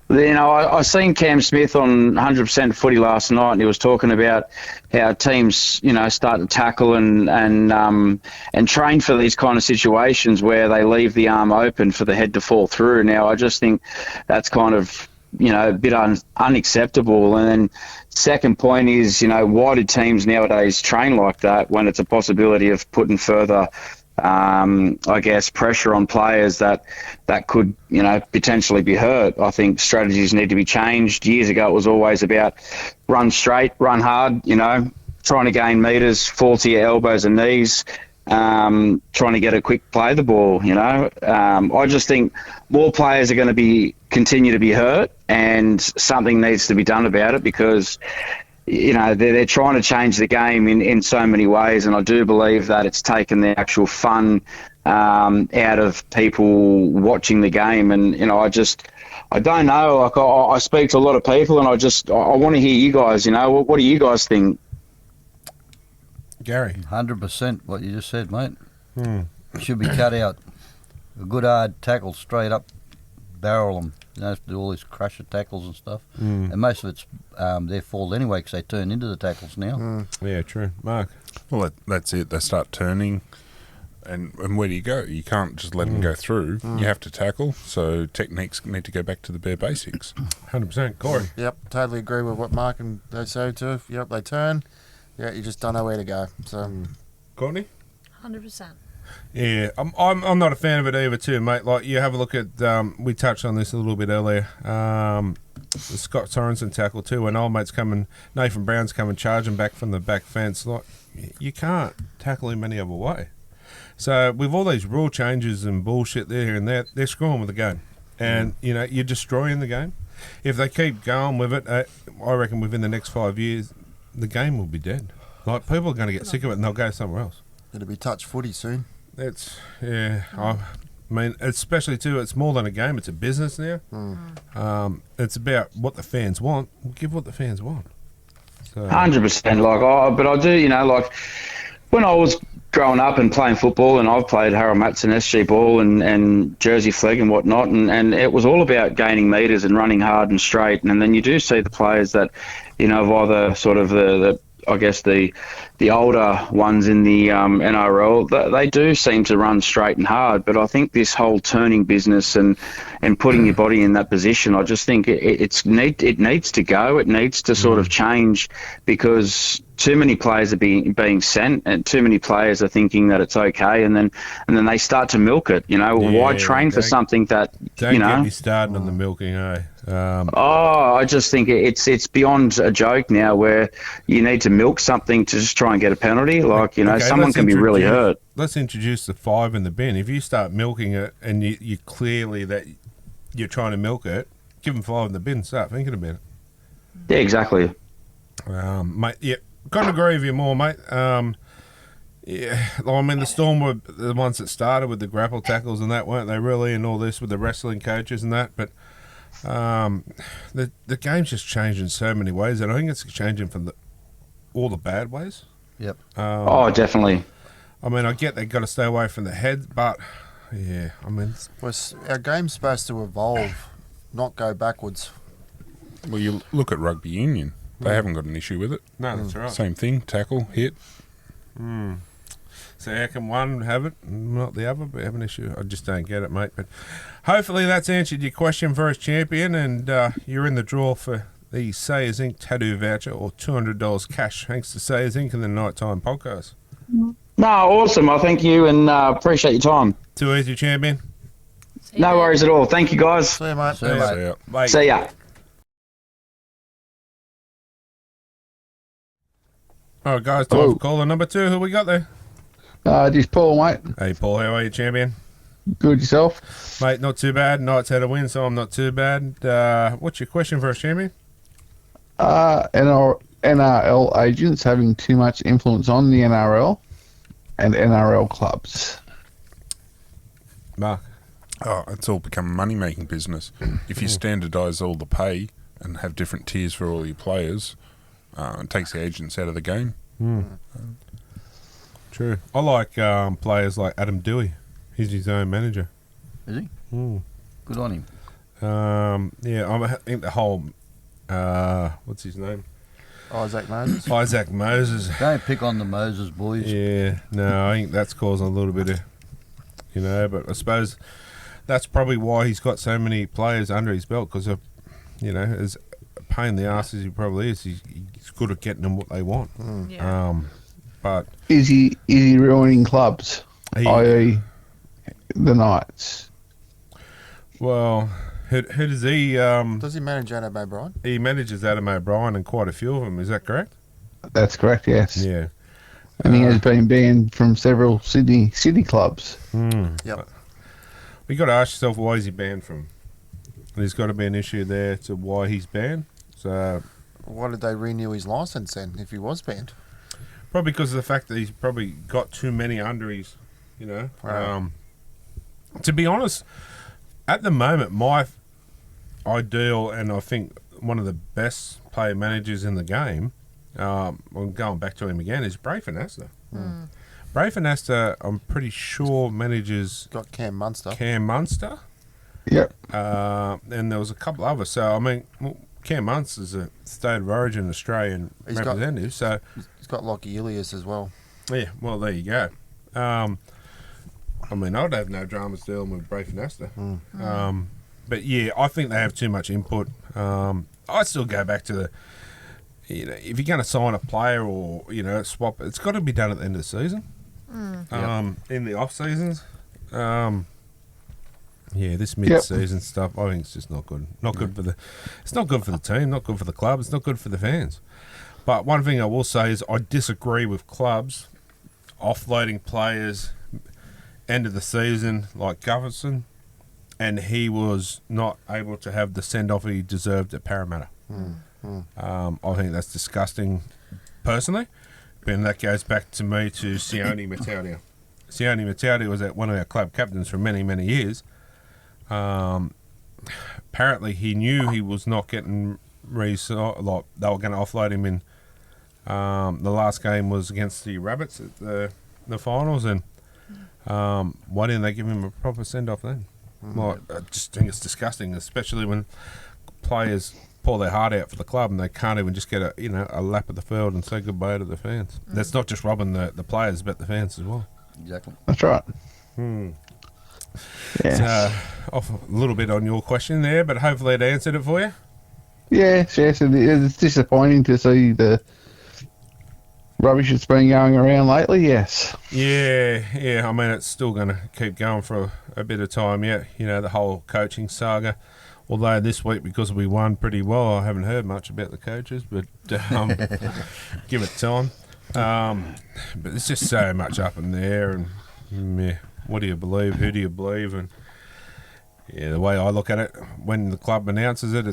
You know, I seen Cam Smith on 100% footy last night, and he was talking about how teams, you know, start to tackle and train for these kind of situations where they leave the arm open for the head to fall through. Now, I just think that's kind of, you know, a bit unacceptable. And then second point is, you know, why do teams nowadays train like that when it's a possibility of putting further I guess, pressure on players that could, you know, potentially be hurt. I think strategies need to be changed. Years ago, it was always about run straight, run hard, you know, trying to gain metres, fall to your elbows and knees, trying to get a quick play the ball, you know. I just think more players are going to continue to be hurt, and something needs to be done about it, because you know, they're trying to change the game in so many ways, and I do believe that it's taken the actual fun out of people watching the game. And, you know, I don't know. Like, I speak to a lot of people, and I want to hear you guys, you know, what do you guys think? Gary. 100% what you just said, mate. Should be cut out. A good hard tackle straight up, barrel them. You don't have to do all these crusher tackles and stuff. And most of it's their fault anyway, because they turn into the tackles now. Yeah, true. Mark. Well, that's it. They start turning, and where do you go? You can't just let them go through. You have to tackle, so techniques need to go back to the bare basics. 100%. Corey. Yep, totally agree with what Mark and they say too. Yep, they turn. Yeah, you just don't know where to go. So Courtney? 100%. Yeah, I'm not a fan of it either too, mate. Like, you have a look at, we touched on this a little bit earlier, the Scott Sorensen tackle too, when old mate's coming, Nathan Brown's coming charging back from the back fence. Like, you can't tackle him any other way. So with all these rule changes and bullshit there and there, they're screwing with the game. and you're destroying the game. If they keep going with it, I reckon within the next 5 years, the game will be dead. Like, people are going to get sick of it and they'll go somewhere else. It'll be touch footy soon. I mean, especially too, it's more than a game; it's a business now. It's about what the fans want. We'll give what the fans want. 100%. But I do, like when I was growing up and playing football, and I've played Harold Matson, SG ball, and Jersey flag and whatnot, and it was all about gaining metres and running hard and straight. And then you do see the players that, have either sort of the I guess the older ones in the NRL, they do seem to run straight and hard. But I think this whole turning business and putting your body in that position, I just think it needs to go. It needs to sort of change, because too many players are being sent, and too many players are thinking that it's okay, and then they start to milk it. Why train for something that don't get me started on the milking, eh? I just think it's beyond a joke now, where you need to milk something to just try and get a penalty. Like, someone can be really hurt. Let's introduce the 5 in the bin. If you start milking it and you clearly that you're trying to milk it, give them 5 in the bin. Start thinking about it. Yeah, exactly. Mate, yeah, couldn't agree with you more, mate. Yeah, I mean, the Storm were the ones that started with the grapple tackles and that, weren't they, really, and all this with the wrestling coaches and that, but the game's just changed in so many ways, and I think it's changing from all the bad ways. Yep. Definitely. I mean, I get they've got to stay away from the head, but yeah, I mean, our game's supposed to evolve, not go backwards. Well, you look at rugby union; they haven't got an issue with it. No, that's right. Same thing: tackle, hit. So how can one have it, not the other, but have an issue? I just don't get it, mate. But hopefully that's answered your question for us, champion, and you're in the draw for the Sayers Inc. tattoo voucher or $200 cash, thanks to Sayers Inc. and the Nighttime Podcast. No, awesome. I thank you and appreciate your time. Too easy, champion. No worries at all. Thank you, guys. See you, mate. See you, mate. See ya. Bye. See ya. All right, guys, time for caller number 2. Who we got there? Just Paul, mate. Hey, Paul, how are you, champion? Good yourself? Mate, not too bad. Knights had a win, so I'm not too bad. What's your question for us, champion? NRL agents having too much influence on the NRL and NRL clubs. Mark? Oh, it's all become a money-making business. If you standardise all the pay and have different tiers for all your players, it takes the agents out of the game. True. I like players like Adam Dewey. He's his own manager. Is he? Good on him. Yeah, I think the whole... what's his name? Isaac Moses. Isaac Moses. Don't pick on the Moses boys. Yeah, no, I think that's causing a little bit of... but I suppose that's probably why he's got so many players under his belt, because of, as a pain in the ass as he probably is, he's good at getting them what they want. But is he ruining clubs, i.e. the Knights? Well, who does he... Does he manage Adam O'Brien? He manages Adam O'Brien and quite a few of them, is that correct? That's correct, yes. Yeah. And he has been banned from several Sydney clubs. Yep. You got to ask yourself, why is he banned from? There's got to be an issue there to why he's banned. So, why did they renew his licence then if he was banned? Probably because of the fact that he's probably got too many under his, Wow. To be honest, at the moment, my ideal and I think one of the best player managers in the game, I'm going back to him again, is Brayford Astor. Brayford Astor, I'm pretty sure manages... Got Cam Munster. Yep. And there was a couple others. So, I mean... Cam Munster's a State of Origin Australian representative, so... He's got Lockie Ilias as well. Yeah, well, there you go. I mean, I'd have no dramas dealing with Brayford Astor. But, yeah, I think they have too much input. I still go back to the... if you're going to sign a player or, swap, it's got to be done at the end of the season. In the off-seasons. Yeah, this mid-season stuff, I think it's just not good. Not good for the... It's not good for the team, not good for the club, it's not good for the fans. But one thing I will say is I disagree with clubs offloading players end of the season like Gufferson and he was not able to have the send-off he deserved at Parramatta. I think that's disgusting, personally. And that goes back to me to Sione Mataudia. Sione Mataudia was one of our club captains for many, many years. Apparently, he knew he was not getting they were going to offload him in. The last game was against the Rabbits at the finals, and why didn't they give him a proper send-off then? Well, I just think it's disgusting, especially when players pour their heart out for the club and they can't even just get a lap of the field and say goodbye to the fans. That's not just robbing the players, but the fans as well. Exactly. That's right. So, off a little bit on your question there, but hopefully it answered it for you. Yes, it's disappointing to see the rubbish that's been going around lately, yes. Yeah. I mean, it's still going to keep going for a bit of time yet. The whole coaching saga. Although this week, because we won pretty well, I haven't heard much about the coaches, but give it time. But there's just so much up in there, and what do you believe? Who do you believe? And the way I look at it, when the club announces it,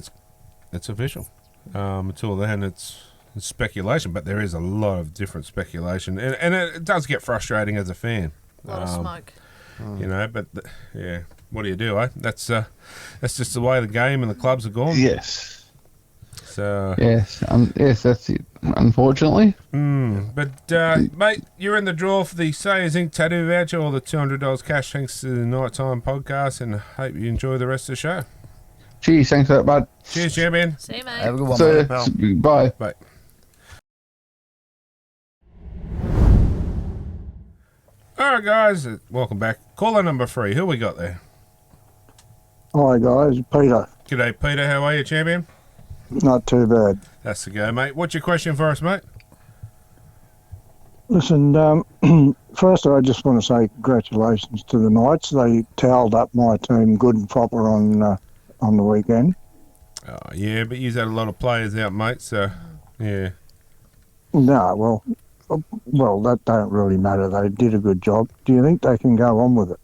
it's official. Until then, it's speculation, but there is a lot of different speculation, and it does get frustrating as a fan. A lot of smoke. But what do you do, eh? That's just the way the game and the clubs are gone. Yes. So yes, that's it. Unfortunately. But mate, you're in the draw for the Sayers Inc. tattoo voucher or the $200 cash thanks to the Nighttime podcast, and hope you enjoy the rest of the show. Cheers, thanks for that, bud. Cheers, champion. See you, mate. Have a good one, So, mate, pal. bye. Bye. All right, guys, welcome back. Caller number 3. Who we got there? Hi guys, Peter. G'day, Peter. How are you, champion? Not too bad. That's the go, mate. What's your question for us, mate? Listen, first I just want to say congratulations to the Knights. They towelled up my team good and proper on the weekend. Oh, yeah, but you've had a lot of players out, mate, so, yeah. No, well, that don't really matter. They did a good job. Do you think they can go on with it?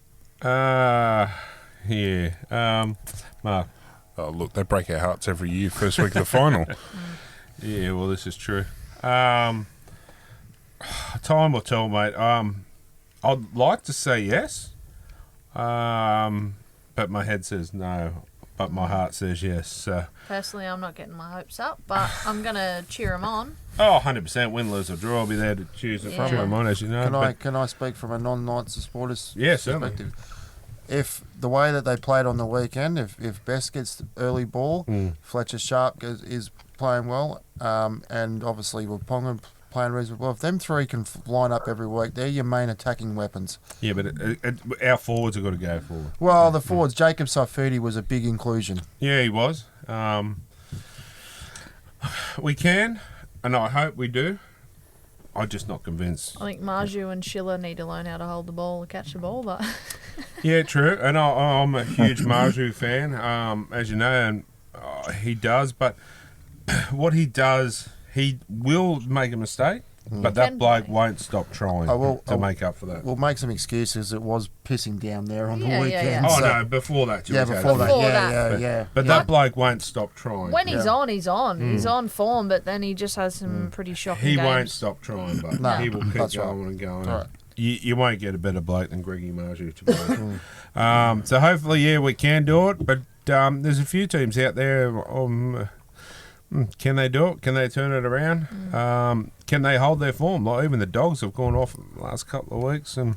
Yeah. Mark. Oh, look, they break our hearts every year, first week of the final. Yeah, well, this is true. Time will tell, mate. I'd like to say yes, but my head says no, but my heart says yes. Personally, I'm not getting my hopes up, but I'm going to cheer them on. Oh, 100% win, lose or draw. I'll be there to cheer them on, as you know. Can I speak from a non-Knights supporters Certainly. perspective? If the way that they played on the weekend, if Best gets the early ball, Fletcher Sharp is playing well, and obviously with Ponga playing reasonably well, if them three can line up every week, they're your main attacking weapons. Yeah, but our forwards have got to go forward. Well, the forwards, Jacob Saifidi was a big inclusion. Yeah, he was. We can, and I hope we do. I'm just not convinced. I think Marju and Schiller need to learn how to hold the ball or catch the ball, but... Yeah, true. And I'm a huge Marju fan, as you know, and he does. But what he does, he will make a mistake, but that bloke won't stop trying to make up for that. We'll make some excuses. It was pissing down there on the weekend. Yeah. Oh, no, before that. Yeah, before that. Yeah. But that bloke won't stop trying. When he's on, he's on. He's on form, but then he just has some pretty shocking He games. won't stop trying, but he will keep going and going. Right. You won't get a better bloke than Greggy Marju, to be honest. So hopefully, we can do it. But there's a few teams out there. Can they do it? Can they turn it around? Can they hold their form? Like even the Dogs have gone off the last couple of weeks and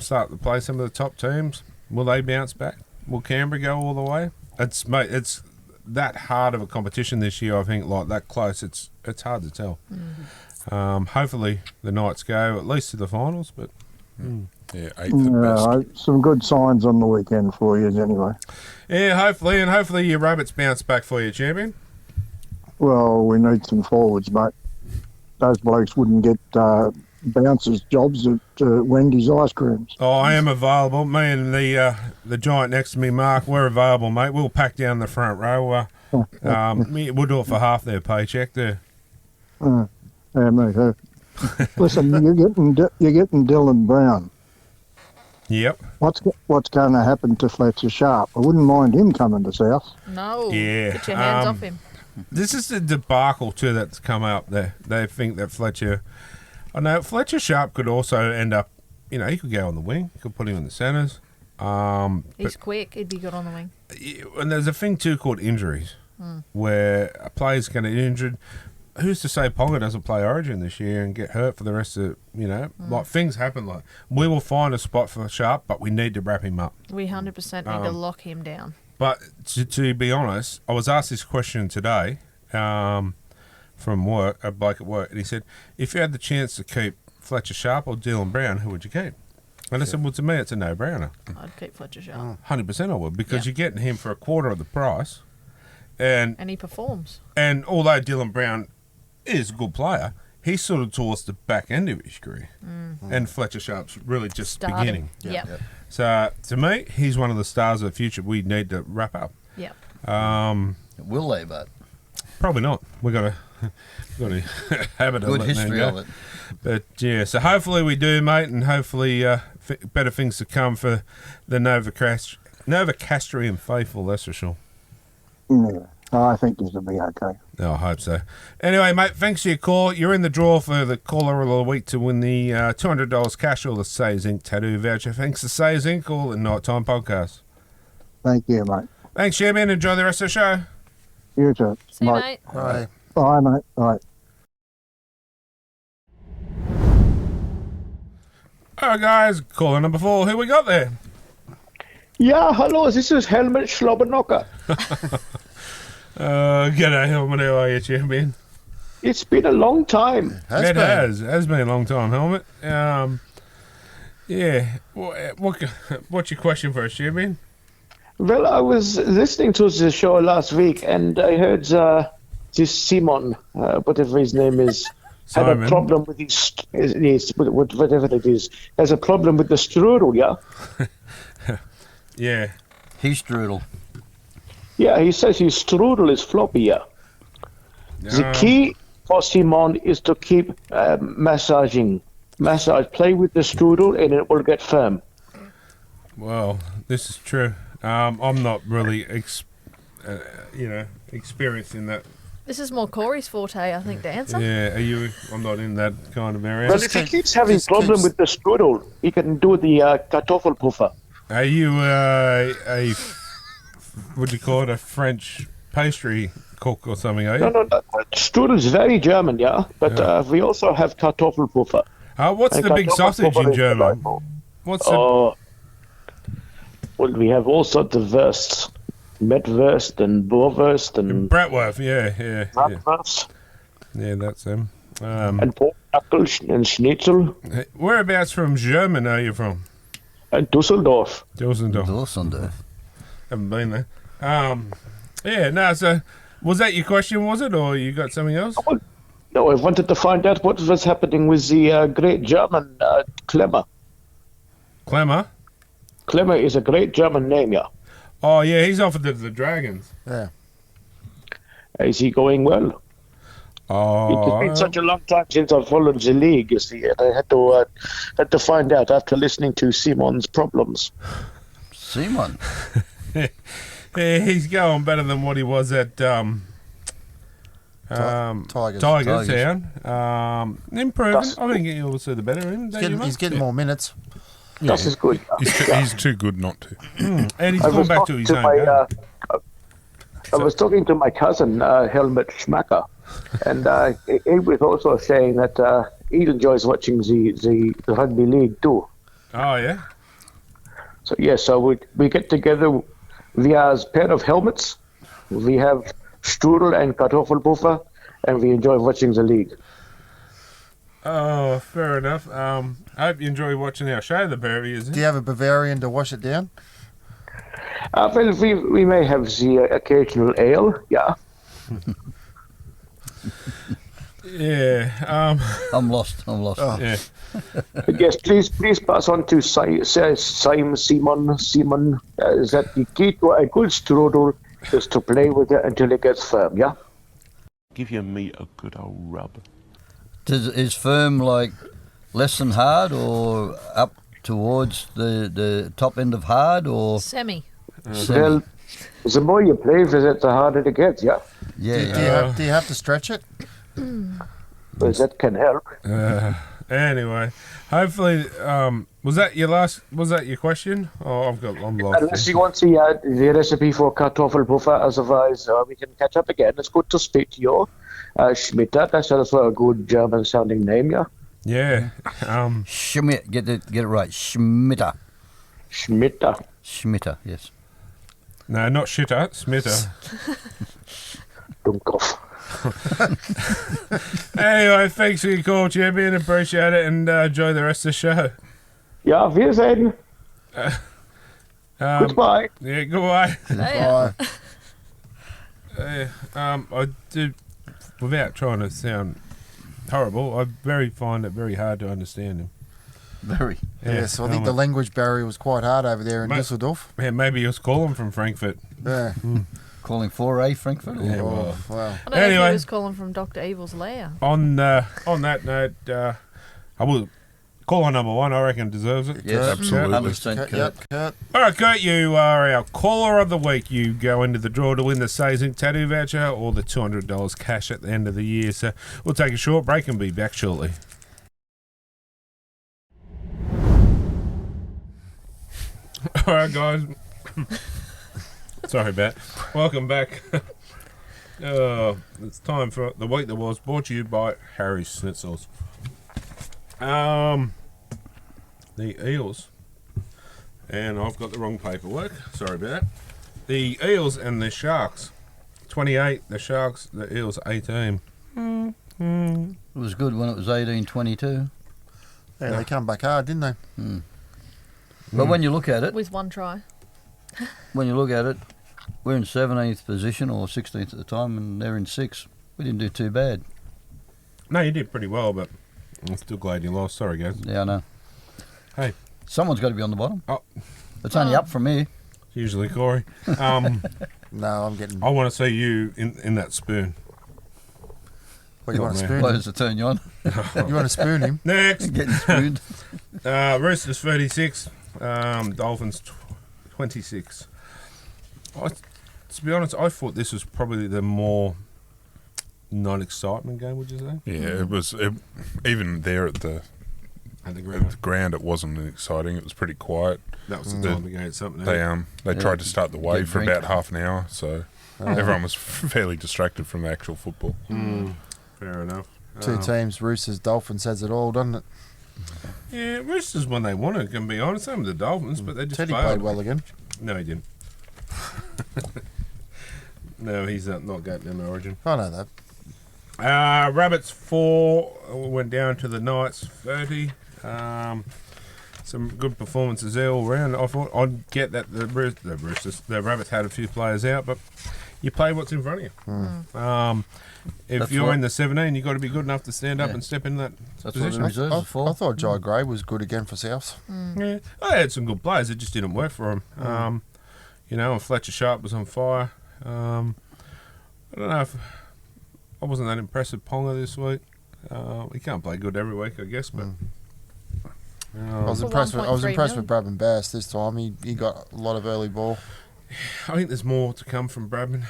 start to play some of the top teams. Will they bounce back? Will Canberra go all the way? It's that hard of a competition this year. I think like that close. It's hard to tell. Hopefully the Knights go at least to the finals, but yeah, 8th at best. Some good signs on the weekend for you anyway. Yeah, hopefully your Rabbits bounce back for you, champion. Well, we need some forwards, mate. Those blokes wouldn't get bouncers jobs at Wendy's ice creams. Oh, I am available. Me and the giant next to me, Mark, we're available, mate. We'll pack down the front row. We'll do it for half their paycheck there. Yeah, mate. Listen, you're getting Dylan Brown. Yep. What's going to happen to Fletcher Sharp? I wouldn't mind him coming to South. No. Yeah, Get your hands off him. This is the debacle too that's come up there. They think that Fletcher. I know Fletcher Sharp could also end up. You know, he could go on the wing. You could put him in the centres. He's quick. He'd be good on the wing. And there's a thing too called injuries, where a player's going to get injured. Who's to say Ponga doesn't play Origin this year and get hurt for the rest of, like things happen. Like we will find a spot for Sharp, but we need to wrap him up. We 100% need to lock him down. But to be honest, I was asked this question today from work, a bloke at work, and he said, if you had the chance to keep Fletcher Sharp or Dylan Brown, who would you keep? And I said, well, to me, it's a no-brainer. I'd keep Fletcher Sharp. 100% I would, because you're getting him for a quarter of the price. And he performs. And although Dylan Brown is a good player, he's sort of towards the back end of his career. And Fletcher Sharp's really just beginning. Yep. So, to me, he's one of the stars of the future we need to wrap up. Yep. Will they, but? Probably not. We've got to have it. Good history of it. But, yeah, so hopefully we do, mate, and hopefully better things to come for the Novocastrian faithful, that's for sure. Yeah, I think this will be okay. I hope so. Anyway, mate, thanks for your call. You're in the draw for the caller of the week to win the $200 cash or the Sayers Inc. tattoo voucher. Thanks to Sayers Inc. All the Nighttime Podcast. Thank you, mate. Thanks, Chairman. Enjoy the rest of the show. You too. See you, mate. Bye. Bye, mate. Bye. All right, guys. Caller number 4. Who we got there? Yeah, hello. This is Helmut Schlobbernocker. G'day, Helmet. How are you, Champion? It's been a long time. It has been a long time, Helmet. Yeah. What's your question for us, Champion? Well, I was listening to the show last week, and I heard this Simon, whatever his name is, had a problem with his whatever it is, has a problem with the strudel, yeah? Yeah. His strudel. Yeah, he says his strudel is floppy, yeah. The key for Simon is to keep massaging. Play with the strudel, and it will get firm. Well, this is true. I'm not really, experienced in that. This is more Corey's forte, I think, to answer. Yeah, I'm not in that kind of area. Well, if he keeps having problem with the strudel, he can do the Kartoffelpuffer. Are you what do you call it, a French pastry cook or something, are you? No. Strudel is very German, yeah? But we also have Kartoffelpuffer. What's the big sausage in German? What's well, we have all sorts of wursts. Metwurst and Boerwurst and Bratwurst, yeah. Bratwurst. Yeah, that's them. And pork knuckles and schnitzel. Whereabouts from German are you from? Dusseldorf. Haven't been there. So was that your question, was it, or you got something else? No, I wanted to find out what was happening with the great German Klemmer. Klemmer? Klemmer is a great German name, yeah. Oh, yeah, he's offered to the Dragons. Yeah. Is he going well? Oh, it's been such a long time since I followed the league, you see, and I had to find out after listening to Simon's problems. Simon? Yeah, he's going better than what he was at Tigers. Town. Improving. I think you'll see the better in him. He's getting more minutes. Yeah, this is good. He's too good not to. And he's gone back to his own game. I was talking to my cousin, Helmut Schmacker, and he was also saying that he enjoys watching the rugby league too. Oh, yeah? So we get together, we have a pair of helmets, we have strudel and Kartoffelpuffer, and we enjoy watching the league. Oh, fair enough. I hope you enjoy watching our show, the pair of you. Do you have a Bavarian to wash it down? Well, we may have the occasional ale, yeah. Yeah. I'm lost. Oh. Yeah. Yes, please pass on to Simon, is that the key to a good strudel is to play with it until it gets firm, yeah? Give your meat a good old rub. Is firm like less than hard or up towards the top end of hard or Semi. semi? Well, the more you play with it, the harder it gets, yeah. Yeah. Do you have to stretch it? Well, that can help. Anyway, hopefully, was that your question? Oh, I'm lost. Unless you want the recipe for Kartoffelpuffer, otherwise we can catch up again. It's good to speak to you. Schmitter, that's also a good German-sounding name, yeah? Yeah. Schmidt, get it right. Schmitter. Schmitter, yes. No, not shitter, smitter. Dummkopf. Anyway, thanks for your call, champion. Appreciate it, and enjoy the rest of the show. Ja, Wiedersehen. Goodbye. Yeah, goodbye. Bye. I do, without trying to sound horrible, I find it very hard to understand him. Very. Yes, I think the language barrier was quite hard over there in Düsseldorf. Yeah, maybe he was calling from Frankfurt. Yeah. Calling for a Frankfurt? Yeah, well. Wow. I don't know if he was calling from Dr. Evil's lair. On that note, I will call on number one. I reckon deserves it. Yes, absolutely. 100% Kurt. All right, Kurt, you are our caller of the week. You go into the draw to win the Sazing tattoo voucher or the $200 cash at the end of the year. So we'll take a short break and be back shortly. All right, guys. Sorry about that. Welcome back. It's time for the week that was, brought to you by Harry's Schnitzels. The Eels, and I've got the wrong paperwork. Sorry about that. The Eels and the Sharks, 28. The Sharks, the Eels, 18. It was good when it was 18-22. Yeah, they come back hard, didn't they? But when you look at it, With one try. we're in 17th position or 16th at the time, and they're in 6th. We didn't do too bad. No, you did pretty well, but I'm still glad you lost. Sorry, guys. Yeah, I know. Hey. Someone's got to be on the bottom. Oh. It's only up from here. Usually Corey. No, I'm getting... I want to see you in that spoon. What, you want to spoon Why him? does it turn you on? You want to spoon him? Next. Getting spooned. Roosters 36. Dolphins 26. To be honest, I thought this was probably the more non-excitement game, would you say? Yeah, it was. Even there at the ground, it wasn't exciting. It was pretty quiet. That was the time to get something. They tried to start the wave for drink. about half an hour, so everyone was fairly distracted from the actual football. Fair enough. Two teams, Roosters, Dolphins, has it all, doesn't it? Yeah, Roosters when they want it, can be honest. Same with the Dolphins, but they just Teddy failed. played well again. No, he didn't. No, he's not getting in Origin. I know that. Rabbits 4 went down to the Knights 30. Some good performances there all round. I thought I'd get that the Rabbits had a few players out, but you play what's in front of you. If That's you're what- in the 17, you've got to be good enough to stand up and step in that That's what position. the reserves are for. I thought Jai Gray was good again for Souths. Yeah, I had some good players. It just didn't work for him. And Fletcher Sharp was on fire. I don't know if I wasn't that impressed with Ponga this week. He can't play good every week, I guess, but I was For impressed. I was 1.3 impressed with million. Bradman Bass this time. He got a lot of early ball. I think there's more to come from Bradman.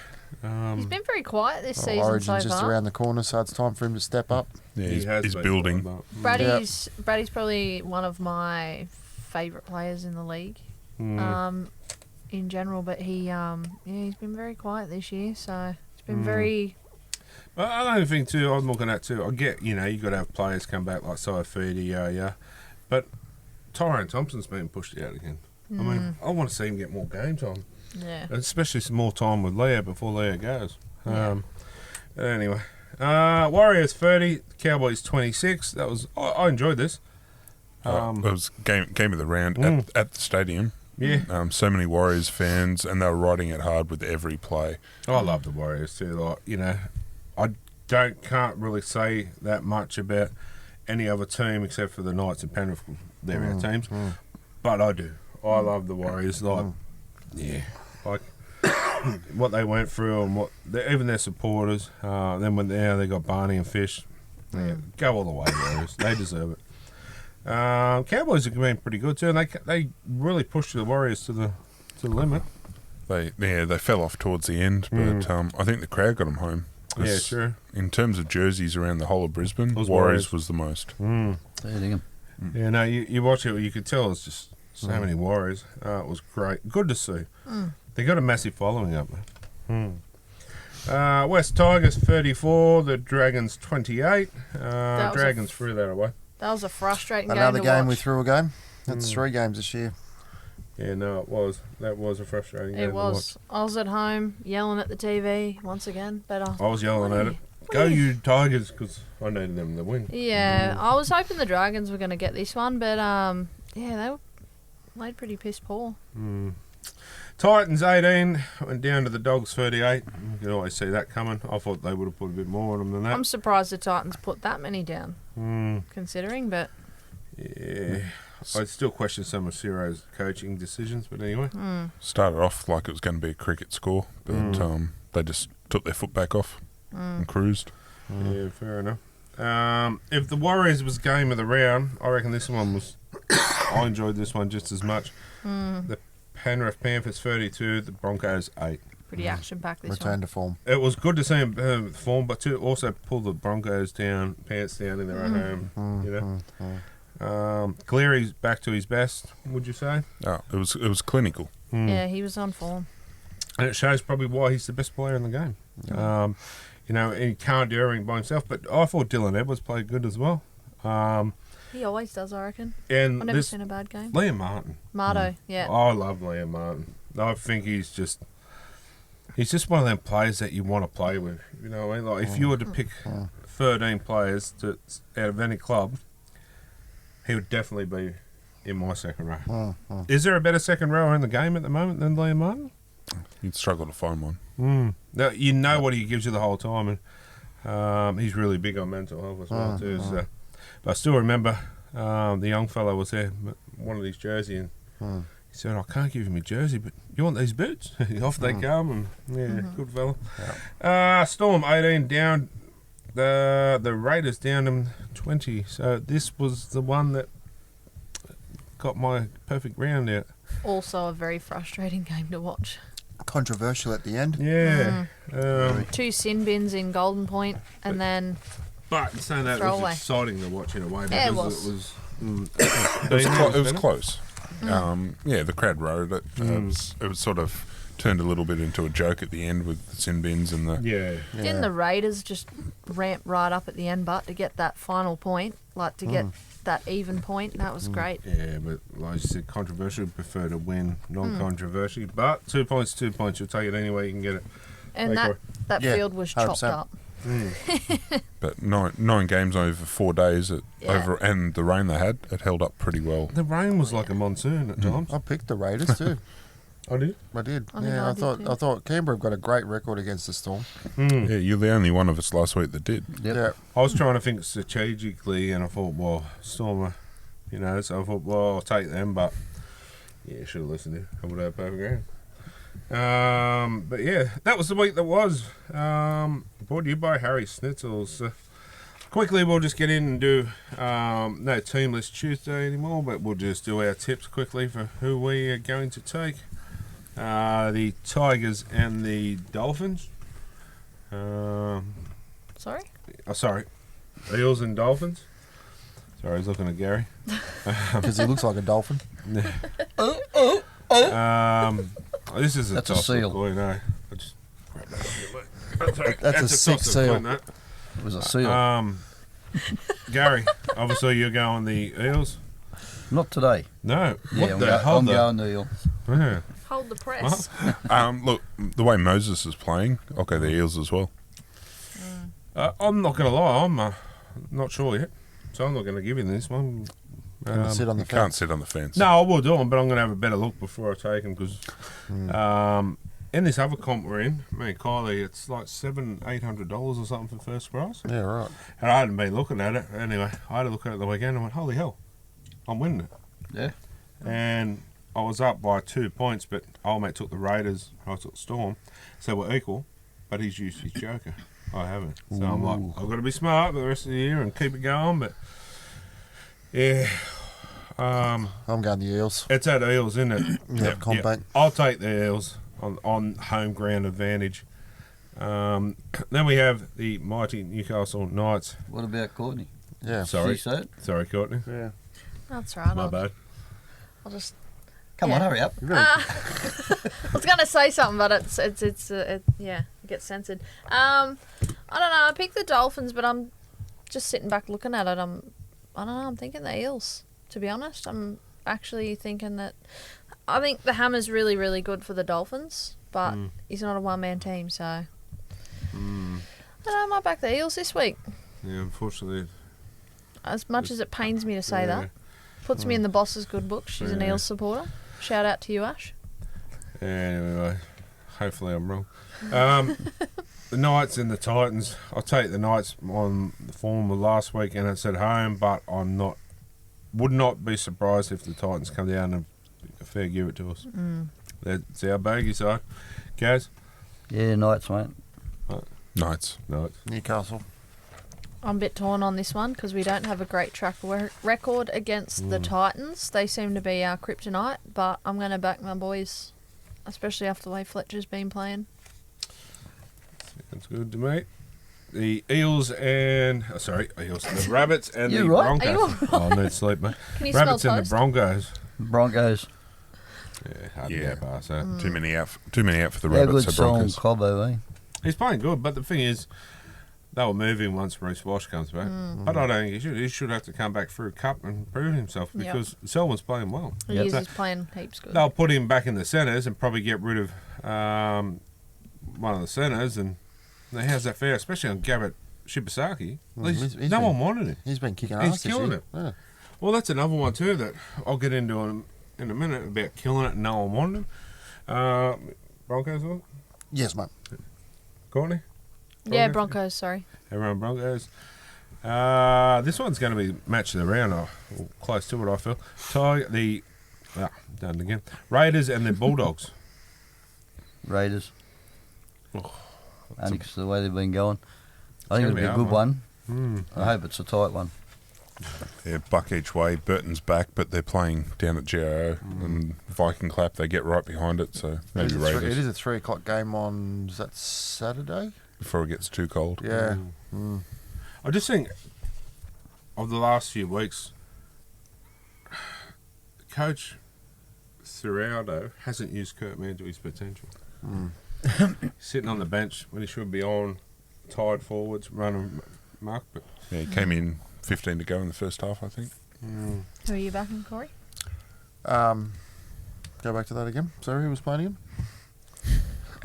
He's been very quiet this season Origin's so just far. around the corner, so it's time for him to step up. Yeah, He has he's been building. quite well. Brady's probably one of my favourite players in the league, in general. But he's been very quiet this year, so it's been very. Well, another thing too, I'm looking at too. I get you got to have players come back like Saifidi, but Tyrone Thompson's been pushed out again. I mean, I want to see him get more game time. Yeah. Especially some more time with Leo before Leo goes. Anyway, Warriors 30, Cowboys 26. That was I enjoyed this. It was game of the round at the stadium. Yeah. So many Warriors fans, and they were riding it hard with every play. I love the Warriors too. Like I can't really say that much about any other team except for the Knights and Penrith. They're our teams, but I do. I love the Warriors. Like what they went through and even their supporters. Then when they got Barney and Fish, go all the way, Warriors. They deserve it. Cowboys have been pretty good too, and they really pushed the Warriors to the limit. They fell off towards the end, but I think the crowd got them home. Yeah, sure. In terms of jerseys around the whole of Brisbane, Warriors was the most. Yeah, no, you watch it, you could tell it's just so many Warriors. It was great. Good to see. They got a massive following up there. West Tigers 34, the Dragons 28. Dragons threw that away. That was a frustrating Another game to game watch. we threw a game. That's 3 games this year. Yeah, no, it was. That was a frustrating game It was. I was at home yelling at the TV once again, but I was yelling at it. Go you Tigers, because I needed them to win. Yeah, I was hoping the Dragons were going to get this one, but they played pretty piss poor. Titans 18 went down to the Dogs 38. You can always see that coming. I thought they would have put a bit more on them than that. I'm surprised the Titans put that many down, considering, but... Yeah, I still question some of Ciro's coaching decisions, but anyway. Started off like it was going to be a cricket score, but they just took their foot back off and cruised. Yeah, fair enough. If the Warriors was game of the round, I reckon this one was... I enjoyed this one just as much. The Penrith Panthers 32, the Broncos 8. Pretty action-packed this Return one. to form. It was good to see them form, but to also pull the Broncos pants down in their own home, you know. Cleary's back to his best, would you say? Oh, it was clinical. Yeah, he was on form. And it shows probably why he's the best player in the game. You know, he can't do everything by himself, but I thought Dylan Edwards played good as well. He always does, I reckon. And I've never seen a bad game. Liam Martin. Yeah. I love Liam Martin. I think he's just one of them players that you want to play with. You know what I mean? Like, if you were to pick 13 players out of any club, he would definitely be in my second row. Is there a better second rower in the game at the moment than Liam Martin? You'd struggle to find one. Now, you know what he gives you the whole time, and he's really big on mental health as well too. So. But I still remember the young fellow was there, wanted his jersey, and he said, "I can't give you my jersey, but you want these boots?" Off they come, and good fella. Storm 18 down. The Raiders down them 20. So this was the one that got my perfect round out. Also a very frustrating game to watch. Controversial at the end. Yeah. 2 sin bins in Golden Point, and then... But saying that, it was exciting to watch in a way. Yeah, because it was close. The crowd rode it. It was sort of turned a little bit into a joke at the end with the sin bins and the... Didn't the Raiders just ramp right up at the end, but to get that final point, like to get that even point? That was great. Yeah, but like you said, controversial, prefer to win non-controversial. But 2 points, 2 points. You'll take it anyway, you can get it. And that field was 100%. chopped up. But nine games over 4 days, and the rain they had, it held up pretty well. The rain was like a monsoon at times. I picked the Raiders too. I did? I did. I thought Canberra have got a great record against the Storm. Yeah, you're the only one of us last week that did. Yeah. I was trying to think strategically, and I thought, well, Storm, so I thought, well, I'll take them, but yeah, should have listened to you. I would have perfect ground. But yeah, that was the week that was. Brought to you by Harry Schnitzels. Quickly, we'll just get in and do no Teamless Tuesday anymore, but we'll just do our tips quickly for who we are going to take. The Tigers and the Dolphins. Sorry? Sorry. Eels and Dolphins. Sorry, I was looking at Gary. Because he looks like a dolphin. This is That's a seal. Coin, I just grabbed that. That's a sick seal. It was a seal. Gary, obviously you're going the Eels. Not today. No. Yeah, What I'm going the Eels. Yeah. Hold the press. Look, the way Moses is playing, I'll go the Eels as well. I'm not going to lie, I'm not sure yet. So I'm not going to give you this one. Sit on the You can't fence. sit on the fence. No, I will do them, but I'm going to have a better look before I take them because in this other comp we're in, me and Kylie, it's like $700-800 or something for first prize. Yeah, right. And I hadn't been looking at it. Anyway, I had a look at it the weekend and I went, holy hell, I'm winning it. Yeah. And I was up by 2 points, but old mate took the Raiders, I took the Storm, so we're equal, but he's used his joker. I haven't. So I'm like, I've got to be smart for the rest of the year and keep it going, but Yeah. I'm going the Eels. It's at Eels, isn't it? Yeah, compact. I'll take the Eels on home ground advantage. Then we have the mighty Newcastle Knights. What about Courtney? Yeah. Sorry. She said? Sorry, Courtney. Yeah. That's right. My bad. I'll just. Come on, hurry up. I was gonna say something, but it gets censored. I don't know. I picked the Dolphins, but I'm just sitting back looking at it. I don't know. I'm thinking the Eels. To be honest, I'm actually thinking that. I think the Hammer's really, really good for the Dolphins, but he's not a one-man team, so. I don't know. I might back the Eels this week. Yeah, unfortunately. As much as it pains me to say that, puts me in the boss's good book. She's an Eels supporter. Shout out to you, Ash. Anyway, hopefully I'm wrong. The Knights and the Titans. I'll take the Knights on the form of last week, and it's at home, but would not be surprised if the Titans come down and a fair give it to us. That's our bogey side. Gaz? Yeah, Knights, mate. Knights. Newcastle. I'm a bit torn on this one because we don't have a great track record against the Titans. They seem to be our kryptonite, but I'm going to back my boys, especially after the way Fletcher's been playing. Sounds good to me. The Eels and... the Rabbits and You the right? Broncos. Are you all right? Oh, I need sleep, mate. Can you Rabbits smell and the Broncos. Broncos. Yeah, hard to get past that. Too many out for the How Rabbits. good So Broncos. Cobbo, eh? He's playing good, but the thing is, they will move him once Reece Walsh comes back. But I don't think he should. He should have to come back through Cup and prove himself because Selwyn's playing well. He is. He's playing heaps good. They'll put him back in the centres and probably get rid of one of the centres. And how's that fair? Especially on Gabbett Shibasaki. No one wanted him. He's been kicking He's ass this killing year. it. Yeah. Well, that's another one too that I'll get into in a minute about killing it and no one wanted him. Broncos, or? Yes, mate. Courtney? Yeah, Broncos, sorry. Everyone Broncos. This one's going to be match of the round, or close to it, I feel. Done it again. Raiders and the Bulldogs. Raiders. Only because of the way they've been going. I gonna think it'll be be a hard good one. one. I hope it's a tight one. Yeah, buck each way. Burton's back, but they're playing down at GIO. And Viking Clap, they get right behind it, so maybe Raiders. It is a 3 o'clock game on, is that Saturday? Before it gets too cold. Yeah. I just think of the last few weeks, Coach Serraldo hasn't used Kurt Mann to his potential. Sitting on the bench when he should be on, tied forwards, running mark. But Yeah, he came in 15 to go in the first half, I think. Who are you backing, Corey? Go back to that again. Sorry, who was playing again?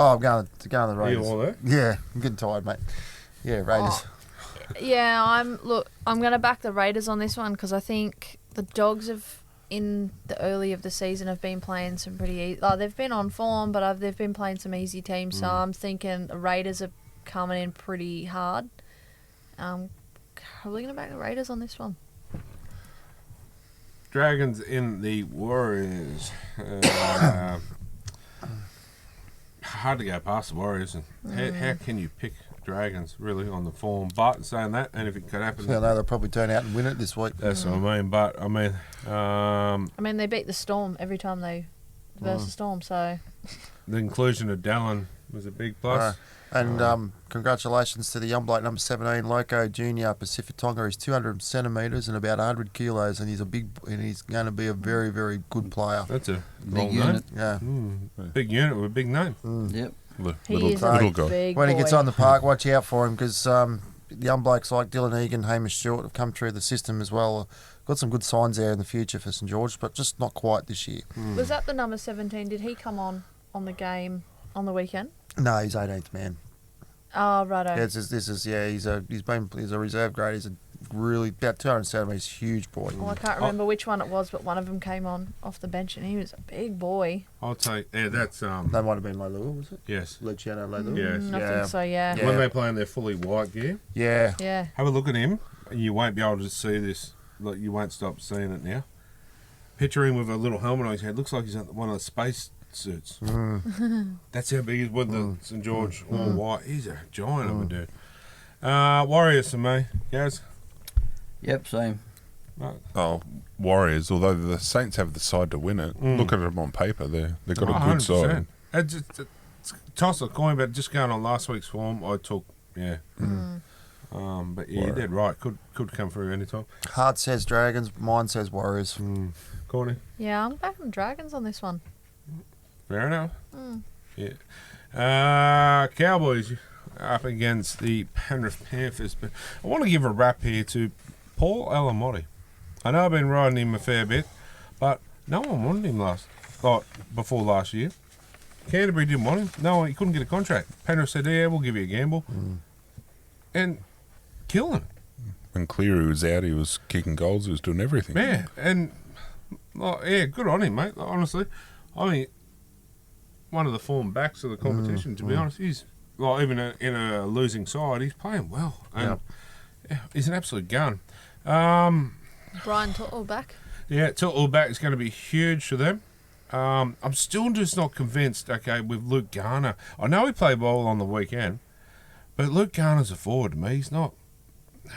Oh, I'm going to the Raiders. You all there? Yeah, I'm getting tired, mate. Yeah, Raiders. Yeah, I'm going to back the Raiders on this one because I think the Dogs have, in the early of the season, have been playing some pretty they've been on form, but they've been playing some easy teams. So I'm thinking the Raiders are coming in pretty hard. Probably going to back the Raiders on this one. Dragons in the Warriors. Hard to go past the Warriors. And how can you pick Dragons really on the form? But saying that, and if it could happen, Yeah, no, they'll probably turn out and win it this week. that's what I mean. But I mean, they beat the Storm every time they versus Storm, so the inclusion of Dallin was a big plus. And congratulations to the young bloke, number 17, Loco Junior, Pacific Tonga. He's 200 centimetres and about 100 kilos, and he's going to be a very, very good player. That's a Big unit. Yeah. Big unit with a big name. Yep. he is a guy. big When he gets boy. on the park, watch out for him because young blokes like Dylan Egan, Hamish Stewart have come through the system as well. Got some good signs there in the future for St George, but just not quite this year. Was that the number 17? Did he come on the game on the weekend? No, he's 18th man. Oh, righto. Yeah, he's a reserve grade. He's a really about 200 centimetres, huge boy. Well, I can't remember which one it was, but one of them came on off the bench, and he was a big boy. I'll take. Yeah, that's That might have been Leilua, was it? yes. Luciano Leilua. Yes. I think so, yeah. When they play in their fully white gear, Yeah. Yeah. have a look at him. And you won't be able to see this. Like, you won't stop seeing it now. Picture him with a little helmet on his head. Looks like he's in one of the space suits. That's how big he is with the St George all white. He's a giant of a dude. Warriors for me, guys. Yep, same. Oh, Warriors. Although the Saints have the side to win it, look at them on paper. They've got a good side. It's toss a coin, but just going on last week's form, I took but yeah, you did right. Could come through anytime. Heart says Dragons, mine says Warriors. Courtney? Yeah, I'm back on Dragons on this one. Fair enough. Yeah. Cowboys up against the Penrith Panthers. But I want to give a rap here to Paul Alamotti. I know I've been riding him a fair bit, but no one wanted him before last year. Canterbury didn't want him. No, he couldn't get a contract. Penrith said, yeah, we'll give you a gamble. And kill him. When Cleary was out, he was kicking goals. He was doing everything. Yeah, and good on him, mate. Honestly, I mean, one of the form backs of the competition. To be honest, he's even in a losing side, he's playing well. And he's an absolute gun. Brian Tuttle back. Yeah, Tuttle back is going to be huge for them. I'm still just not convinced. Okay, with Luke Garner, I know he played well on the weekend, but Luke Garner's a forward to me. He's not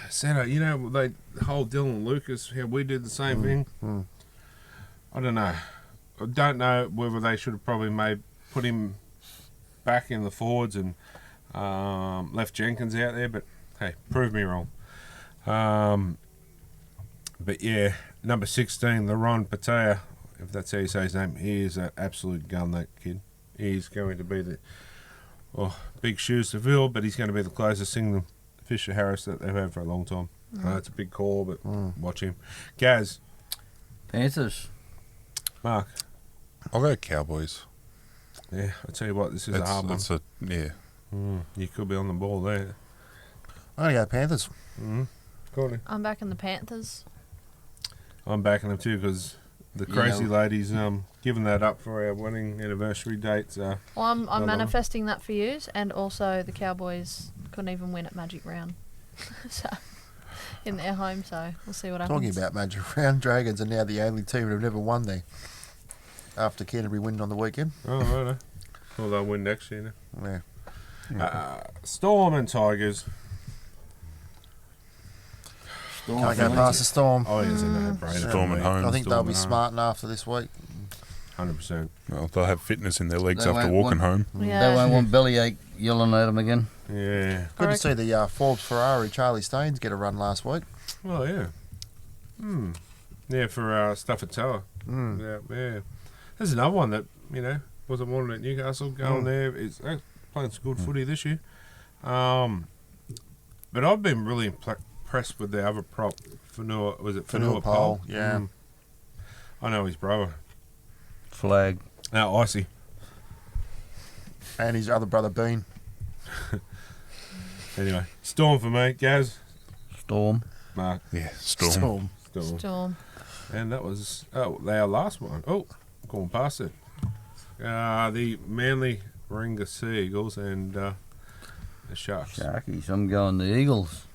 centre. You know, they hold Dylan Lucas. How we did the same thing. I don't know. I don't know whether they should have probably put him back in the forwards and left Jenkins out there. But hey, prove me wrong. But yeah, number 16, Laron Patea, if that's how you say his name, he is an absolute gun, that kid. He's going to be big shoes to fill, but he's going to be the closest thing to Fisher Harris that they've had for a long time. It's a big call, but watch him. Gaz. Panthers. Mark. I'll go Cowboys. Yeah, I tell you what, this is a hard one. You could be on the ball there. I'm going to go Panthers. Courtney. I'm back in the Panthers. I'm backing them too because the crazy lady's giving that up for our wedding anniversary dates. Well, I'm manifesting that for you, and also the Cowboys couldn't even win at Magic Round, so in their home. So we'll see what happens. Talking about Magic Round, Dragons are now the only team that have never won there after Canterbury winning on the weekend. Oh, right. Well, they'll win next year now. Yeah. Storm and Tigers. Can't go past the Storm. Oh, yes, no-brainer. Storm at home. I think they'll be smart enough for this week. 100%. Well, they'll have fitness in their legs after walking home. Yeah. They won't want bellyache yelling at them again. Yeah. Good to see the Forbes Ferrari Charlie Staines get a run last week. Oh, yeah. Yeah, for Stafford Tower. Yeah. There's another one that, wasn't wanted at Newcastle, going there. It's playing some good footy this year. But I've been really impressed with the other prop, Fanua. Was it Fanua Pole? Yeah. I know his brother. Flag. No, Icy. And his other brother, Bean. Anyway, Storm for me. Gaz. Storm. Mark. Yeah, Storm. And that was our last one. Oh, going past it. The Manly Warringah Sea Eagles and the Sharks. Sharkies. I'm going the Eagles.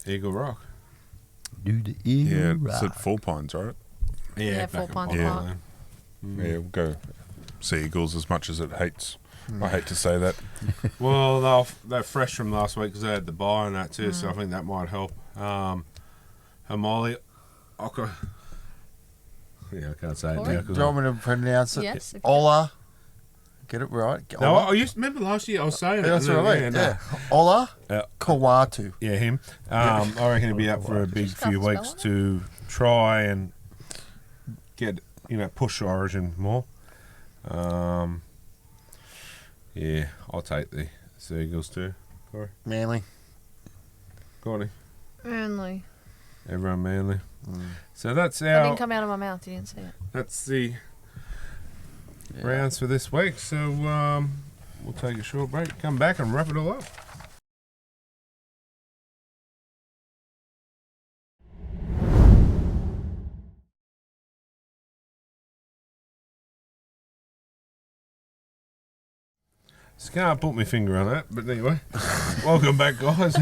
Eagle Rock. Do the Eagle Rock. It's at Four Pines, right? Yeah, Four Pines Park. Yeah, we'll go Sea Eagles as much as it hates. I hate to say that. Well, they're fresh from last week because they had the bye and that too, so I think that might help. Hamali Oka. Yeah, I can't say it now. Do you want me to pronounce it? Yes. Ola. Get it right. No, I used remember last year I was saying it. That's what I mean. Yeah. Ola Kawatu. Yeah, him. I reckon he'll be up for a big few weeks to try and get push Origin more. Yeah, I'll take the Seagulls too. Corey. Manly. Corey. Manly. Everyone Manly. So that's our. That didn't come out of my mouth. You didn't see it. That's the rounds for this week. So we'll take a short break. Come back and wrap it all up. Just can't put my finger on that, but anyway, welcome back, guys.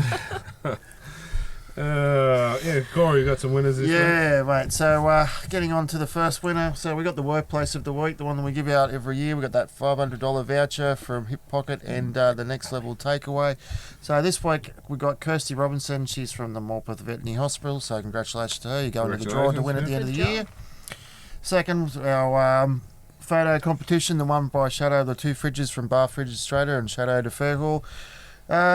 Yeah, Corey, you got some winners this week? Yeah, mate. So, getting on to the first winner. So, we got the workplace of the week, the one that we give out every year. We got that $500 voucher from Hip Pocket and the Next Level Takeaway. So, this week we got Kirsty Robinson. She's from the Morpeth Veterinary Hospital. So, congratulations to her. You go into the draw to win at the end of the year. Second, our photo competition, the one by Shadow, the 2 fridges from Bar Fridges Australia and Shadow de Fergal.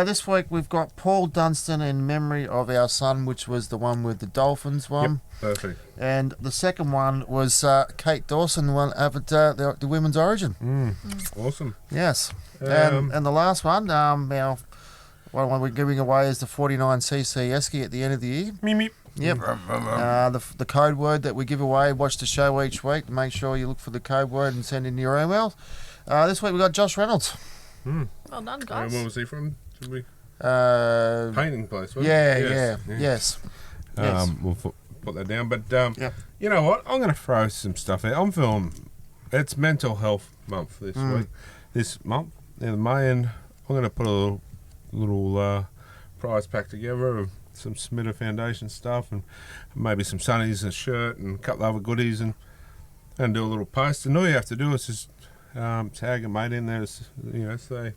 This week we've got Paul Dunstan in memory of our son, which was the one with the Dolphins one. Yep, perfect. And the second one was Kate Dawson, one up at the Women's Origin. Awesome. Yes. And the last one, our one we're giving away is the 49cc Esky at the end of the year. Meep. Yep. The code word that we give away, watch the show each week. Make sure you look for the code word and send in your email. This week we got Josh Reynolds. Well done, guys. Where was he from? Should we? Painting Painting place, wasn't yes. We'll put that down. But you know what? I'm going to throw some stuff out. I'm feeling it's Mental Health Month this week. This month in May, and I'm going to put a little prize pack together of some Smitter Foundation stuff and maybe some sunnies, a shirt, and a couple of other goodies, and do a little post. And all you have to do is just tag a mate in there. Say,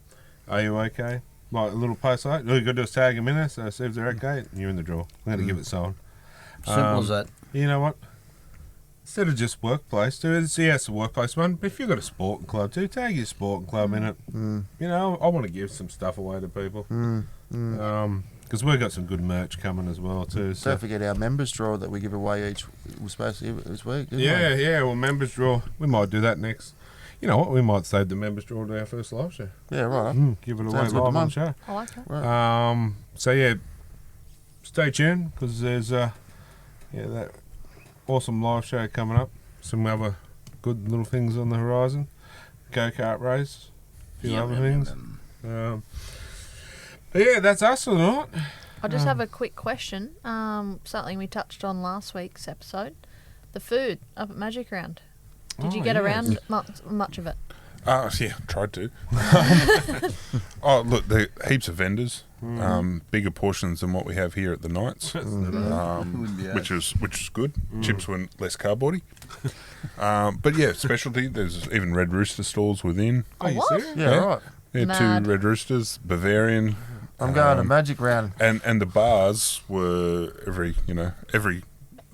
"Are you okay?" Like a little post like all you got to do is tag them in there, so see if they're okay, and you're in the draw. I'm going to give it someone. Simple as that. You know what? Instead of just workplace, do it. It's a workplace one. But if you've got a sporting club too, tag your sporting club in it. You know, I want to give some stuff away to people. Because we've got some good merch coming as well too. So. Don't forget our members draw that we give away we're supposed to give this week. Yeah. Well, members draw. We might do that next. You know what? We might save the members draw to our first live show. Yeah, right. Give it away Sounds live on the show. I like that. Right. So yeah, stay tuned because there's that awesome live show coming up. Some other good little things on the horizon. Go-kart race, a few other things. But yeah, that's us or not. I just have a quick question. Something we touched on last week's episode. The food up at Magic Round. Did you get around much of it? Yeah, tried to. Look, there are heaps of vendors, bigger portions than what we have here at the Knights, which is good. Chips were less cardboardy. But yeah, specialty. There's even Red Rooster stalls within. Oh, you serious? Yeah, right. Yeah, Mad. 2 Red Roosters, Bavarian. I'm going to Magic Round. And the bars were every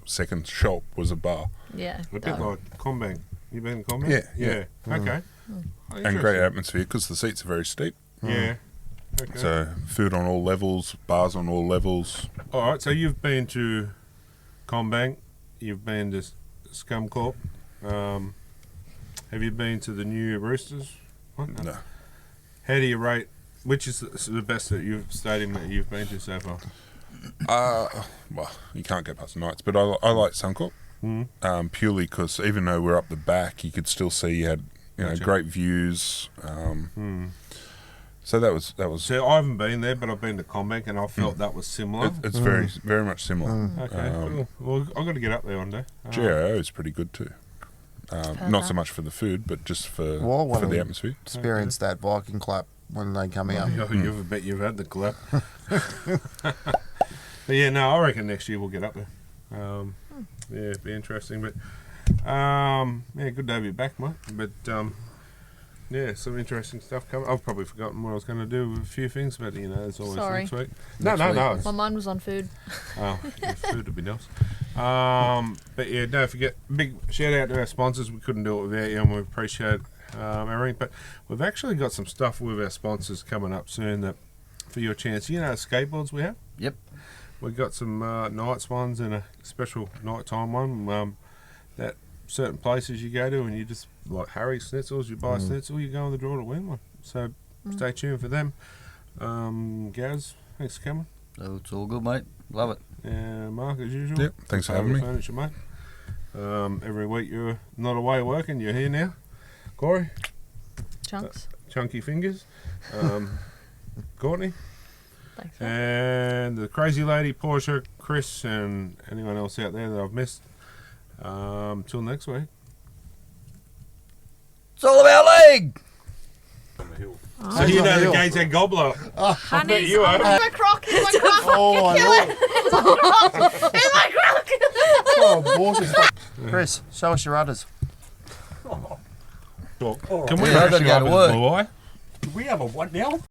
second shop was a bar. Yeah. A bit like Combank. You been to Combank? Yeah. Okay. And great atmosphere because the seats are very steep. Yeah. Okay. So food on all levels, bars on all levels. All right. So you've been to Combank. You've been to Scum Corp. Have you been to the new Roosters? What? No. How do you rate? Which is the best stadium that you've been to so far? Well, you can't go past the Knights, but I like Suncorp. Purely because even though we're up the back, you could still see you had great views. So that was. So I haven't been there, but I've been to Combank, and I felt that was similar. It's very very much similar. Okay, cool. Well, I've got to get up there one day. GIO is pretty good too. Not so much for the food, but just for the atmosphere. Experience that Viking clap when they come out. I bet you've had the clap. But yeah, no, I reckon next year we'll get up there. Yeah, it'd be interesting. But good to have you back, mate. But yeah, some interesting stuff coming. I've probably forgotten what I was going to do with a few things, but there's always next week. No. My mind was on food. Oh, yeah, food would be nice. But yeah, don't forget, big shout out to our sponsors. We couldn't do it without you, and we appreciate everything. But we've actually got some stuff with our sponsors coming up soon that for your chance. You know the skateboards we have? Yep. We've got some nights ones and a special nighttime one that certain places you go to and you just, like Harry Schnitzels, you buy a schnitzel, you go in the draw to win one. So stay tuned for them. Gaz, thanks for coming. Oh, it's all good, mate. Love it. Yeah, Mark, as usual. Yep, thanks for having me. Furniture, mate. Every week you're not away working, you're here now. Corey? Chunks. Chunky fingers. Courtney? Thanks. And the crazy lady, Portia, Chris, and anyone else out there that I've missed. Till next week. It's all about league. On the hill. So you know the Gates and Gobbler. I bet you are. It's my croc. It's my croc. Oh, my Kill it. It's my croc. It's my croc. Oh, abortion. Chris, show us your udders. Can we Yeah, I gotta actually go to open work. the blue eye? Do we have a what now?